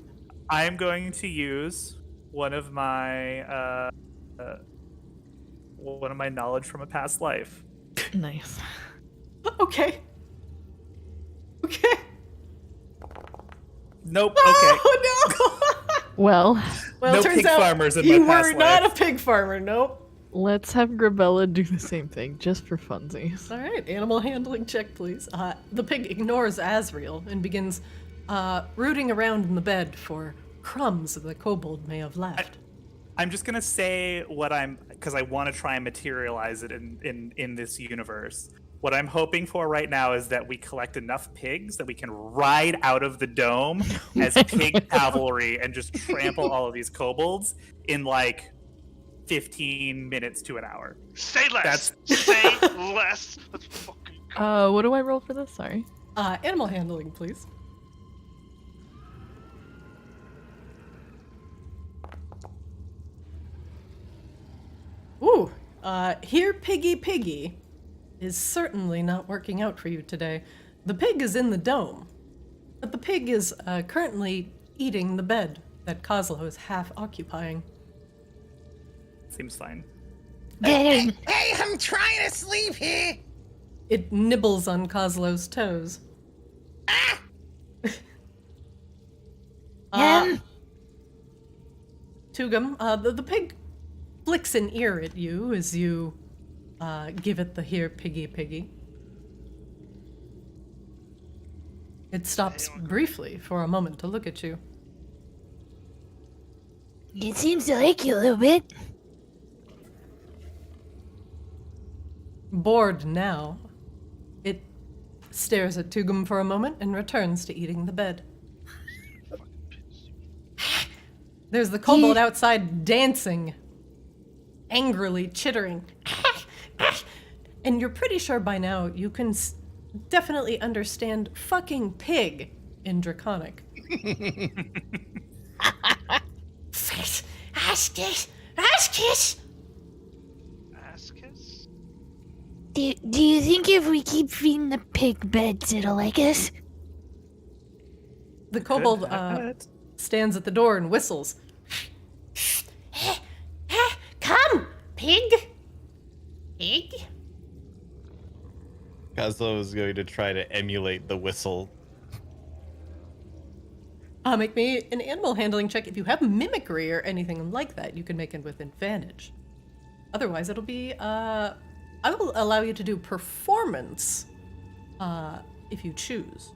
I'm going to use one of my knowledge from a past life. nice. Okay. Okay. Nope. Okay. Oh no! Well, Well, No it turns pig out farmers in you my were past not life. a pig farmer. Nope. let's have Grebella do the same thing, just for funsies. All right, animal handling check, please. The pig ignores Azrael and begins rooting around in the bed for crumbs that the kobold may have left. I'm just gonna say because I want to try and materialize it in this universe. What I'm hoping for right now is that we collect enough pigs that we can ride out of the dome as pig cavalry and just trample all of these kobolds in like 15 minutes to an hour. Say less. That's- Say less. Let's fucking go. What do I roll for this? Sorry. Animal handling, please. Ooh, here Piggy Piggy is certainly not working out for you today. The pig is in the dome, but the pig is currently eating the bed that Kozlo is half occupying. Seems fine. Hey, I'm trying to sleep here. It nibbles on Kozlo's toes. Tugum, the pig flicks an ear at you as you give it the here piggy piggy. It stops briefly for a moment to look at you. It seems to like you a little bit. Bored now, it stares at Tugum for a moment and returns to eating the bed. There's the kobold outside dancing, angrily chittering. And you're pretty sure by now you can definitely understand fucking pig in Draconic. Ascus! Ascus? Do you think if we keep feeding the pig beds, it'll like us? The kobold Good. stands at the door and whistles. Come, pig! Pig? Kozlo is going to try to emulate the whistle. Make me an animal handling check. If you have mimicry or anything like that, you can make it with advantage. Otherwise, it'll be, I will allow you to do performance, if you choose.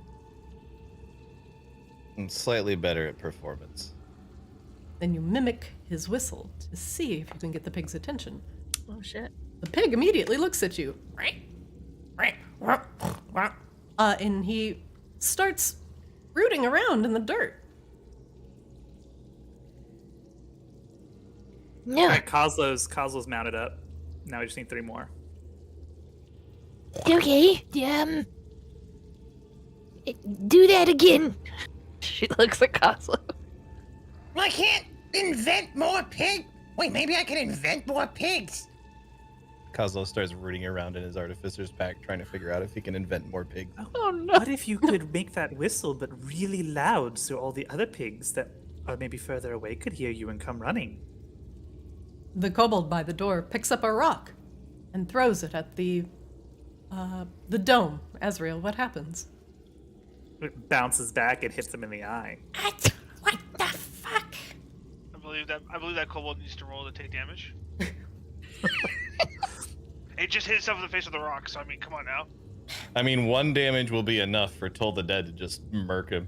I'm slightly better at performance. Then you mimic his whistle to see if you can get the pig's attention. Oh shit. The pig immediately looks at you. And he starts rooting around in the dirt. No. Alright, Kozlo's mounted up. Now we just need 3 more. Okay. Do that again. She looks at Kozlo. I can't invent more pig. Wait, maybe I can invent more pigs. Kozlo starts rooting around in his artificer's pack, trying to figure out if he can invent more pigs. Oh no. What if you could make that whistle but really loud so all the other pigs that or maybe further away could hear you and come running. The kobold by the door picks up a rock and throws it at the dome. Azrael, what happens? It bounces back and hits him in the eye. What the fuck? I believe that kobold needs to roll to take damage. It just hit itself in the face with a rock, so I mean, come on now. I mean, 1 damage will be enough for Toll the Dead to just murk him.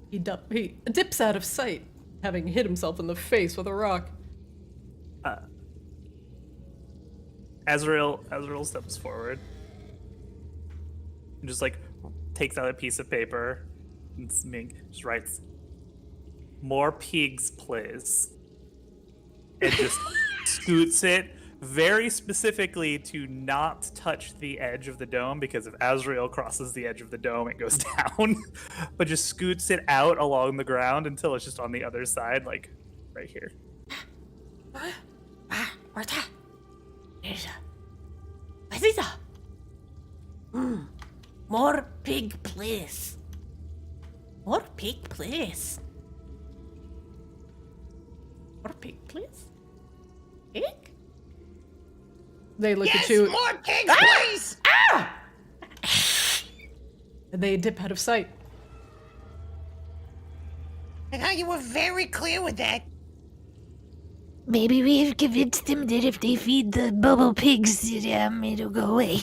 He dips out of sight, having hit himself in the face with a rock. Azrael steps forward and just like takes out a piece of paper and just writes, "More pigs, please," and just scoots it very specifically to not touch the edge of the dome, because if Azrael crosses the edge of the dome, it goes down. But just scoots it out along the ground until it's just on the other side, like right here. What's that? What is that? More pig, please. More pig, please. More pig, please? Pig? They look Yes, at you. more pigs, please! And they dip out of sight. I thought you were very clear with that. Maybe we've convinced them that if they feed the bubble pigs, it'll go away.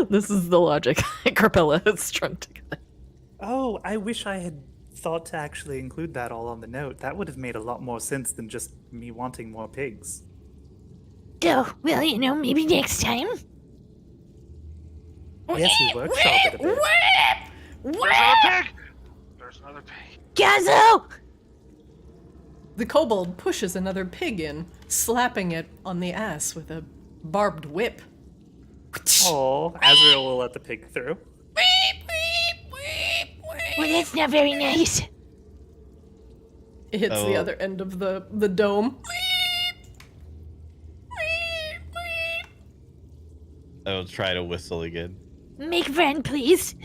This is the logic Grebella has strung together. Oh, I wish I had thought to actually include that all on the note. That would have made a lot more sense than just me wanting more pigs. Oh, well, maybe next time. Yes, we workshop it a bit. There's another pig! There's another pig. Gazo! The kobold pushes another pig in, slapping it on the ass with a barbed whip. Oh, Azrael will let the pig through. Well, that's not very nice. It hits the Oh. other end of the dome. I'll try to whistle again. Make friend, please.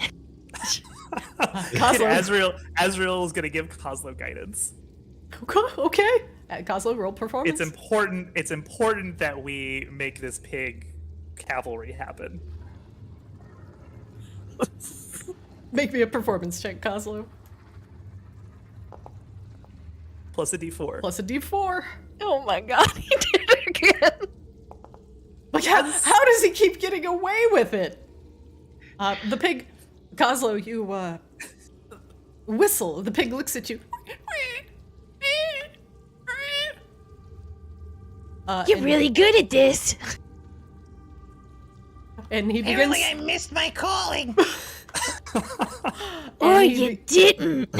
Kozlo. Azrael is gonna give Kozlo guidance. Okay. Kozlo, roll performance. It's important that we make this pig cavalry happen. Make me a performance check, Kozlo. Plus a d4. Plus a d4. Oh my god, he did it again. Like, how does he keep getting away with it? The pig, Kozlo, you whistle. The pig looks at you. You're really good at this. And he begins. Apparently I missed my calling. Or and you didn't.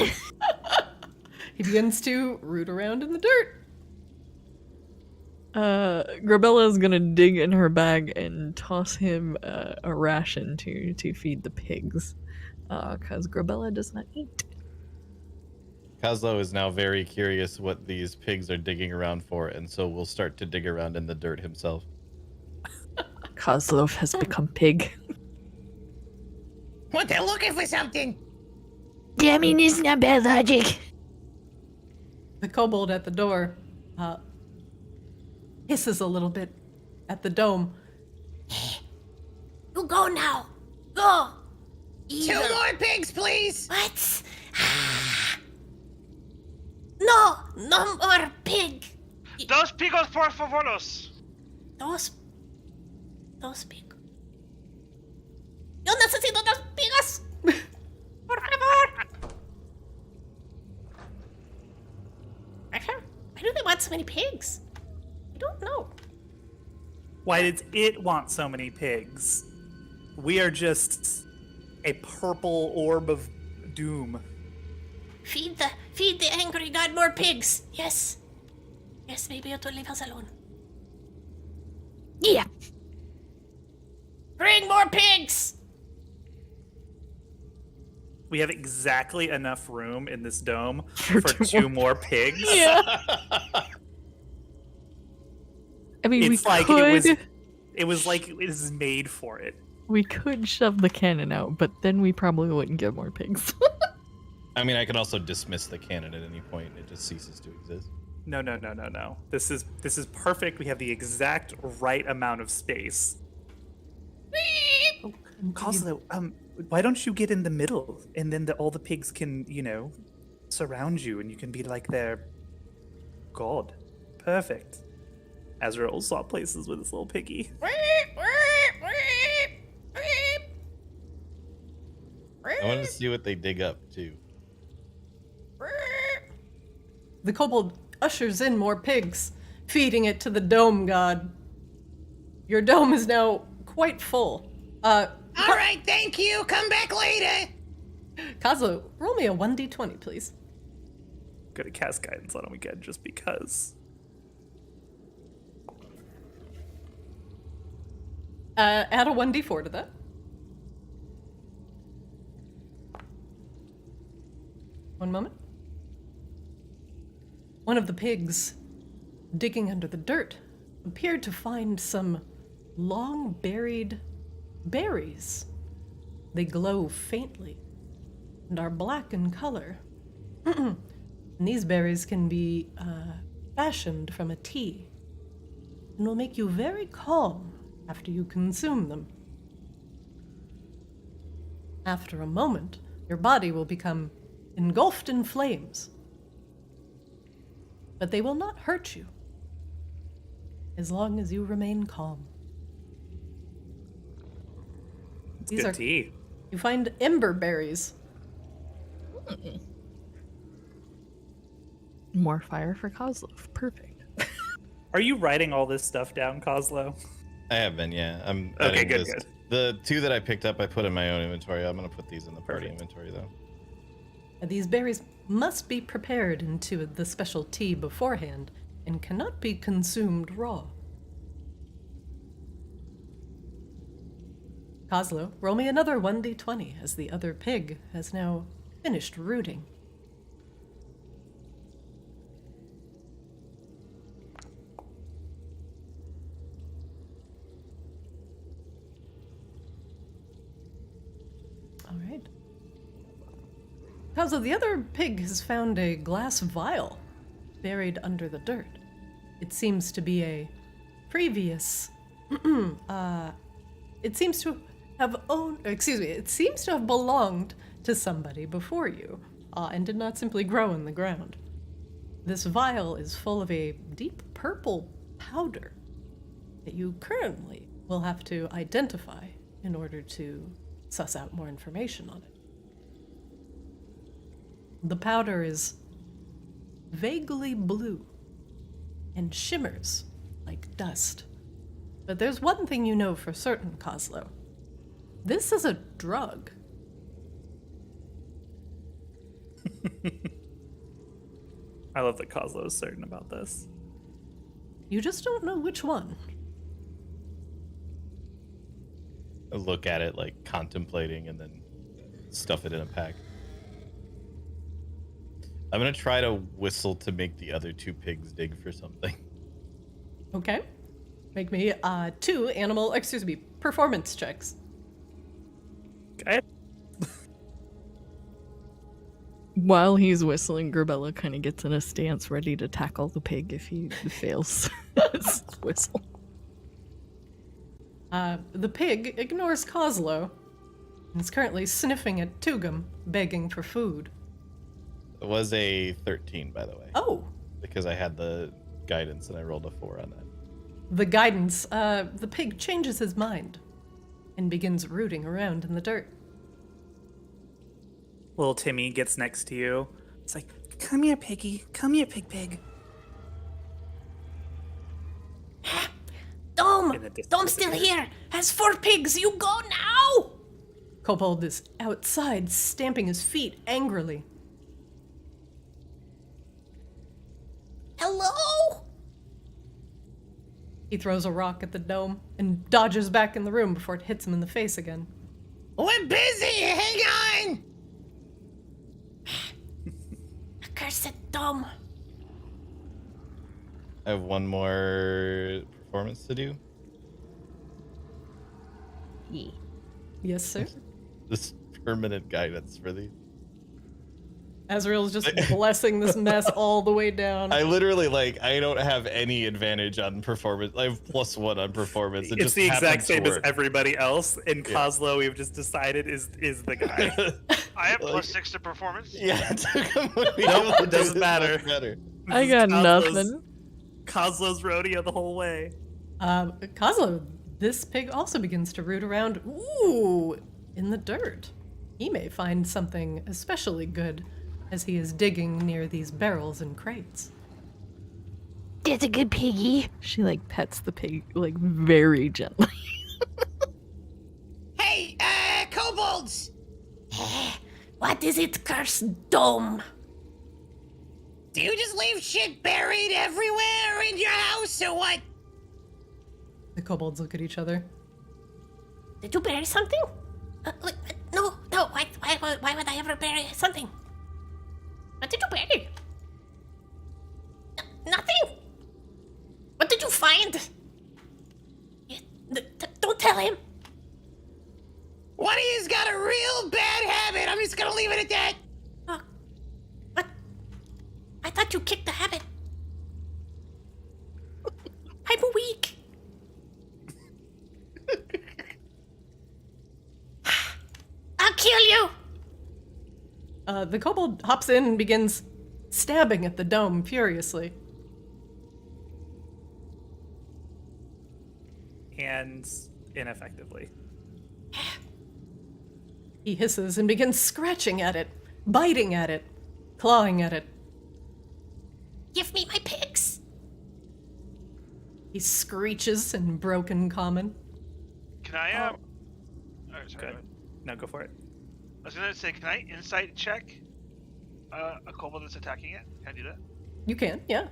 He begins to root around in the dirt. Grebella is gonna dig in her bag and toss him a ration to feed the pigs, because Grebella does not eat. Kozlo is now very curious what these pigs are digging around for, and so will start to dig around in the dirt himself. Kozlov has become pig. What, they're looking for something? I mean, it's not bad logic. The kobold at the door hisses a little bit at the dome. You go now. Go. Two more pigs, please! What? No more pig. Dos pigos por favoros! Dos pig. Yo necesito dos pigas. Por favor. Why do they want so many pigs? I don't know. Why does it want so many pigs? We are just a purple orb of doom. Feed the angry god more pigs. Yes. Yes, maybe it will leave us alone. Yeah. Bring more pigs. We have exactly enough room in this dome for two more pigs. Yeah. I mean, It's we like could. it was like it is made for it. We could shove the cannon out, but then we probably wouldn't get more pigs. I mean, I can also dismiss the cannon at any point. It just ceases to exist. No. This is perfect. We have the exact right amount of space. Coslo, why don't you get in the middle, and then all the pigs can, surround you, and you can be like their god. Perfect. Azrael swap places with his little piggy. I want to see what they dig up too. The kobold ushers in more pigs, feeding it to the dome god. Your dome is now quite full. All right, thank you. Come back later. Kozlo, roll me a 1d20, please. Gonna cast guidance on him again just because. Add a 1d4 to that. One moment. One of the pigs, digging under the dirt, appeared to find some long buried berries. They glow faintly and are black in color. And these berries can be fashioned from a tea and will make you very calm after you consume them. After a moment, your body will become engulfed in flames. But they will not hurt you as long as you remain calm. It's good tea. You find ember berries. More fire for Kozlov. Perfect. Are you writing all this stuff down, Kozlo? I have been, yeah. I'm Okay, adding good, this. good. The 2 that I picked up, I put in my own inventory. I'm gonna put these in the party Perfect. inventory though. These berries must be prepared into the special tea beforehand and cannot be consumed raw. Kozlo, roll me another 1d20 as the other pig has now finished rooting. All right. Kozlo, the other pig has found a glass vial buried under the dirt. It seems to be a previous it seems to have belonged to somebody before you, and did not simply grow in the ground. This vial is full of a deep purple powder that you currently will have to identify in order to suss out more information on it. The powder is vaguely blue and shimmers like dust. But there's one thing you know for certain, Kozlo. This is a drug. I love that Kozlo is certain about this. You just don't know which one. I look at it like contemplating and then stuff it in a pack. I'm gonna try to whistle to make the other 2 pigs dig for something. Okay. Make me 2 performance checks. Okay. While he's whistling, Grebella kind of gets in a stance ready to tackle the pig if he fails his whistle. The pig ignores Kozlo and is currently sniffing at Tugum, begging for food. It was a 13, by the way. Oh, Because I had the guidance and I rolled a 4 on that. the guidance. The pig changes his mind and begins rooting around in the dirt. Little Timmy gets next to you. It's like, come here, piggy. Come here, pig. Dome! In the distance. Dome's still here! Has 4 pigs, you go now! Kobold is outside, stamping his feet angrily. Hello? He throws a rock at the dome and dodges back in the room before it hits him in the face again. We're busy. Hang on. Accursed Dome. I have 1 more performance to do. Yeah. Yes, sir. This permanent guidance for these. Azrael's just blessing this mess all the way down. I literally I don't have any advantage on performance. I have +1 on performance. It It's just the exact happens to same as work. everybody else. And Kozlo, we've just decided is the guy. I have +6 to performance. Yeah, Tukum would be Nope, able to it doesn't do this matter. much better. I got nothing. Kozlo's rodeo the whole way. Kozlo, this pig also begins to root around, in the dirt. He may find something especially good as he is digging near these barrels and crates. That's a good piggy. She pets the pig very gently. Hey, kobolds! What is it, cursed dome? Do you just leave shit buried everywhere in your house or what? The kobolds look at each other. Did you bury something? No. Why would I ever bury something? What did you bury? Nothing. What did you find? Don't tell him. One of you's got a real bad habit. I'm just gonna leave it at that. What? I thought you kicked the habit. I'm weak. I'll kill you. The kobold hops in and begins stabbing at the dome furiously. And ineffectively. He hisses and begins scratching at it, biting at it, clawing at it. Give me my pigs. He screeches in broken common. Can I Alright, sorry. Good. No, go for it. I was gonna say, can I insight check a kobold that's attacking it? Can I do that? You can, yeah.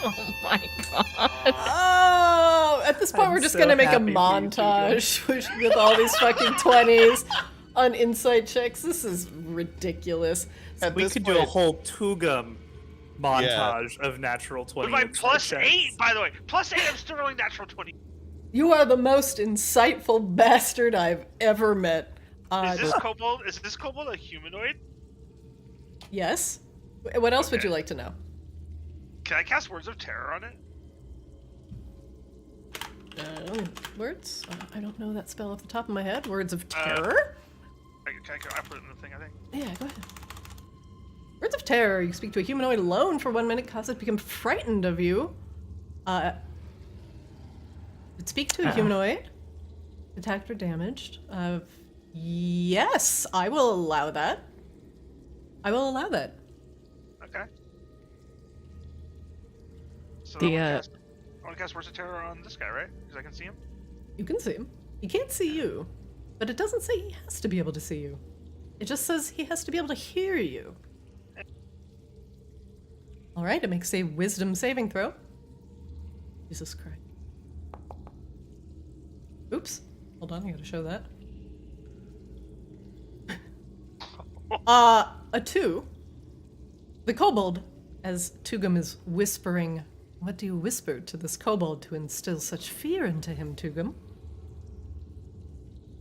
Oh my god. Oh, at this point I'm we're just so gonna make a happy for you, montage with all these fucking 20s on insight checks. This is ridiculous. At We this could do a point- whole Tugum montage of natural 20. With my insight checks. +8, by the way. +8, I'm still rolling natural 20. You are the most insightful bastard I've ever met. Is this kobold a humanoid? Yes. What else would Okay. you like to know? Can I cast Words of Terror on it? Words? I don't know that spell off the top of my head. Words of terror? I put it in the thing, I think. Yeah, go ahead. Words of terror. You speak to a humanoid alone for 1 minute, cause it to become frightened of you. Speak to a humanoid. Attacked or damaged. Yes, I will allow that. I will allow that. Okay. So The, I want to cast Words of Terror on this guy, right? Because I can see him. You can see him. He can't see you, but it doesn't say he has to be able to see you. It just says he has to be able to hear you. All right, it makes a wisdom saving throw. Jesus Christ. Oops. Hold on, I gotta show that. A 2. The kobold, as Tugum is whispering, what do you whisper to this kobold to instill such fear into him, Tugum?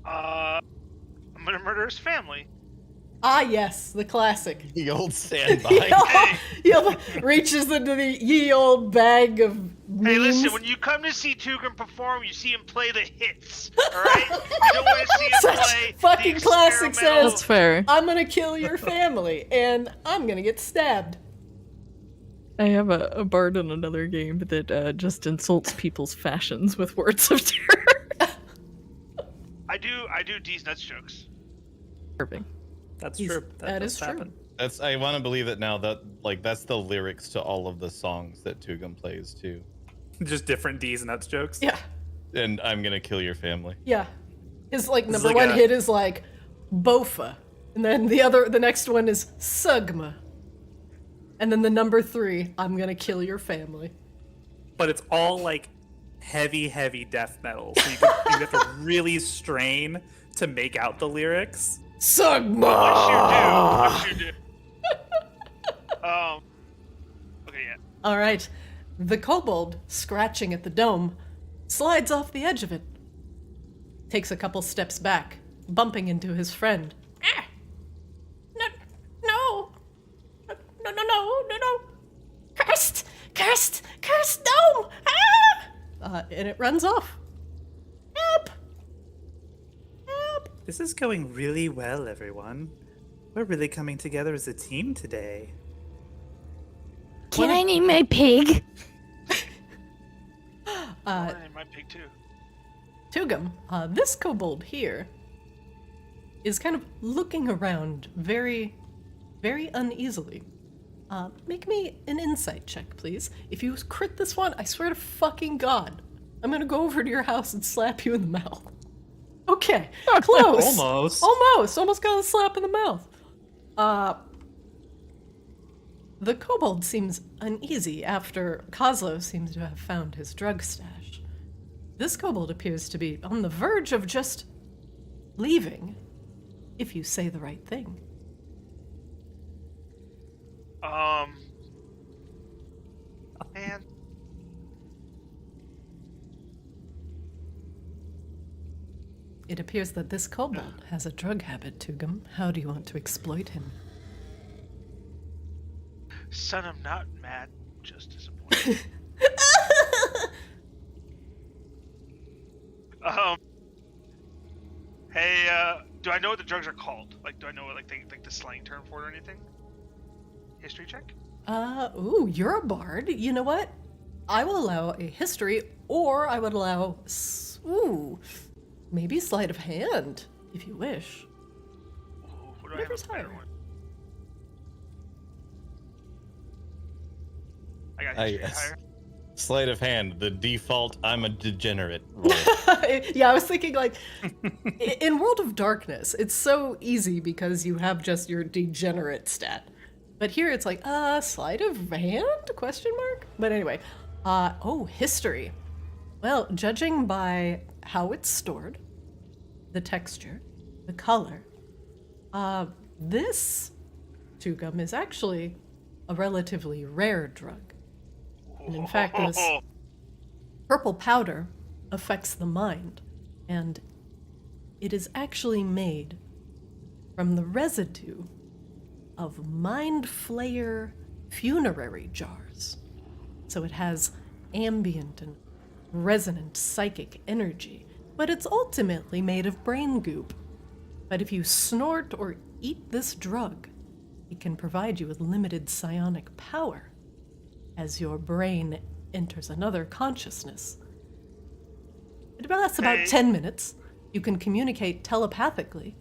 I'm gonna murder his family. Ah, yes, the classic. The old standby. He reaches into the ye old bag of memes. Hey, listen, when you come to see Tugum perform, you see him play the hits, alright? You don't want to see him Such play fucking the classic experimental- That's fair. I'm gonna kill your family, and I'm gonna get stabbed. I have a bard in another game that just insults people's fashions with words of terror. I do D's nuts jokes. Perfect. That's He's- true. that does is true. happen. I want to believe it now that that's the lyrics to all of the songs that Tugum plays too. Just different D's nuts jokes. Yeah, And I'm gonna kill your family. yeah. His number like one a- hit is Bofa, and then the next one is Sugma, and then the number 3, I'm gonna kill your family. But it's all heavy death metal. So you have to really strain to make out the lyrics. Sugma. What you do? Okay, yeah. All right. The kobold, scratching at the dome, slides off the edge of it. Takes a couple steps back, bumping into his friend. Ah! No! No! Cursed dome! Ah! And it runs off. Help! This is going really well, everyone. We're really coming together as a team today. Can I name my pig? I named my pig too. Tugum, this kobold here is kind of looking around very, very uneasily. Make me an insight check, please. If you crit this one, I swear to fucking God, I'm gonna go over to your house and slap you in the mouth. Okay, close. Almost got a slap in the mouth. The kobold seems uneasy after Kozlo seems to have found his drug stash. This kobold appears to be on the verge of just leaving, if you say the right thing. Man. It appears that this kobold has a drug habit, Tugum. How do you want to exploit him? Son, I'm not mad, just disappointed. Hey, do I know what the drugs are called? Like, do I know what, like the slang term for it or anything? History check? Ooh, you're a bard. You know what? I will allow a history, or I would allow, maybe sleight of hand, if you wish. Ooh, what do Whatever's I have a better higher. one? I got Ah, history yes. higher. Sleight of hand, the default, I'm a degenerate. roll. Yeah, I was thinking like, in World of Darkness, it's so easy because you have just your degenerate stat. But here it's like, sleight of hand? Question mark? But anyway, history. Well, judging by how it's stored, the texture, the color, this Tugum is actually a relatively rare drug. And in fact, this purple powder affects the mind, and it is actually made from the residue of mind flayer funerary jars. So it has ambient and resonant psychic energy, but it's ultimately made of brain goop. But if you snort or eat this drug, it can provide you with limited psionic power as your brain enters another consciousness. It lasts about 10 minutes. You can communicate telepathically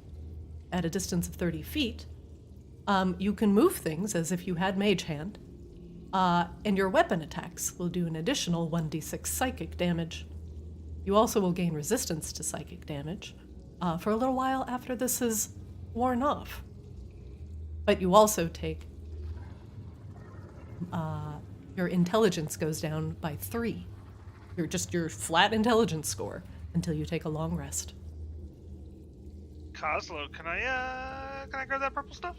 at a distance of 30 feet. You can move things as if you had Mage Hand. And your weapon attacks will do an additional 1d6 psychic damage. You also will gain resistance to psychic damage for a little while after this is worn off. But you also take... your intelligence goes down by 3. Your flat intelligence score until you take a long rest. Kozlo, can I grab that purple stuff?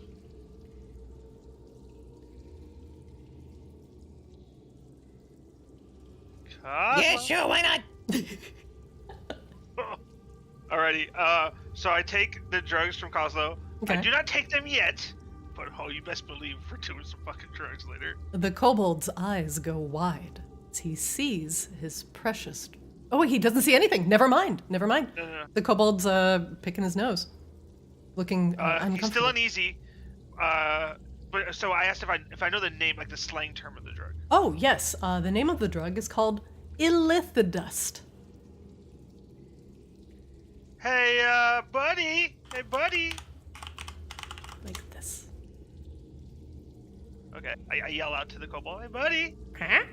Kozlo? Yeah, sure, why not? Alrighty, so I take the drugs from Kozlo. I Okay. do not take them yet, but you best believe we're doing some fucking drugs later. The kobold's eyes go wide as he sees his precious... Oh, he doesn't see anything. Never mind. No. The kobold's picking his nose, looking He's uncomfortable. still uneasy. But so I asked if I know the name, like the slang term of the drug. Oh, yes. The name of the drug is called illithidust. Hey, buddy! Hey, buddy! Like this. Okay, I yell out to the kobold. Hey, buddy! Huh?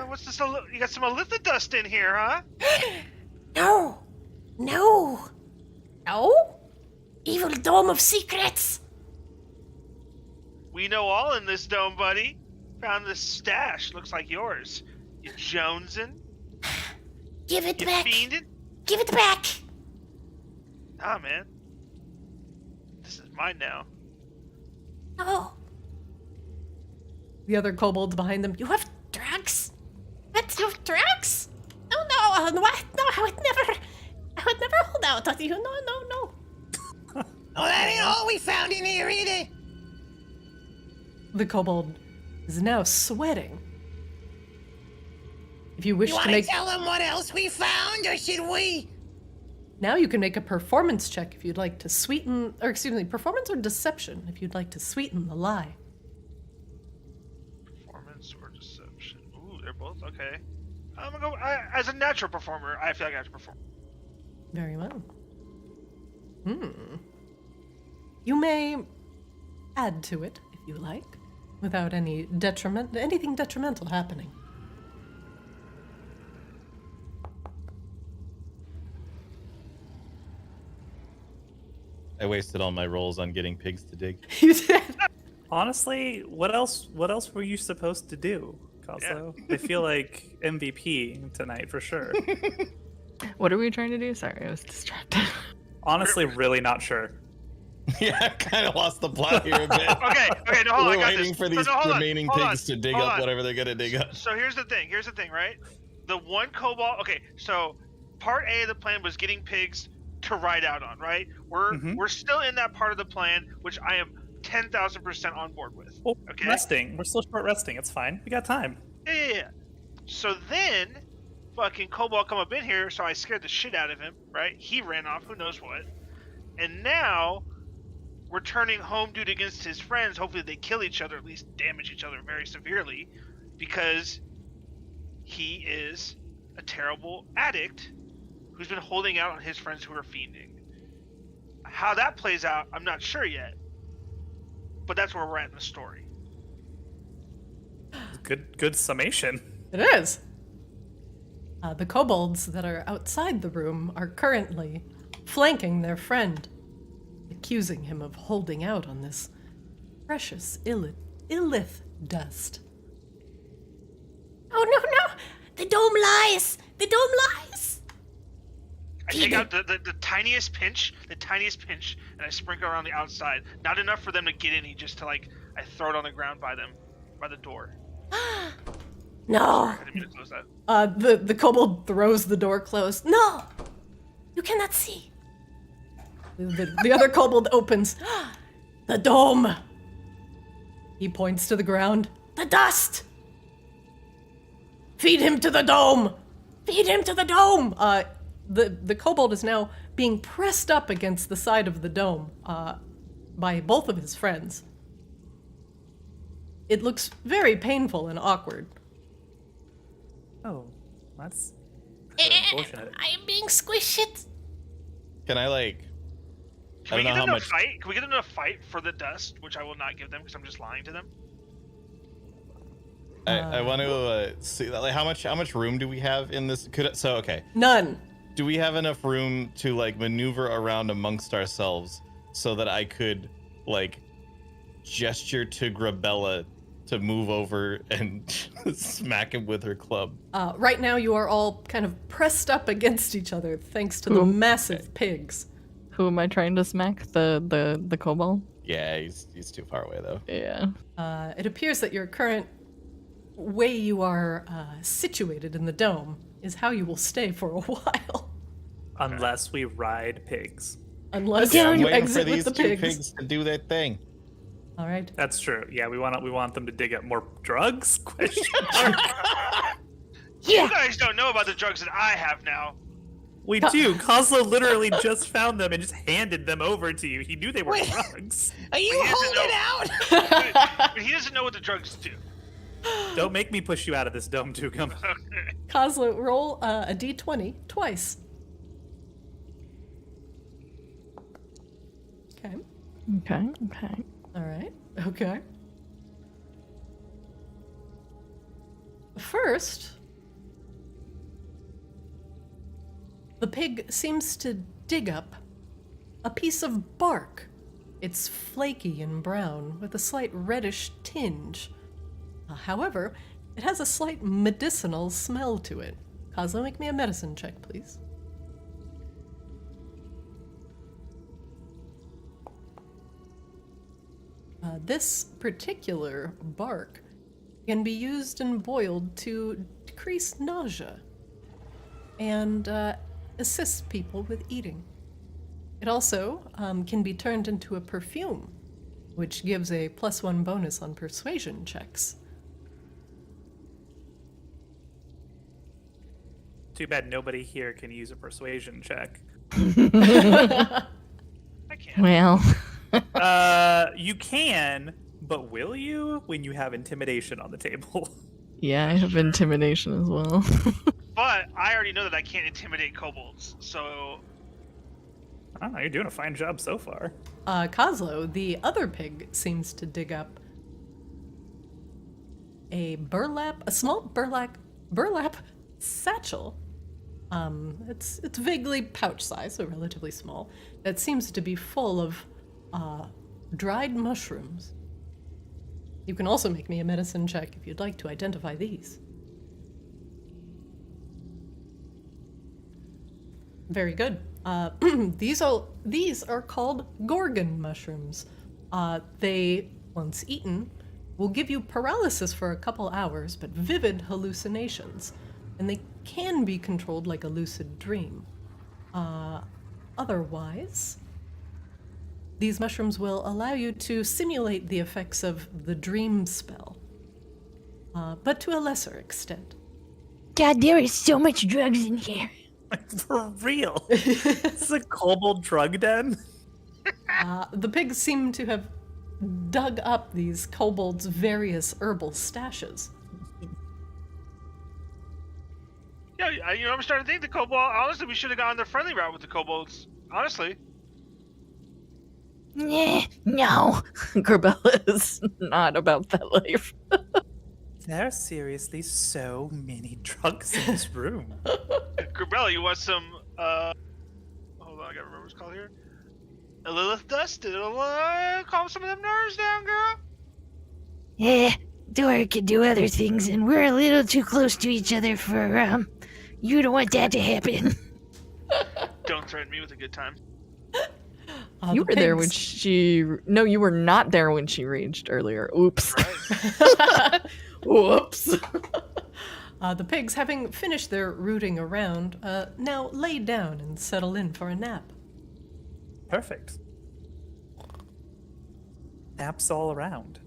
What's this? You got some illithidust in here, huh? No! No! Evil dome of secrets! We know all in this dome, buddy. Found this stash. Looks like yours. You jonesing? Give it You back! fiending? Give it back! Nah, man. This is mine now. No. The other kobolds behind them. You have drugs? What? You have drugs? Oh no! What? No, I would never hold out on you. No. Oh, that ain't all we found in here either. The kobold is now sweating. If you wish You to want to make, tell them what else we found, or should we? now you can make a performance check if you'd like to sweeten, or excuse me, performance or deception if you'd like to sweeten the lie. Performance or deception? Ooh, they're both okay. I'm gonna go as a natural performer. I feel like I have to perform. Very well. You may add to it if you like, without anything detrimental happening. I wasted all my rolls on getting pigs to dig. You did. Honestly, what else were you supposed to do, Cosmo? I feel like MVP tonight for sure. What are we trying to do? Sorry, I was distracted. Honestly, really not sure. Yeah, I kind of lost the plot here a bit. Okay, no, hold on, We're I got waiting this. for these hold on, remaining hold pigs on, to dig hold up on. whatever they're gonna dig up. So here's the thing, right? The one kobold. Okay, so part A of the plan was getting pigs to ride out on, right? We're still in that part of the plan, which I am 10,000% on board with. Well, Okay. resting. We're still short resting. It's fine. We got time. Yeah. So then, fucking kobold come up in here, so I scared the shit out of him, right? He ran off, who knows what. And now we're turning home dude against his friends. Hopefully they kill each other, at least damage each other very severely, because he is a terrible addict who's been holding out on his friends who are fiending. How that plays out, I'm not sure yet, but that's where we're at in the story. Good summation. It is. The kobolds that are outside the room are currently flanking their friend, accusing him of holding out on this precious illith dust. Oh no! The dome lies! The dome lies! I take out the tiniest pinch, and I sprinkle around the outside. Not enough for them to get any, just to I throw it on the ground by the door. No! I didn't mean to close that. The kobold throws the door closed. No! You cannot see. The other kobold opens. The dome! He points to the ground. The dust! Feed him to the dome! Feed him to the dome! The kobold is now being pressed up against the side of the dome by both of his friends. It looks very painful and awkward. Oh, that's unfortunate. I am being squished. Can I Can we don't know get how them to much. fight? Can we get them to fight for the dust, which I will not give them because I'm just lying to them? I want to see how much room do we have in this? Okay. None. Do we have enough room to maneuver around amongst ourselves so that I could gesture to Grebella to move over and smack him with her club? Right now you are all kind of pressed up against each other thanks to the massive pigs. Who am I trying to smack? The kobold? Yeah, he's too far away though. Yeah. It appears that your current way you are situated in the dome is how you will stay for a while. Unless we ride pigs. Unless I'm you waiting for exit these with the two pigs. pigs to do their thing. All right. That's true. Yeah, we want them to dig up more drugs? Question mark. You guys don't know about the drugs that I have now. We do. Kozlo literally just found them and just handed them over to you. He knew they were Wait. drugs. Are you He doesn't holding know. out? But he doesn't know what the drugs do. Don't make me push you out of this dome, Tukum. Kozlo, roll a d20 twice. Okay. Okay. All right. Okay. First, the pig seems to dig up a piece of bark. It's flaky and brown with a slight reddish tinge. However, it has a slight medicinal smell to it. Kozlo, make me a medicine check, please. This particular bark can be used and boiled to decrease nausea and assist people with eating. It also can be turned into a perfume, which gives a +1 bonus on persuasion checks. Too bad nobody here can use a persuasion check. I can't. Well, You can, but will you when you have intimidation on the table? yeah, I have intimidation as well. But I already know that I can't intimidate kobolds, so I don't know, you're doing a fine job so far. Kozlo, the other pig, seems to dig up a small burlap satchel. It's vaguely pouch size, so relatively small. That seems to be full of dried mushrooms. You can also make me a medicine check if you'd like to identify these. Very good. These are called gorgon mushrooms. They, once eaten, will give you paralysis for a couple hours, but vivid hallucinations, and they can be controlled like a lucid dream. Otherwise, these mushrooms will allow you to simulate the effects of the dream spell, but to a lesser extent. God, there is so much drugs in here. For real. This is a kobold drug den? The pigs seem to have dug up these kobolds' various herbal stashes. yeah, I'm starting to think the kobold. Honestly, we should have gone the friendly route with the kobolds. Honestly, No. Grebella is not about that life. There are seriously so many drugs in this room. Grebella, you want some? Hold on, I gotta remember what it's called here. A Lilith dust. It'll calm some of them nerves down, girl. Dora could do other things, and we're a little too close to each other for, you don't want that to happen. Don't threaten me with a good time. You The were there when pigs- she. No, you were not there when she raged earlier. Oops. Right. Whoops. The pigs, having finished their rooting around, now lay down and settle in for a nap. Perfect. Naps all around.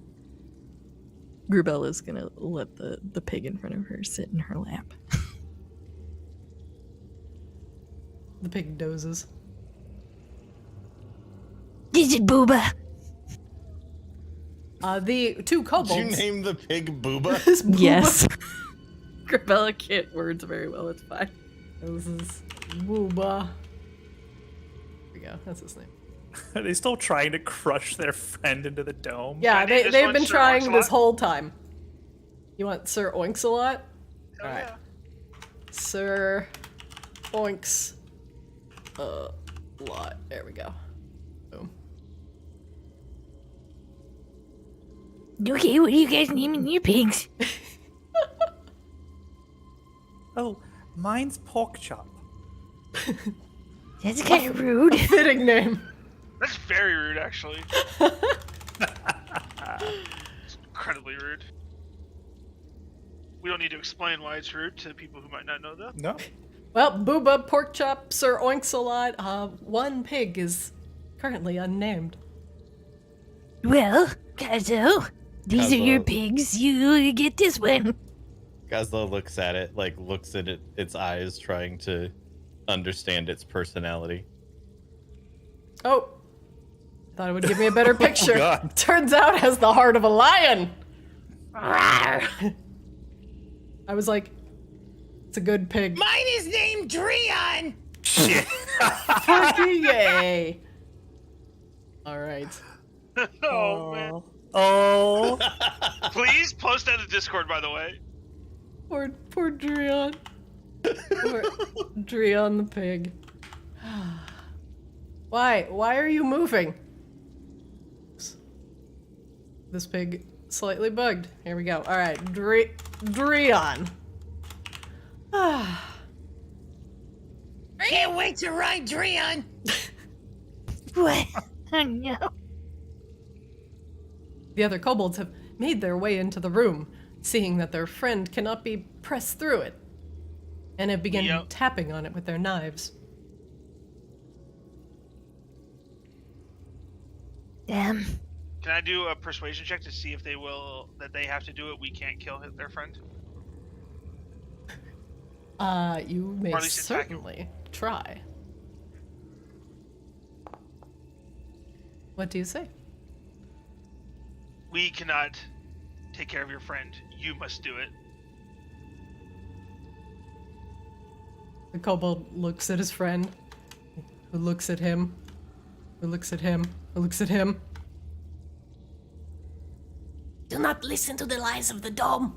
Grebella's gonna let the pig in front of her sit in her lap. The pig dozes. Is it Booba? The two kobolds. Did you name the pig Booba? This Booba- Yes. Grebella can't words very well, it's fine. This is Booba. There we go. That's his name. Are they still trying to crush their friend into the dome? Yeah, I need this they've one, been Sir trying Oinks-a-Lot. this whole time. You want Sir Oinks-a-Lot? Oh, Alright. yeah. Sir Oinks lot. There we go. Boom. Okay, what are you guys naming your pigs? Oh, mine's pork chop. That's kind of rude. Fitting name. That's very rude, actually. It's incredibly rude. We don't need to explain why it's rude to people who might not know that. No. Well, Booba, Pork Chop, Sir Oinks-a-Lot, one pig is currently unnamed. Well, Kazo, these are your Kazo. pigs. You get this one. Gazla looks at it, looks at its eyes, trying to understand its personality. Oh, thought it would give me a better picture. God. Turns out it has the heart of a lion. Rawr. I was like, it's a good pig. Mine is named Dreon. Shit. Fucking yay. All right. Oh, man. Oh. Please post that in Discord, by the way. Poor Dreon. Poor Dreon the pig. Why are you moving? This pig slightly bugged. Here we go. All right, Dreon. Can't wait to ride Dreon. What? Oh no. The other kobolds have made their way into the room, seeing that their friend cannot be pressed through it, and have begun Yep. tapping on it with their knives. Can I do a persuasion check to see if they have to do it? We can't kill their friend. You may Or at least attack him. certainly try. What do you say? We cannot take care of your friend. You must do it. The kobold looks at his friend, who looks at him, who looks at him, who looks at him. Do not listen to the lies of the dome.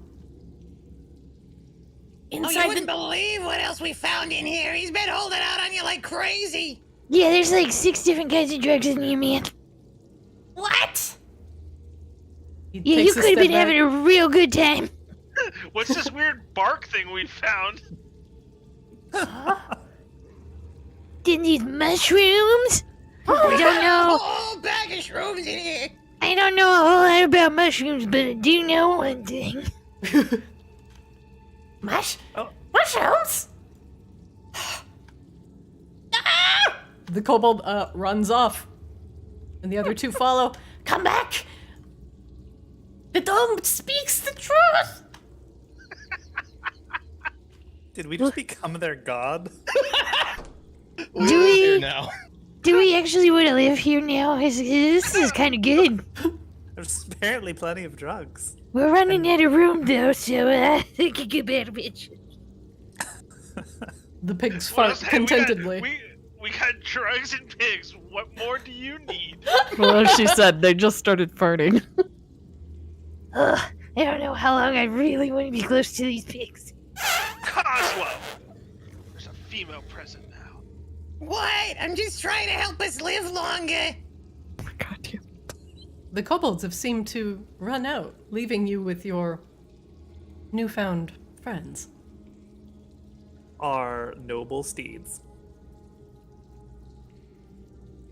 Oh, you Inside wouldn't the... believe what else we found in here. He's been holding out on you like crazy. Yeah, there's like 6 different kinds of drugs in here, man. What? He Yeah, you takes a could have step been back. having a real good time. What's this weird bark thing we found? Did these mushrooms? I don't A know. whole bag of shrooms in here. I don't know a whole lot about mushrooms, but I do know one thing. Mushrooms? The kobold runs off, and the other two follow. Come back! The dome speaks the truth! Did we just become their god? We Do live we- here now. Do we actually want to live here now? This is kind of good. There's apparently plenty of drugs. We're running out of room, though, so I think it could be a bitch. The pigs What fart else? Hey, contentedly. We got drugs and pigs. What more do you need? Well, as she said, they just started farting. Ugh, I don't know how long I really want to be close to these pigs. Cosmo! There's a female present now. What? I'm just trying to help us live longer. God damn. The kobolds have seemed to run out, leaving you with your newfound friends. Our noble steeds.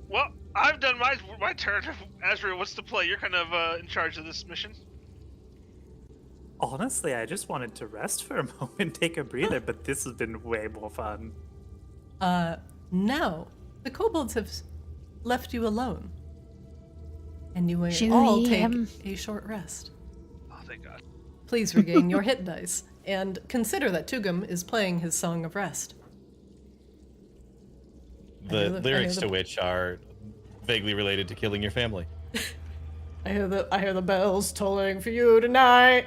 Well, I've done my turn. Azrael, what's the play? You're kind of in charge of this mission. Honestly, I just wanted to rest for a moment, take a breather, but this has been way more fun. Now, the kobolds have left you alone. And you may Should all we, take a short rest. Oh, thank God. Please regain your hit dice, and consider that Tugum is playing his Song of Rest. I The hear lyrics the- to which are vaguely related to killing your family. I hear the bells tolling for you tonight.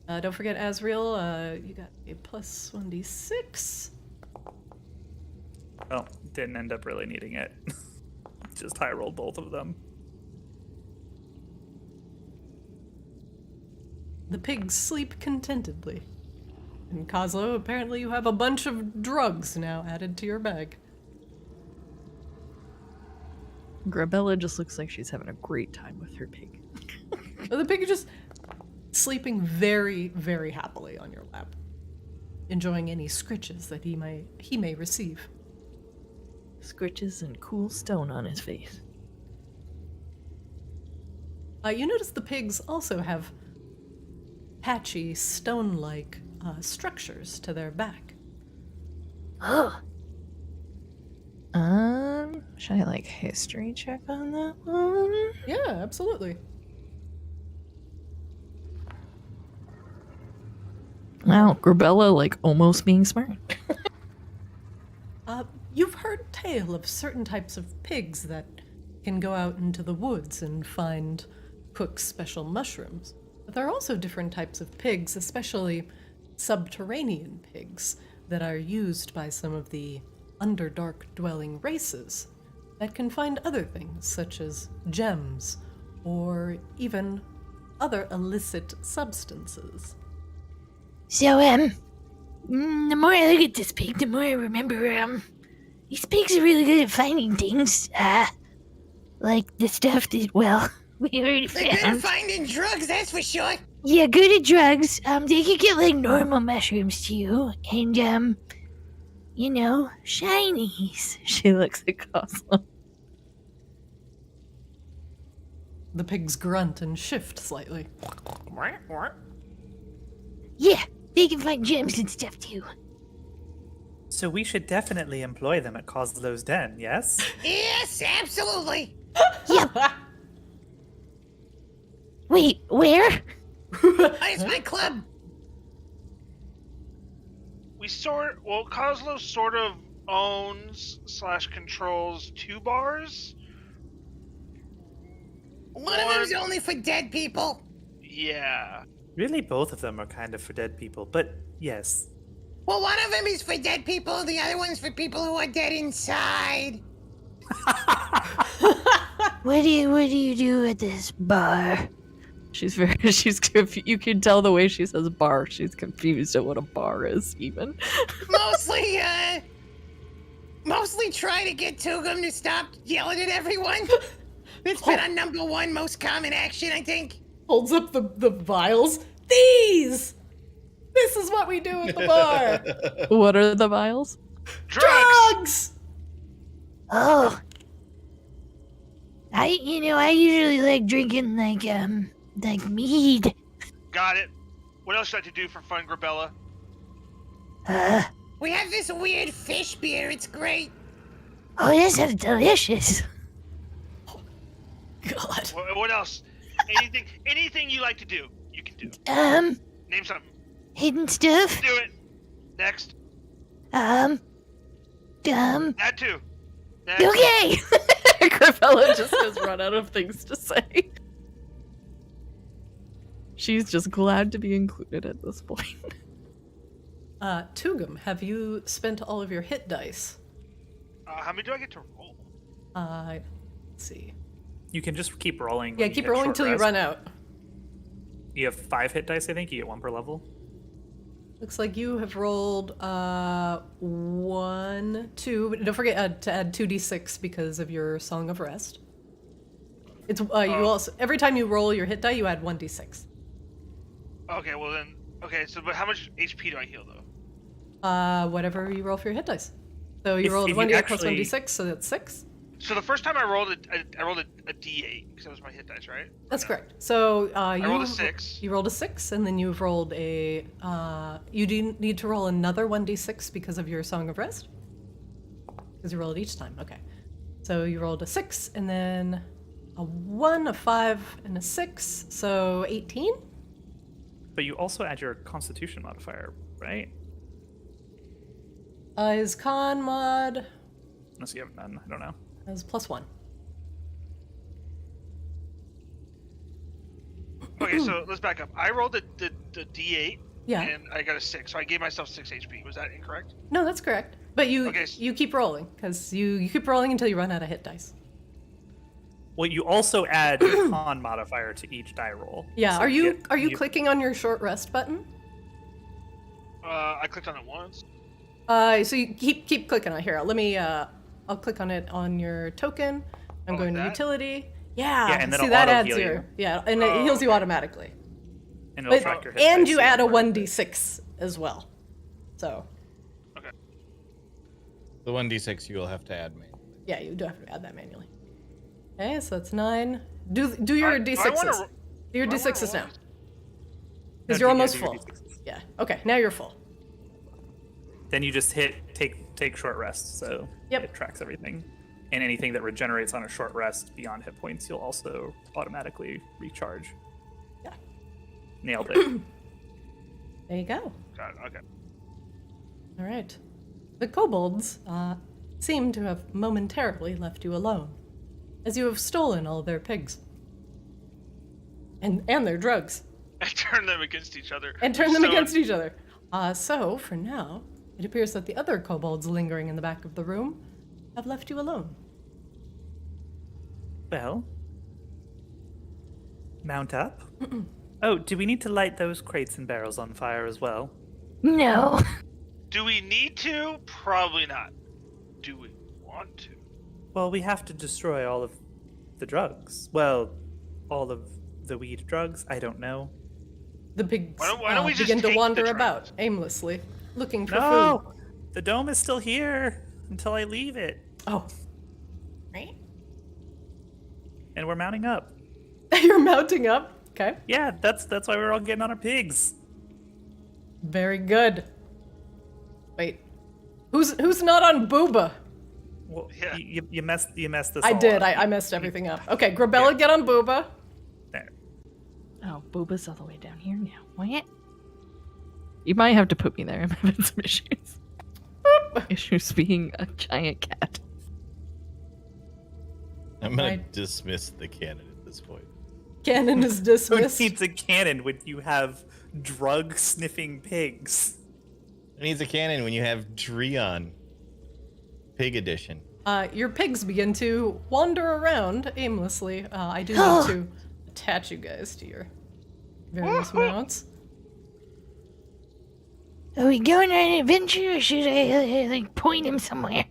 Don't forget, Azrael, you got a plus 1d6. Oh, didn't end up really needing it. Just high rolled both of them. The pigs sleep contentedly. And Kozlo, apparently you have a bunch of drugs now added to your bag. Grebella just looks like she's having a great time with her pig. The pig is just sleeping very, very happily on your lap, enjoying any scritches that he may receive. Scritches and cool stone on his face. You notice the pigs also have patchy, stone-like structures to their back. Oh, Should I history check on that one? Yeah, absolutely. Wow, Grebella almost being smart. You've heard tale of certain types of pigs that can go out into the woods and find cook special mushrooms. But there are also different types of pigs, especially subterranean pigs, that are used by some of the underdark dwelling races that can find other things, such as gems or even other illicit substances. so, the more I look at this pig, the more I remember, these pigs are really good at finding things, like the stuff that, well, we already They're good at found. finding drugs, that's for sure. Yeah, good at drugs. They can get, normal mushrooms, too, and, shinies. She looks at Cosmo. The pigs grunt and shift slightly. Yeah, they can find gems and stuff too. So we should definitely employ them at Coslow's Den, yes? Yes, absolutely. Yep. Wait, where? It's my club. Coslo sort of owns / controls 2 bars. One of them's only for dead people. Yeah. Really, both of them are kind of for dead people, but yes. Well, one of them is for dead people, the other one's for people who are dead inside. What do you do at this bar? She's you can tell the way she says bar. She's confused at what a bar is, even. Mostly try to get Tugum to stop yelling at everyone. It's been our #1 most common action, I think. Holds up the vials. These! This is what we do at the bar. What are the vials? Drugs! Oh. I usually like drinking like mead. Got it. What else should I do for fun, Grebella? We have this weird fish beer, it's great. Oh, that sounds delicious. God. What else? Anything you like to do, you can do. Name something. Hidden stuff. Do it. Next. That too. Next. Okay. Grebella just has run out of things to say. She's just glad to be included at this point. Tugum, have you spent all of your hit dice? How many do I get to roll? Let's see. You can just keep rolling. Yeah, when you keep hit rolling short till you rest. run out. You have 5 hit dice, I think. You get 1 per level. Looks like you have rolled 1, 2. But don't forget to add 2d6 because of your Song of Rest. It's you also every time you roll your hit die, you add 1d6. Okay, well then. Okay, so but how much HP do I heal though? Whatever you roll for your hit dice. So you If- rolled if you 1d8 plus actually- 1d6, so that's 6. So the first time I rolled a D8 because that was my hit dice, right? That's correct. So you rolled a 6. You rolled a 6, and then you've rolled a. You do need to roll another 1d6 because of your Song of Rest. Because you roll it each time. Okay. So you rolled a 6, and then a 1, a 5, and a 6. So 18. But you also add your Constitution modifier, right? Is con mod Unless you have none, I don't know. as +1. Okay, so let's back up. I rolled the D8. Yeah. And I got a 6, so I gave myself 6 HP. Was that incorrect? No, that's correct. But you Okay. you keep rolling because you keep rolling until you run out of hit dice. Well, you also add a con modifier to each die roll. Yeah. So Are you get- are you clicking on your short rest button? I clicked on it once. So you keep clicking on it. Here. Let me. I'll click on it on your token. I'm Oh, going like to that? utility. Yeah. Yeah, and then see it'll that auto adds heal your you. yeah, and it heals you automatically. And it'll But, track your hit and dice, you so add a don't worry about it. 1d6 as well. So The 1d6 you will have to add me. yeah, you do have to add that manually. Okay, so that's 9. Do your I- do I d6s. wanna ro- Do your do I wanna d6s now. roll? Because No, you're do- yeah, almost do your full. D6s. Yeah. Okay, now you're full. Then you just take short rest, so Yep. it tracks everything. And anything that regenerates on a short rest beyond hit points, you'll also automatically recharge. Yeah. Nailed it. There you go. Got it, okay. All right. The kobolds seem to have momentarily left you alone, as you have stolen all their pigs. And their drugs. I turned them against each other. And turned them So- against each other. So, for now, it appears that the other kobolds lingering in the back of the room have left you alone. Well, mount up. Oh, do we need to light those crates and barrels on fire as well? No. Do we need to? Probably not. Do we want to? Well, we have to destroy all of the drugs. Well, all of the weed drugs. I don't know. The pigs Why don't we just begin to take wander the about drugs? aimlessly, looking for food. No, The dome is still here until I leave it. Oh, Right? And we're mounting up. you're mounting up. Okay, Yeah, that's why we're all getting on our pigs. very good. Wait, who's not on Booba? Well, Yeah. you messed this I all did. up. I messed everything up. Okay, Grebella, get on Booba. There. Oh, Booba's all the way down here now. What? You might have to put me there. I'm having some issues. Issues being a giant cat. I'm gonna Right. dismiss the cannon at this point. Cannon is Who dismissed. needs a cannon when you have drug-sniffing pigs? Who needs a cannon when you have Dreon? Pig edition. Your pigs begin to wander around aimlessly. I do need to attach you guys to your various mounts. Are we going on an adventure or should I, like, point him somewhere?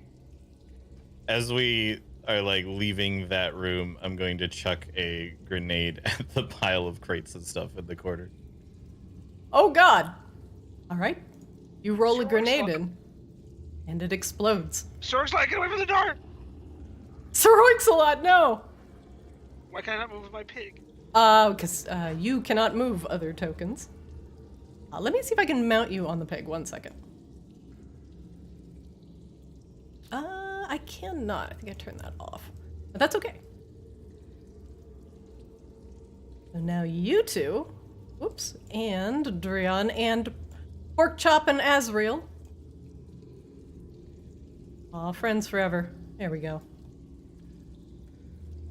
As we are like leaving that room, I'm going to chuck a grenade at the pile of crates and stuff in the corner. Oh God! All right, you roll a Sure, grenade fuck. in, and it explodes. Sorg's like, get away from the door! Sir Oixalot, no! Why can I not move with my pig? Because you cannot move other tokens. Let me see if I can mount you on the pig. 1 second. I cannot. I think I turned that off. But that's okay. So now you two, whoops, and Dreon and Porkchop and Azrael. Aw, friends forever. There we go.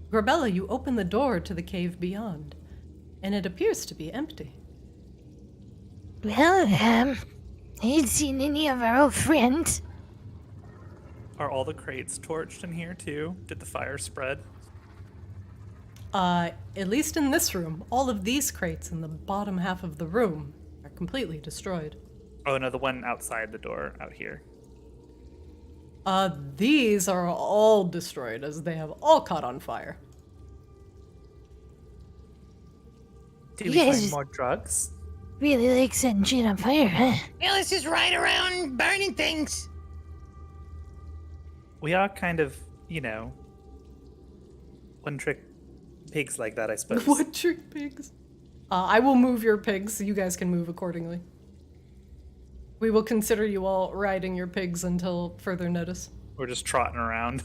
Grebella, you open the door to the cave beyond, and it appears to be empty. Well, I ain't seen any of our old friends. Are all the crates torched in here too? Did the fire spread? At least in this room, all of these crates in the bottom half of the room are completely destroyed. Oh no, the one outside the door out here. These are all destroyed as they have all caught on fire. Did You we guys- find more drugs? Really like setting shit on fire, huh? Alice is right around burning things. We are kind of, one-trick pigs like that, I suppose. What trick pigs? I will move your pigs so you guys can move accordingly. We will consider you all riding your pigs until further notice. We're just trotting around.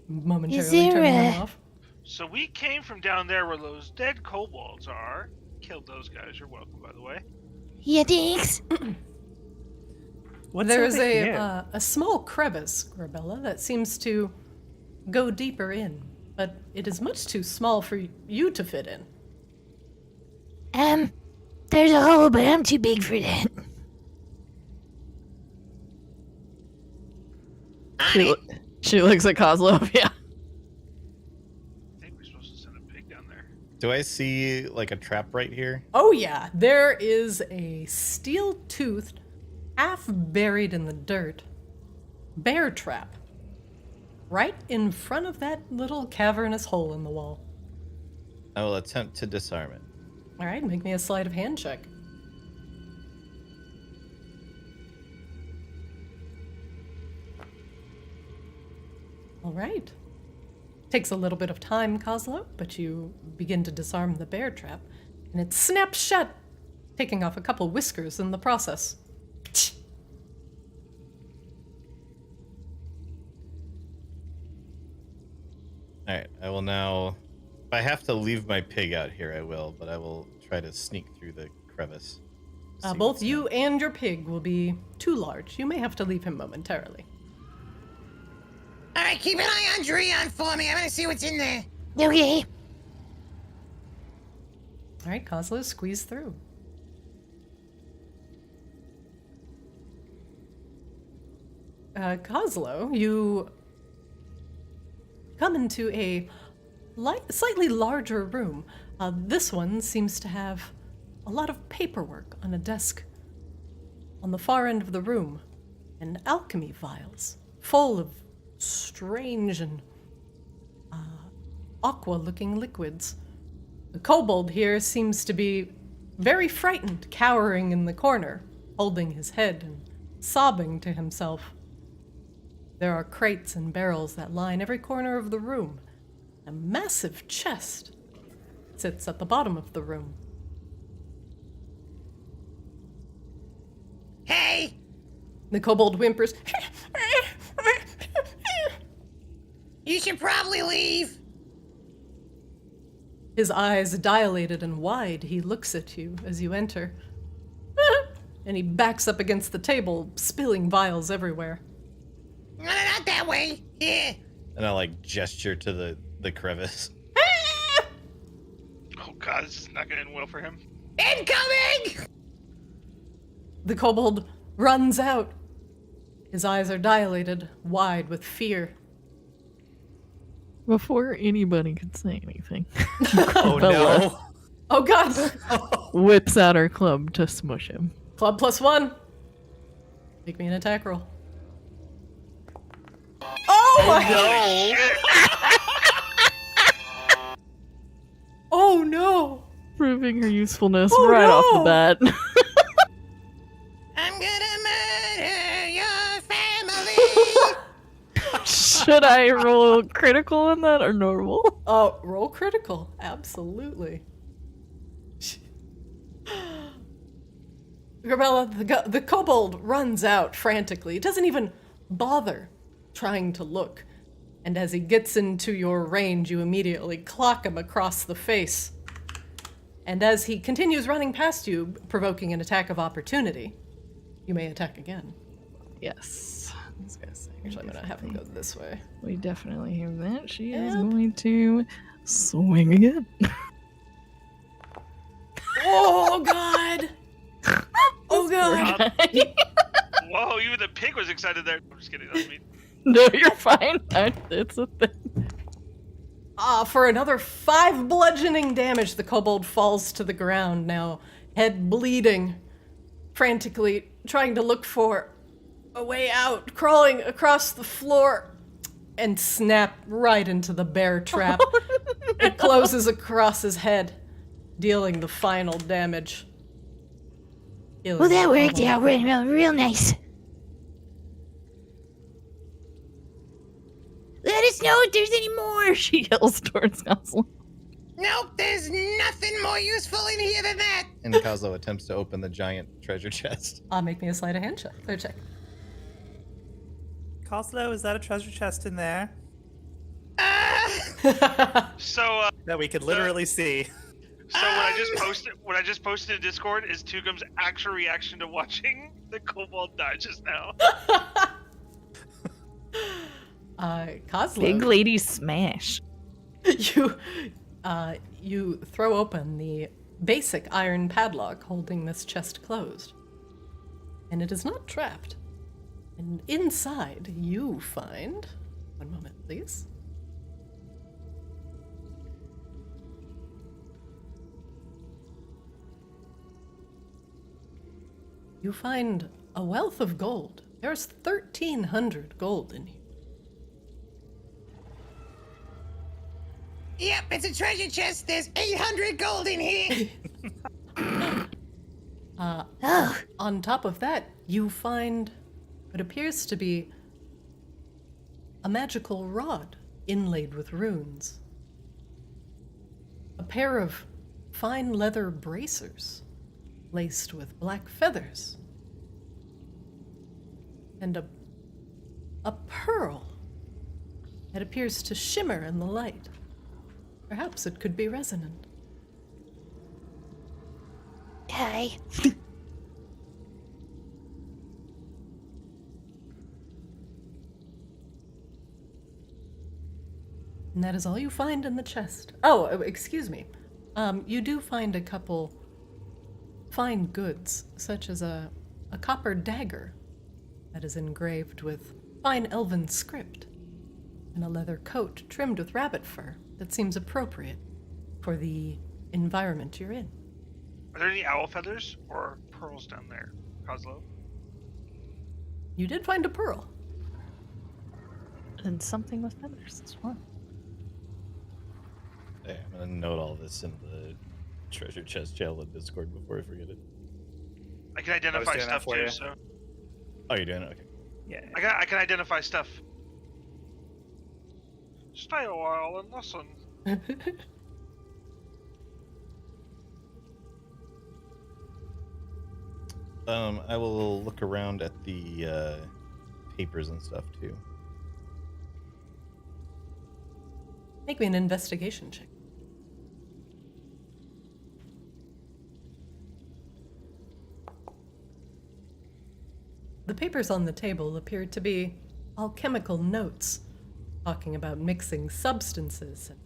Momentarily there turning them a- off. So we came from down there where those dead kobolds are. Killed those guys. You're welcome, by the way. Yeah, thanks. What's There is over here? a small crevice, Grebella, that seems to go deeper in, but it is much too small for you to fit in. There's a hole, but I'm too big for that. She looks at Kozlov, yeah. I think we're supposed to send a pig down there. Do I see like a trap right here? Oh yeah, there is a steel-toothed, half buried in the dirt, bear trap right in front of that little cavernous hole in the wall. I will attempt to disarm it. All right, make me a sleight of hand check. All right. Takes a little bit of time, Kozlo, but you begin to disarm the bear trap, and it snaps shut, taking off a couple whiskers in the process. Alright, I will now... If I have to leave my pig out here, I will, but I will try to sneak through the crevice. See Both what's you and your pig will be too large. You may have to leave him momentarily. All right, keep an eye on Dreon for me. I'm gonna see what's in there. Okay. All right, Kozlo, squeeze through. Kozlo, you come into a slightly larger room. This one seems to have a lot of paperwork on a desk on the far end of the room, and alchemy vials full of strange and aqua-looking liquids. The kobold here seems to be very frightened, cowering in the corner, holding his head and sobbing to himself. There are crates and barrels that line every corner of the room. A massive chest sits at the bottom of the room. Hey! The kobold whimpers. You should probably leave. His eyes dilated and wide, he looks at you as you enter. And he backs up against the table, spilling vials everywhere. No, not that way. Yeah. And I like gesture to the crevice. Oh god, this is not gonna end well for him. Incoming! The kobold runs out. His eyes are dilated, wide with fear. Before anybody could say anything, Oh Grebella no. Oh god! whips out her club to smush him. Club +1. Make me an attack roll. Oh my! Oh no! Proving her usefulness Oh, right off no! the bat. I'm gonna murder your family. Should I roll critical on that or normal? Oh, roll critical. Absolutely. Grebella, the kobold runs out frantically. Doesn't even bother trying to look. And as he gets into your range, you immediately clock him across the face. And as he continues running past you, provoking an attack of opportunity, you may attack again. Yes. I was gonna say, Actually, I'm gonna have him go this way. we definitely have that. She is Yep. going to swing again. Oh god! Oh god! Whoa, even the pig was excited there. I'm just kidding, that's me. No, you're fine. It's a thing. For another 5 bludgeoning damage, the kobold falls to the ground now, head bleeding, frantically trying to look for a way out, crawling across the floor, and snap right into the bear trap. It closes across his head, dealing the final damage. Killing Well, that the worked kobold. out real nice. Let us know if there's any more. She yells towards Gonzalo. Nope, there's nothing more useful in here than that. And Kazo attempts to open the giant treasure chest. Make me a sleight of hand check. Coslow, is that a treasure chest in there So, that we could literally see? so what I just posted in Discord is Tugum's actual reaction to watching the kobold die just now. Kozlo. Big lady smash. You throw open the basic iron padlock holding this chest closed. And it is not trapped. And inside you find... One moment, please. You find a wealth of gold. There's 1,300 gold in here. Yep, it's a treasure chest. There's 800 gold in here. On top of that, you find what appears to be a magical rod inlaid with runes. A pair of fine leather bracers laced with black feathers. And a pearl that appears to shimmer in the light. Perhaps it could be resonant. Hi. And that is all you find in the chest. Oh, excuse me. You do find a couple fine goods, such as a copper dagger that is engraved with fine elven script, and a leather coat trimmed with rabbit fur that seems appropriate for the environment you're in. Are there any owl feathers or pearls down there, Kozlo? You did find a pearl. And something with feathers as well. Okay, I'm gonna note all this in treasure chest channel in Discord before I forget it. I can identify doing that stuff for too, you. so Oh, you're doing it? Okay. Yeah. I can identify stuff. Stay a while and listen. I will look around at the papers and stuff too. Make me an investigation check. The papers on the table appear to be alchemical notes, talking about mixing substances and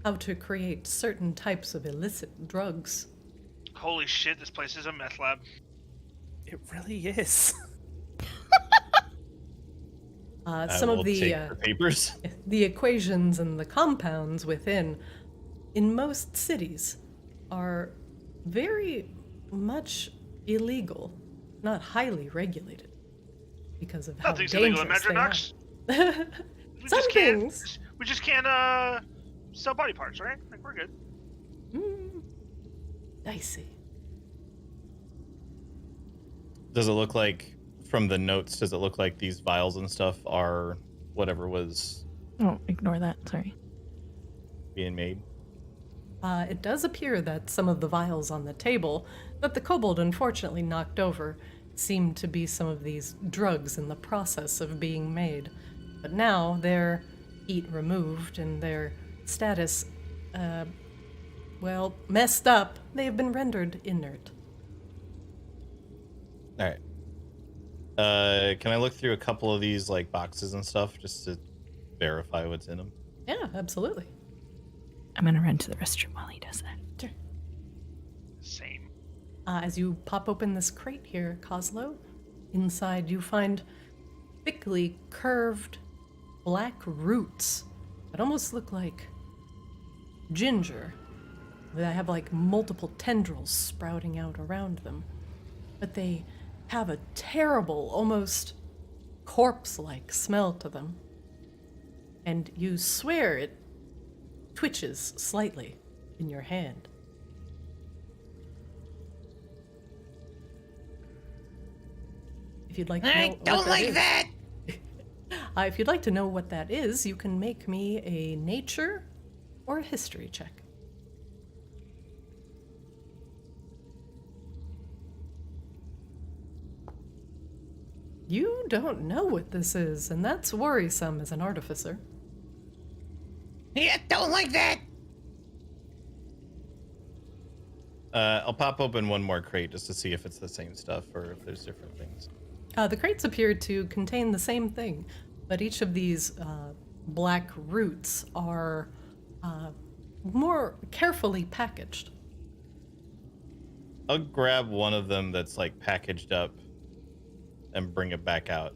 how to create certain types of illicit drugs. Holy shit, this place is a meth lab. It really is. Some will of the take the papers. the equations and the compounds within, in most cities, are very much illegal, not highly regulated, because of how Nothing's illegal in dangerous they are. Metrodux. Some things. We just can't sell body parts, right? Like we're good. Dicey. Does it look like, from the notes, does it look like these vials and stuff are whatever was Oh, ignore that. Sorry. being made? It does appear that some of the vials on the table that the kobold unfortunately knocked over seem to be some of these drugs in the process of being made. But now their heat removed and their status, messed up. They have been rendered inert. All right. Can I look through a couple of these like boxes and stuff just to verify what's in them? Yeah, absolutely. I'm gonna run to the restroom while he does that. Sure. Same. As you pop open this crate here, Coslow, inside you find thickly curved black roots that almost look like ginger. They have like multiple tendrils sprouting out around them. But they have a terrible, almost corpse-like smell to them. And you swear it twitches slightly in your hand. If you'd like to know I what don't like is. that. If you'd like to know what that is, you can make me a nature or a history check. You don't know what this is, and that's worrisome as an artificer. Yeah, don't like that. I'll pop open one more crate just to see if it's the same stuff or if there's different things. The crates appear to contain the same thing, but each of these black roots are more carefully packaged. I'll grab one of them that's like packaged up and bring it back out.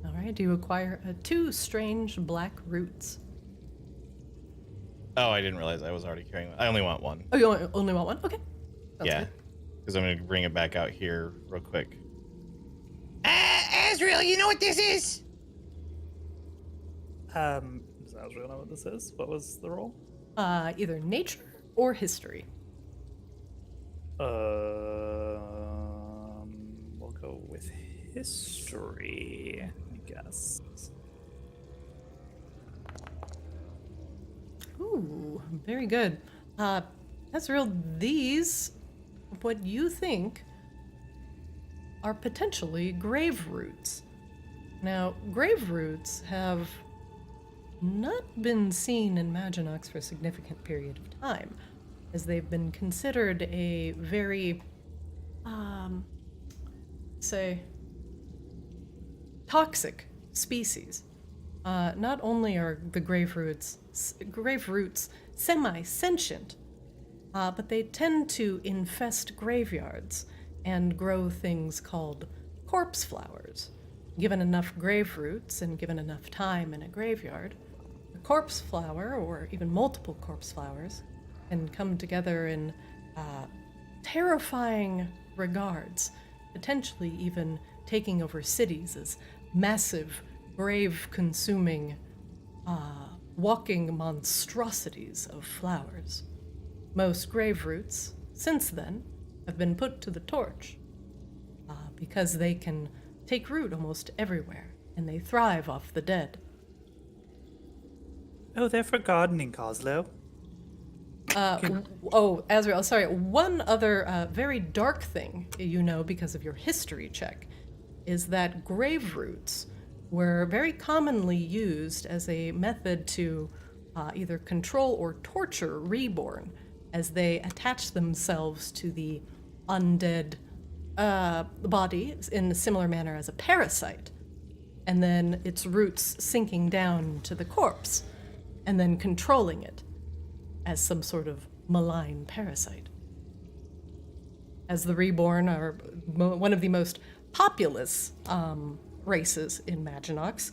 All right, you acquire two strange black roots. Oh, I didn't realize I was already carrying one. I only want one. Oh, you only want one? Okay. Sounds Yeah, good. because I'm going to bring it back out here real quick. Azrael, you know what this is? Does Azrael know what this is? What was the roll? Either nature or history. We'll go with history, I guess. Ooh, very good. Ezreal, these, what you think, are potentially grave roots. Now, grave roots have not been seen in Maginox for a significant period of time, as they've been considered a very, toxic species. Not only are the grave roots semi-sentient, but they tend to infest graveyards and grow things called corpse flowers. Given enough grave roots and given enough time in a graveyard, a corpse flower, or even multiple corpse flowers, can come together in terrifying regards, potentially even taking over cities as massive, grave-consuming, walking monstrosities of flowers. Most grave roots, since then, have been put to the torch because they can take root almost everywhere, and they thrive off the dead. Oh, they're for gardening, Coslow. Azrael, sorry. One other very dark thing you know because of your history check is that grave roots were very commonly used as a method to either control or torture Reborn as they attach themselves to the undead body in a similar manner as a parasite, and then its roots sinking down to the corpse, and then controlling it as some sort of malign parasite. As the Reborn are one of the most populous races in Maginox,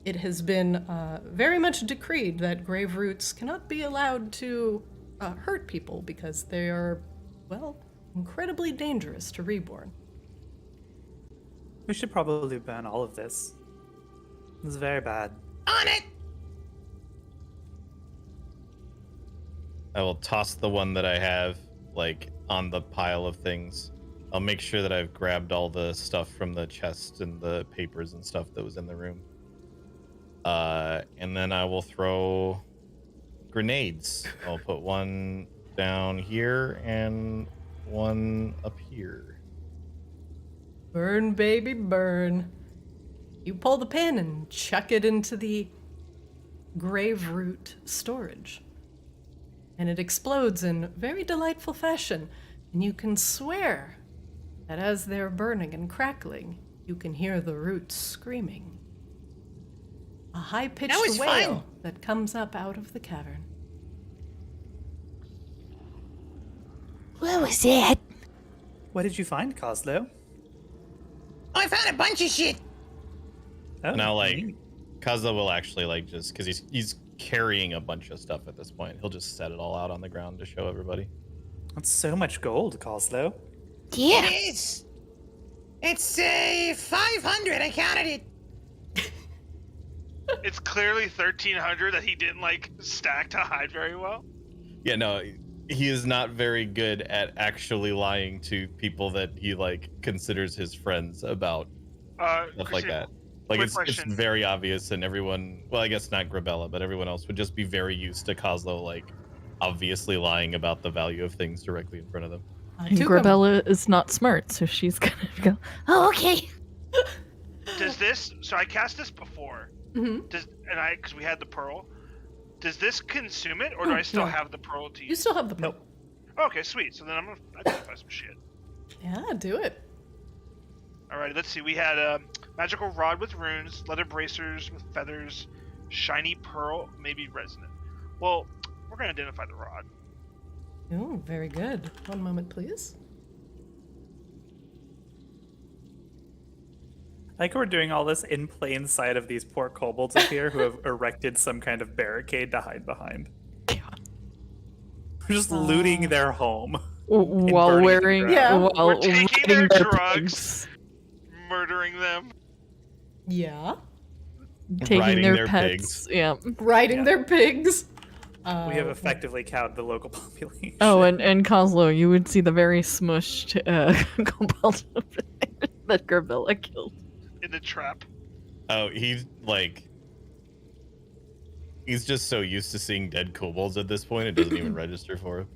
it has been very much decreed that grave roots cannot be allowed to hurt people because they are, well, incredibly dangerous to Reborn. We should probably ban all of this. This is very bad. On it! I will toss the one that I have, like, on the pile of things. I'll make sure that I've grabbed all the stuff from the chest and the papers and stuff that was in the room. And then I will throw grenades. I'll put one down here and one up here. Burn, baby, burn. You pull the pin and chuck it into the grave root storage. And it explodes in very delightful fashion, and you can swear that as they're burning and crackling, you can hear the roots screaming. A That high-pitched was wail fun. that comes up out of the cavern. What was that? What did you find, Coslow? Oh, I found a bunch of shit. Oh, Now, like, neat. Kaza will actually, like, just because he's carrying a bunch of stuff at this point, he'll just set it all out on the ground to show everybody. That's so much gold, Coslow. Yeah. It is. It's 500. I counted it. It's clearly 1,300 that he didn't like stack to hide very well. Yeah, no, he is not very good at actually lying to people that he, like, considers his friends about stuff like Christian, that. Like, quick it's question. very obvious, and everyone, well, I guess not Grebella, but everyone else would just be very used to Kozlo, like, obviously lying about the value of things directly in front of them. And Grebella is not smart, so she's gonna go, Oh, okay. Does this? So I cast this before. Mm-hmm. Because we had the pearl. Does this consume it, or do I still no. have the pearl to You use? still have the pearl. Okay, sweet. So then I'm gonna identify some shit. Yeah, do it. Alright, let's see. We had a magical rod with runes, leather bracers with feathers, shiny pearl, maybe resonant. Well, we're gonna identify the rod. Ooh, very good. One moment, please. Like we're doing all this in plain sight of these poor kobolds up here who have erected some kind of barricade to hide behind. We're just looting their home. while burning wearing, the ground. while We're taking riding their their drugs. pigs, Murdering them. Yeah. taking Riding their their pets. pigs. Yeah. Riding Yeah. their pigs. We have effectively cowed the local population. Oh, and Coslo, you would see the very smushed kobold over there that Grebella killed. In the trap. Oh, he's just so used to seeing dead kobolds at this point, it doesn't even register for him.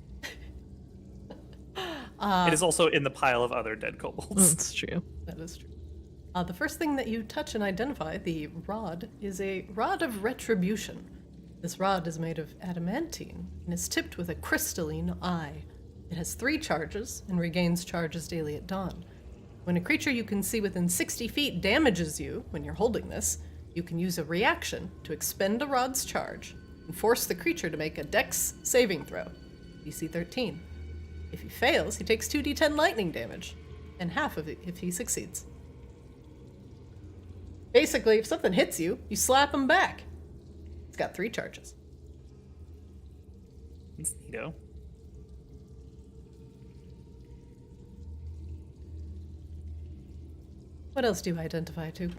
It is also in the pile of other dead kobolds. That's true. That is true. The first thing that you touch and identify, the rod, is a rod of retribution. This rod is made of adamantine and is tipped with a crystalline eye. It has 3 charges and regains charges daily at dawn. When a creature you can see within 60 feet damages you when you're holding this, you can use a reaction to expend a rod's charge and force the creature to make a dex saving throw, DC 13. If he fails, he takes 2d10 lightning damage, and half of it if he succeeds. Basically, if something hits you, you slap him back. It's got 3 charges. It's neato. What else do you identify to?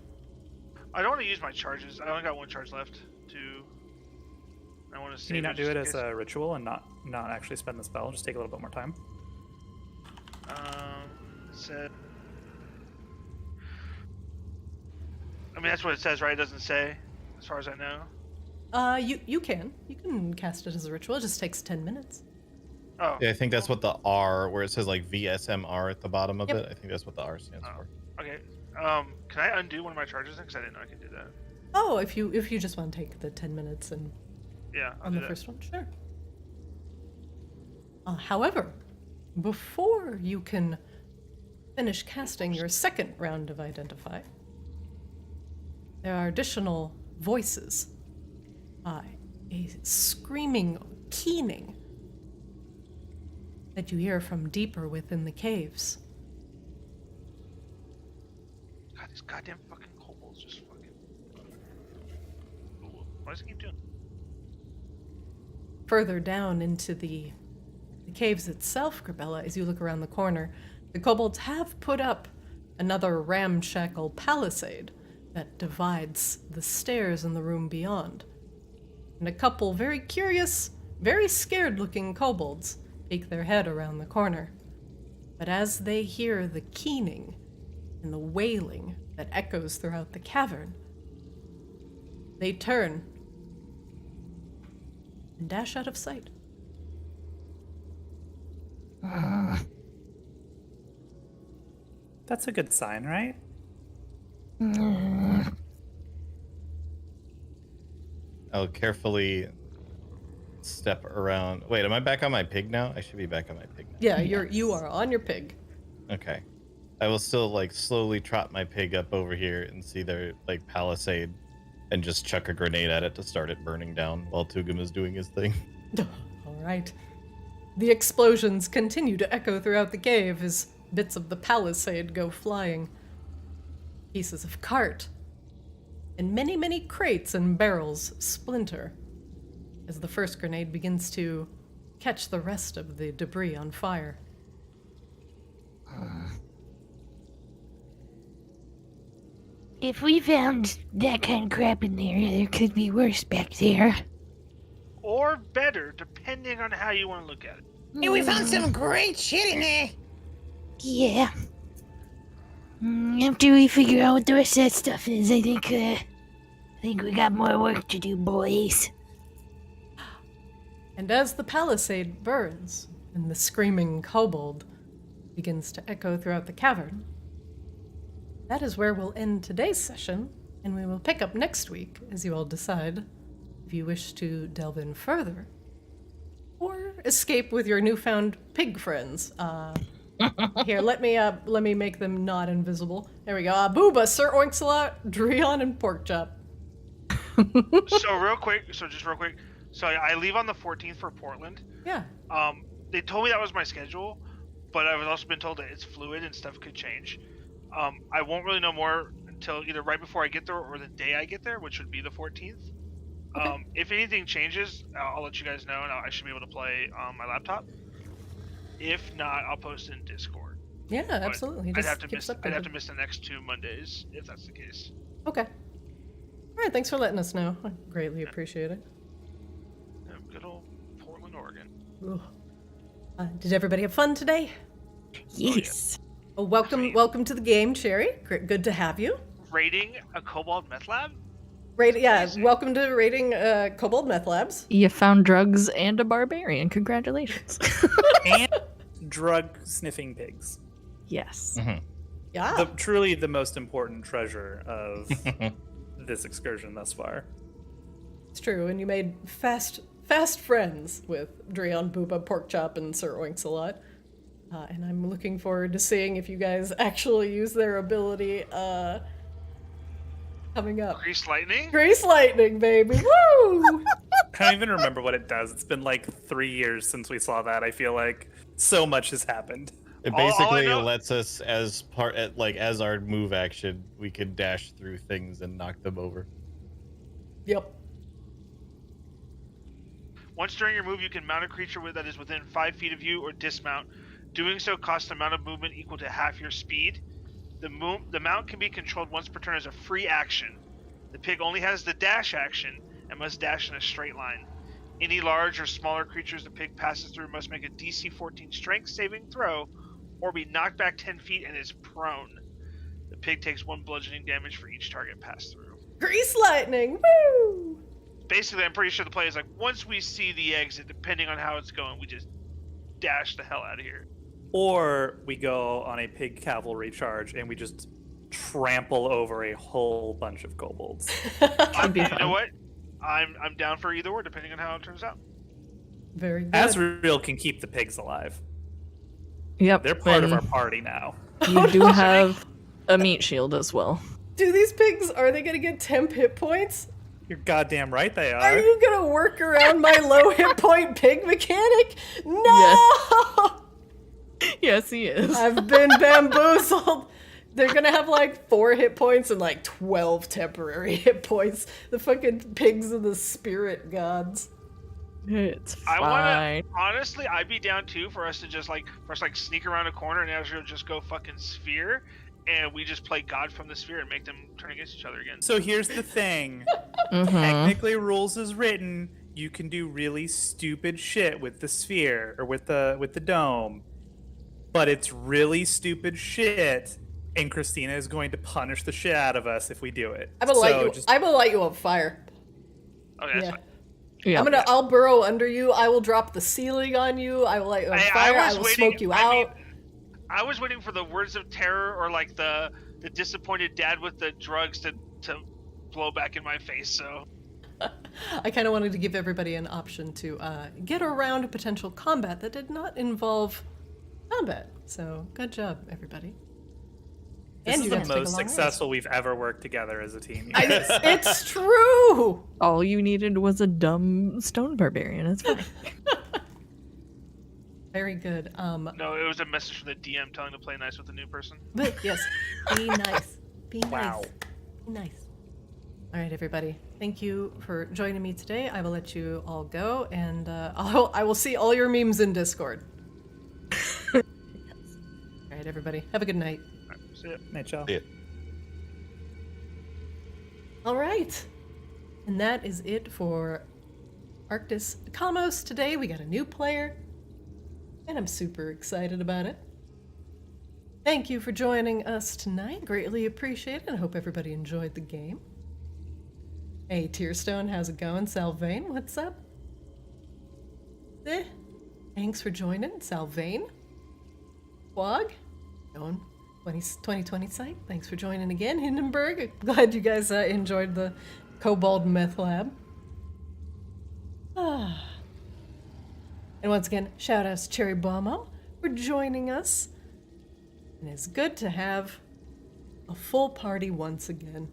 I don't want to use my charges. I only got 1 charge left to. I want to see. Can you not do it as a ritual and not actually spend the spell? Just take a little bit more time. It said. I mean, that's what it says, right? It doesn't say, as far as I know. You can cast it as a ritual. It just takes 10 minutes. Oh. Yeah, I think that's what the R, where it says like VSMR at the bottom of Yep. it. I think that's what the R stands for. Okay. Can I undo one of my charges then? Because I didn't know I could do that. Oh, if you just want to take the 10 minutes and Yeah. I'll on do the that. first one, sure. However, before you can finish casting your second round of Identify, there are additional voices. A screaming, keening that you hear from deeper within the caves. God, these goddamn fucking kobolds just fucking. What does it keep doing? Further down into the caves itself, Grebella, as you look around the corner, the kobolds have put up another ramshackle palisade that divides the stairs and the room beyond. And a couple very curious, very scared-looking kobolds peek their head around the corner. But as they hear the keening and the wailing that echoes throughout the cavern, they turn and dash out of sight. That's a good sign, right? I'll carefully step around. Wait, am I back on my pig now? I should be back on my pig now. Yeah, you are on your pig. Okay. I will still like slowly trot my pig up over here and see their like palisade and just chuck a grenade at it to start it burning down while Tugum is doing his thing. All right. The explosions continue to echo throughout the cave as bits of the palisade go flying. Pieces of cart and many, many crates and barrels splinter as the first grenade begins to catch the rest of the debris on fire. If we found that kind of crap in there could be worse back there. Or better, depending on how you want to look at it. Hey, we found some great shit in there. Yeah. After we figure out what the rest of that stuff is, I think we got more work to do, boys. And as the palisade burns and the screaming kobold begins to echo throughout the cavern, that is where we'll end today's session, and we will pick up next week as you all decide if you wish to delve in further or escape with your newfound pig friends. Here, let me make them not invisible. There we go. Booba, Sir Oinxalot, Dreon, and Porkchop. Just real quick. So I leave on the 14th for Portland. Yeah. They told me that was my schedule, but I've also been told that it's fluid and stuff could change. I won't really know more until either right before I get there or the day I get there, which would be the 14th. Okay. If anything changes, I'll let you guys know, and I should be able to play on my laptop. If not, I'll post in Discord. Yeah, But absolutely. I'd Just have to keep miss. us I'd have updated. to miss the next 2 Mondays if that's the case. Okay. All right, thanks for letting us know. I greatly appreciate it. Good old Portland, Oregon. Ugh. Did everybody have fun today? Yes. Oh, welcome to the game, Cherry. Good to have you. Raiding a Kobold Meth Lab? Welcome to raiding Kobold Meth Labs. You found drugs and a barbarian. Congratulations. And drug sniffing pigs. Yes. Yeah. Truly the most important treasure of this excursion thus far. It's true, and you made fast friends with Dreon, Booba, Porkchop, and Sir Oinxalot. And I'm looking forward to seeing if you guys actually use their ability coming up. Grease Lightning? Grease Lightning, baby! Woo! I don't even remember what it does. It's been like 3 years since we saw that. I feel like so much has happened. It All I basically know- lets us as our move action, we can dash through things and knock them over. Yep. Once during your move, you can mount a creature that is within 5 feet of you or dismount. Doing so costs an amount of movement equal to half your speed. The mount can be controlled once per turn as a free action. The pig only has the dash action and must dash in a straight line. Any large or smaller creatures the pig passes through must make a DC 14 strength saving throw or be knocked back 10 feet and is prone. The pig takes 1 bludgeoning damage for each target passed through. Grease lightning! Woo! Basically, I'm pretty sure the play is like, once we see the exit, depending on how it's going, we just dash the hell out of here. Or we go on a pig cavalry charge and we just trample over a whole bunch of kobolds. That'd be You fun. know what? I'm down for either or, depending on how it turns out. Very good. Azrael can keep the pigs alive. Yep. They're part of and our party now. You do have a meat shield as well. Do these pigs, are they gonna get temp hit points? You're goddamn right they Are are. you gonna work around my low hit point pig mechanic? No! Yes, he is. I've been bamboozled. They're gonna have like 4 hit points and like 12 temporary hit points. The fucking pigs of the spirit gods. It's I fine. honestly, I'd be down too for us to just like sneak around a corner and Azrael just go fucking sphere, and we just play God from the sphere and make them turn against each other again. So here's the thing. Mhm. Technically, rules is written. You can do really stupid shit with the sphere or with the dome, but it's really stupid shit, and Christina is going to punish the shit out of us if we do it. I'm gonna light So you. just- I'm gonna light you on fire. Okay, that's Yeah. fine. Yeah. I'll burrow under you. I will drop the ceiling on you. I will light you on fire. I will smoke you out. I was waiting for the words of terror or like the disappointed dad with the drugs to blow back in my face. So I kind of wanted to give everybody an option to get around potential combat that did not involve combat. So good job, everybody. This And is you the guys take a most long rest. successful we've ever worked together as a team. you guys. It's true. All you needed was a dumb stone barbarian. It's fine. Very good. no, it was a message from the DM telling to play nice with the new person. But yes, be nice. Be nice. Wow. Be nice. All right, everybody. Thank you for joining me today. I will let you all go, and I will see all your memes in Discord. All right, everybody. Have a good night. See ya. Night, y'all. Yeah. All right. And that is it for Arctis Kaamos today. We got a new player, and I'm super excited about it. Thank you for joining us tonight. Greatly appreciate it. I hope everybody enjoyed the game. Hey, Tearstone, how's it going? Salvain, what's up? Thanks for joining, Salvain. Quag, going 2020 site. Thanks for joining again, Hindenburg. Glad you guys enjoyed the Kobold Meth Lab. And once again, shout outs to Cherry Bomo for joining us. And it's good to have a full party once again.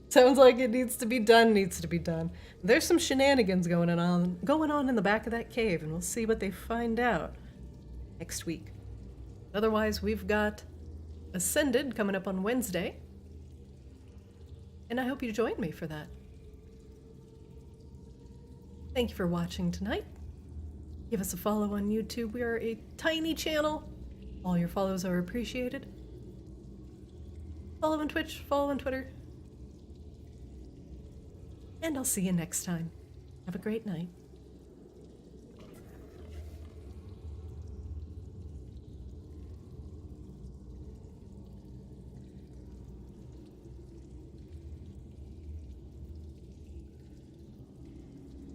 Sounds like it needs to be done. There's some shenanigans going on in the back of that cave, and we'll see what they find out next week. Otherwise, we've got Ascended coming up on Wednesday, and I hope you join me for that. Thank you for watching tonight. Give us a follow on YouTube. We are a tiny channel. All your follows are appreciated. Follow on Twitch, follow on Twitter. And I'll see you next time. Have a great night.